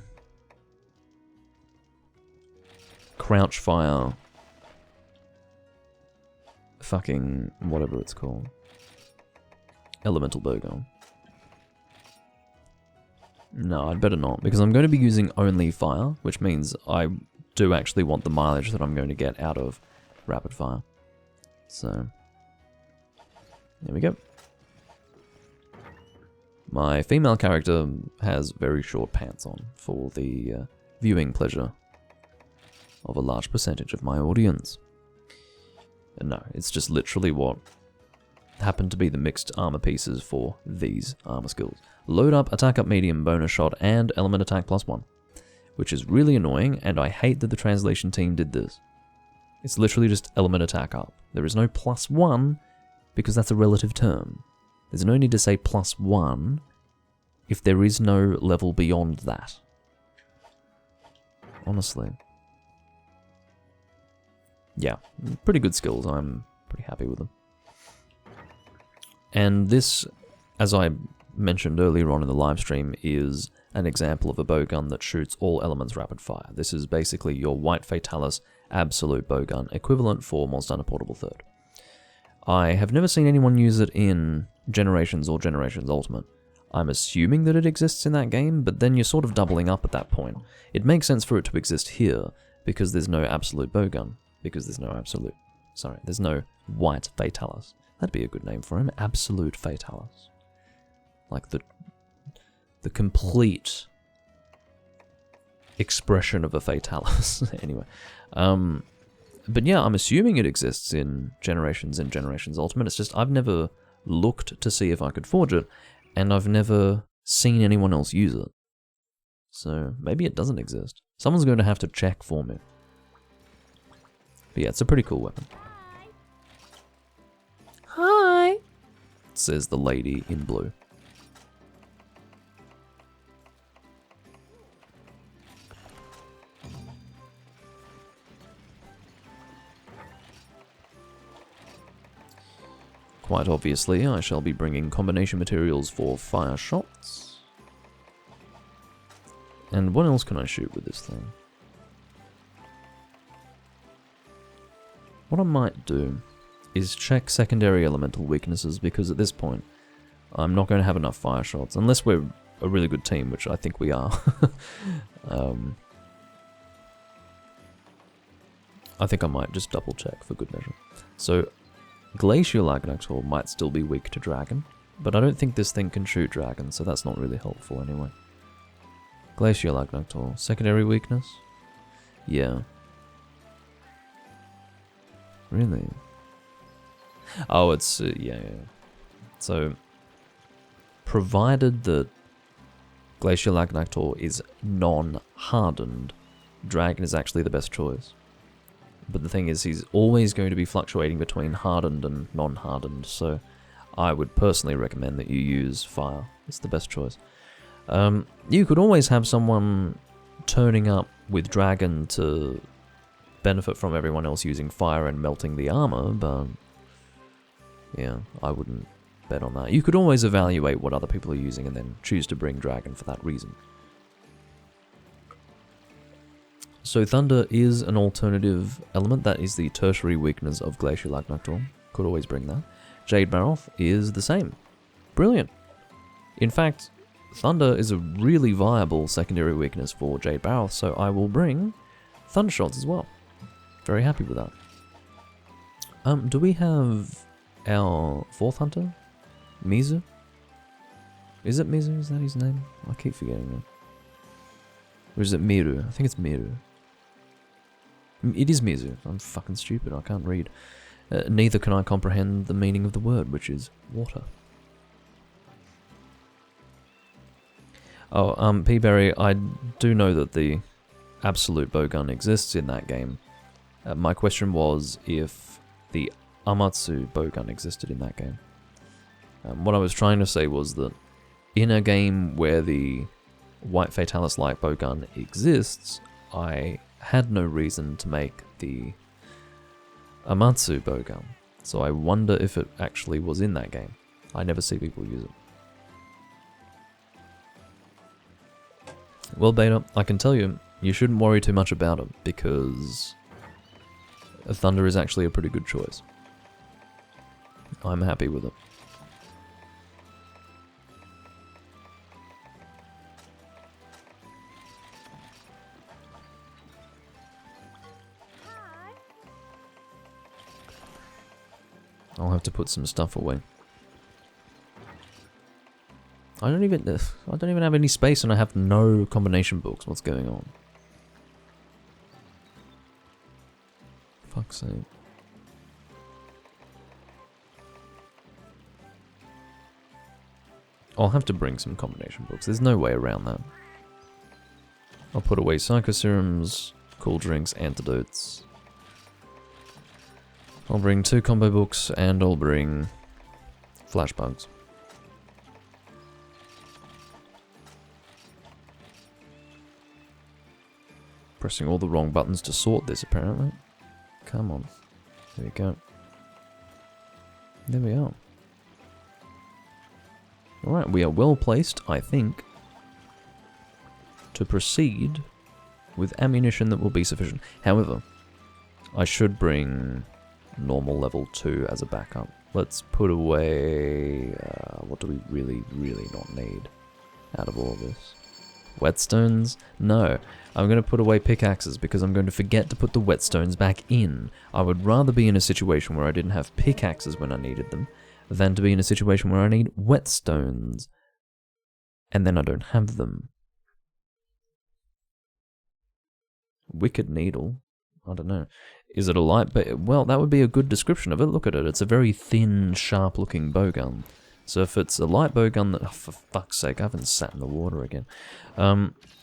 crouch fire fucking whatever it's called. Elemental bowgun. No, I'd better not, because I'm going to be using only fire, which means I do actually want the mileage that I'm going to get out of rapid fire. So, there we go. My female character has very short pants on for the viewing pleasure of a large percentage of my audience. And no, it's just literally what happened to be the mixed armor pieces for these armor skills. Load up, attack up medium, bonus shot, and element attack +1. Which is really annoying, and I hate that the translation team did this. It's literally just element attack up. There is no +1, because that's a relative term. There's no need to say +1 if there is no level beyond that. Honestly. Yeah, pretty good skills. I'm pretty happy with them. And this, as I mentioned earlier on in the live stream, is an example of a bowgun that shoots all elements rapid fire. This is basically your White Fatalis absolute bowgun, equivalent for Monster Hunter Portable 3rd. I have never seen anyone use it in Generations or Generations Ultimate. I'm assuming that it exists in that game, but then you're sort of doubling up at that point. It makes sense for it to exist here, because there's no absolute bowgun. Because there's no White Fatalis. That'd be a good name for him, Absolute Fatalis. Like the complete expression of a Fatalis. Anyway. But yeah, I'm assuming it exists in Generations and Generations Ultimate. It's just I've never looked to see if I could forge it, and I've never seen anyone else use it. So maybe it doesn't exist. Someone's going to have to check for me. But yeah, it's a pretty cool weapon. Hi, says the lady in blue. Quite obviously, I shall be bringing combination materials for fire shots. And what else can I shoot with this thing? What I might do is check secondary elemental weaknesses, because at this point, I'm not going to have enough fire shots, unless we're a really good team, which I think we are. I think I might just double check for good measure. So, Glacial Agnator might still be weak to dragon, but I don't think this thing can shoot dragon, so that's not really helpful anyway. Glacial Agnator, secondary weakness? Yeah. Really? Oh, it's, yeah. So, provided that Glacial Agnator is non-hardened, dragon is actually the best choice. But the thing is, he's always going to be fluctuating between hardened and non-hardened, so I would personally recommend that you use fire. It's the best choice. You could always have someone turning up with dragon to benefit from everyone else using fire and melting the armor, but yeah, I wouldn't bet on that. You could always evaluate what other people are using and then choose to bring dragon for that reason. So thunder is an alternative element. That is the tertiary weakness of Glacial Agnator. Could always bring that. Jade Baroth is the same. Brilliant. In fact, thunder is a really viable secondary weakness for Jade Baroth, so I will bring thunder shots as well. Very happy with that. Do we have our fourth hunter? Mizu? Is it Mizu? Is that his name? I keep forgetting that. Or is it Miru? I think it's Miru. It is Mizu. I'm fucking stupid. I can't read. Neither can I comprehend the meaning of the word, which is water. Oh, P-Berry, I do know that the absolute bowgun exists in that game. My question was if the Amatsu bowgun existed in that game. What I was trying to say was that in a game where the White Fatalis-like bowgun exists, I had no reason to make the Amatsu bowgun. So I wonder if it actually was in that game. I never see people use it. Well, Beta, I can tell you, You shouldn't worry too much about it, because Thunder is actually a pretty good choice. I'm happy with it. I'll have to put some stuff away. I don't even have any space, and I have no combination books. What's going on? Fuck's sake. I'll have to bring some combination books. There's no way around that. I'll put away psychoserums, cool drinks, antidotes. I'll bring 2 combo books, and I'll bring flashbugs. Pressing all the wrong buttons to sort this, apparently. Come on. There we go. There we are. Alright, we are well placed, I think, to proceed with ammunition that will be sufficient. However, I should bring normal level 2 as a backup. Let's put away... what do we really, really not need out of all of this? Whetstones? No. I'm going to put away pickaxes because I'm going to forget to put the whetstones back in. I would rather be in a situation where I didn't have pickaxes when I needed them than to be in a situation where I need whetstones and then I don't have them. Wicked needle? I don't know. Is it a light? Well, that would be a good description of it. Look at it. It's a very thin, sharp-looking bowgun. So if it's a light bowgun that... Oh, for fuck's sake, I haven't sat in the water again.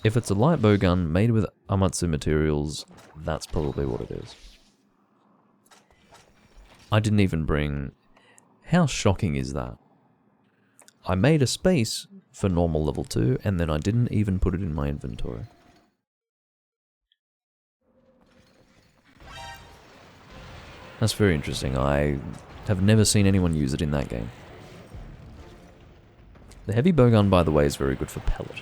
If it's a light bowgun made with Amatsu materials, that's probably what it is. I didn't even bring... How shocking is that? I made a space for normal level 2, and then I didn't even put it in my inventory. That's very interesting. I have never seen anyone use it in that game. The heavy bowgun, by the way, is very good for pellet.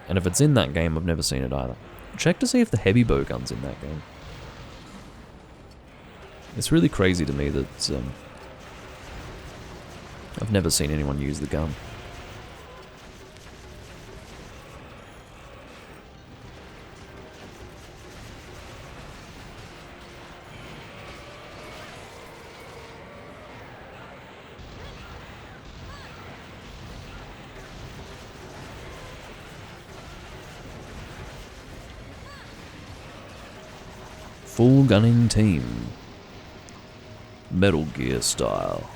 And if it's in that game, I've never seen it either. Check to see if the heavy bowgun's in that game. It's really crazy to me that I've never seen anyone use the gun. Full gunning team. Metal Gear style.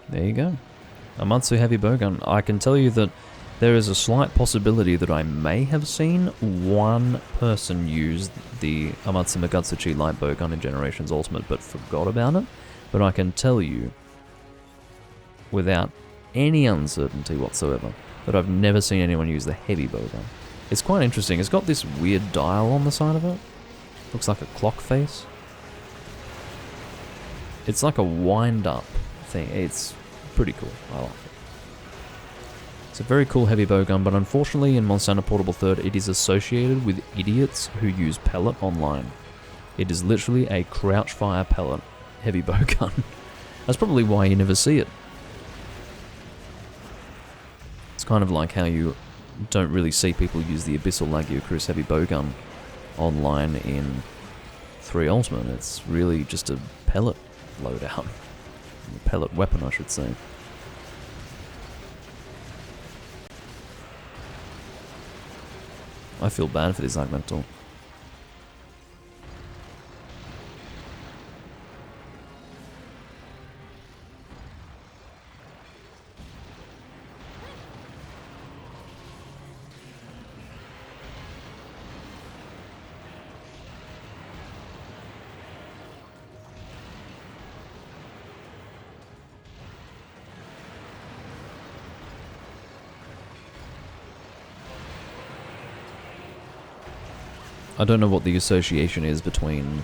There you go. Amatsu heavy bowgun. I can tell you that there is a slight possibility that I may have seen one person use the Amatsu Magatsuchi light bowgun in Generations Ultimate but forgot about it. But I can tell you, without any uncertainty whatsoever, that I've never seen anyone use the heavy bowgun. It's quite interesting. It's got this weird dial on the side of it. Looks like a clock face. It's like a wind-up thing. It's pretty cool. I like it. It's a very cool heavy bowgun, but unfortunately in Monsanto Portable 3rd it is associated with idiots who use pellet online. It is literally a crouch fire pellet heavy bowgun. That's probably why you never see it. It's kind of like how you don't really see people use the Abyssal Lagiocruz heavy bowgun online in 3 Ultimate. It's really just a pellet loadout. A pellet weapon, I should say. I feel bad for this Agmental. I don't know what the association is between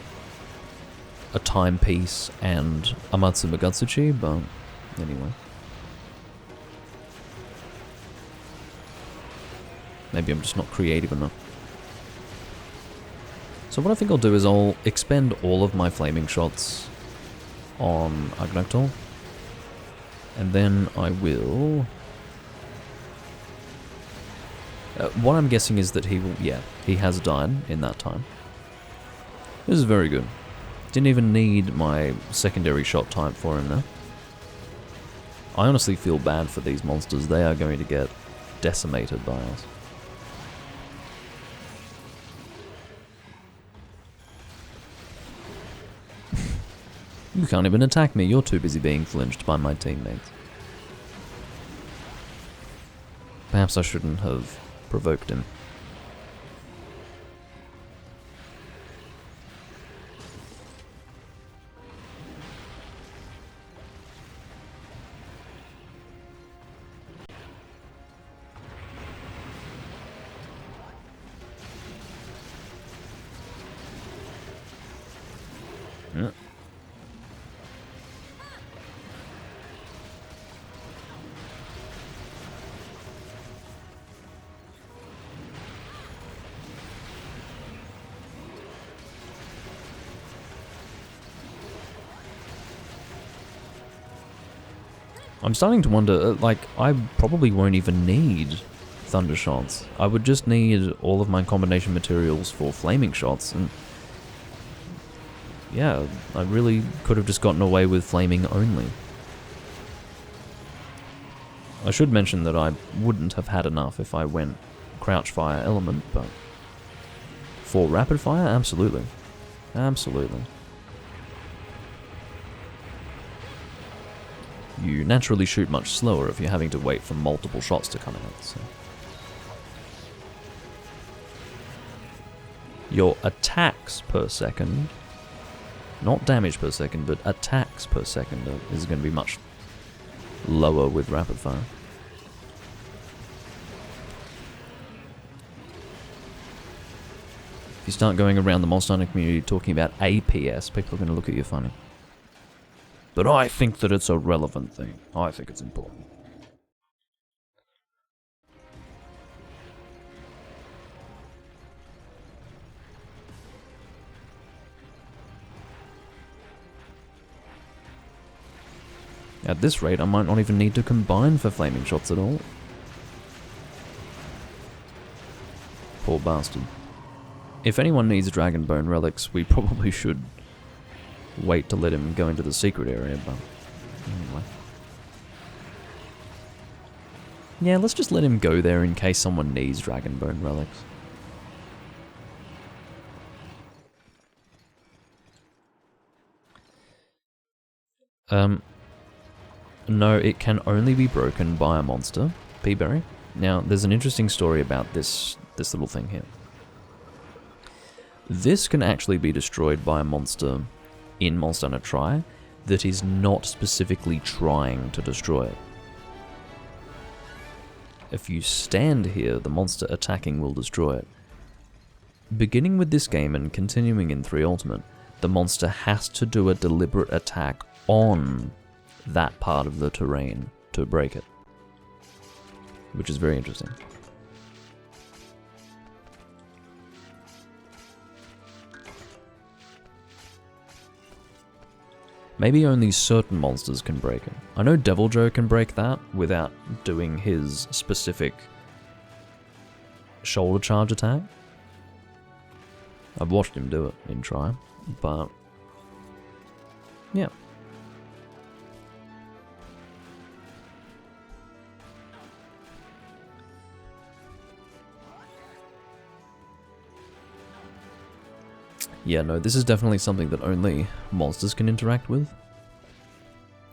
a timepiece and a Matsuma Gatsuchi, but anyway. Maybe I'm just not creative enough. So what I think I'll do is I'll expend all of my flaming shots on Agnaktor, and then I will... what I'm guessing is that he will... yeah, he has died in that time. This is very good. Didn't even need my secondary shot type for him now. I honestly feel bad for these monsters. They are going to get decimated by us. You can't even attack me, you're too busy being flinched by my teammates. Perhaps I shouldn't have provoked him. Yeah. I'm starting to wonder, like, I probably won't even need thunder shots. I would just need all of my combination materials for flaming shots, and yeah, I really could have just gotten away with flaming only. I should mention that I wouldn't have had enough if I went crouch fire element, but for rapid fire, absolutely. Absolutely. You naturally shoot much slower if you're having to wait for multiple shots to come out, so. Your attacks per second, not damage per second, but attacks per second is going to be much lower with rapid fire. If you start going around the Monster Hunter community talking about APS, people are going to look at you funny. But I think that it's a relevant thing. I think it's important. At this rate, I might not even need to combine for flaming shots at all. Poor bastard. If anyone needs Dragon Bone relics, we probably should wait to let him go into the secret area, but anyway. Yeah, let's just let him go there in case someone needs Dragon Bone relics. No, it can only be broken by a monster, Peaberry. Now, there's an interesting story about this little thing here. This can actually be destroyed by a monster in Monster Hunter Tri that is not specifically trying to destroy it. If you stand here, the monster attacking will destroy it. Beginning with this game and continuing in 3 Ultimate, the monster has to do a deliberate attack on that part of the terrain to break it, which is very interesting. Maybe only certain monsters can break it. I know Deviljho can break that without doing his specific shoulder charge attack. I've watched him do it in Tri, but yeah. Yeah, no, this is definitely something that only monsters can interact with.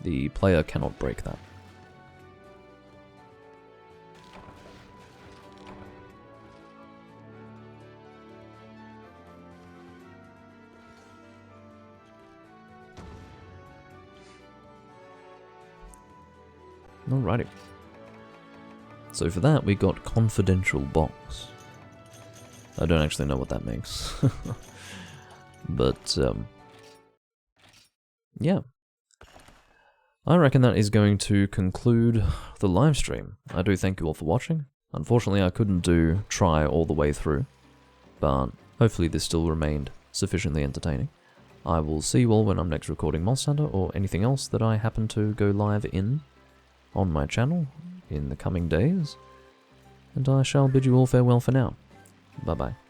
The player cannot break that. Alrighty. So for that, we got Confidential Box. I don't actually know what that makes. But, yeah. I reckon that is going to conclude the live stream. I do thank you all for watching. Unfortunately, I couldn't try all the way through, but hopefully this still remained sufficiently entertaining. I will see you all when I'm next recording Monster Hunter or anything else that I happen to go live in on my channel in the coming days. And I shall bid you all farewell for now. Bye bye.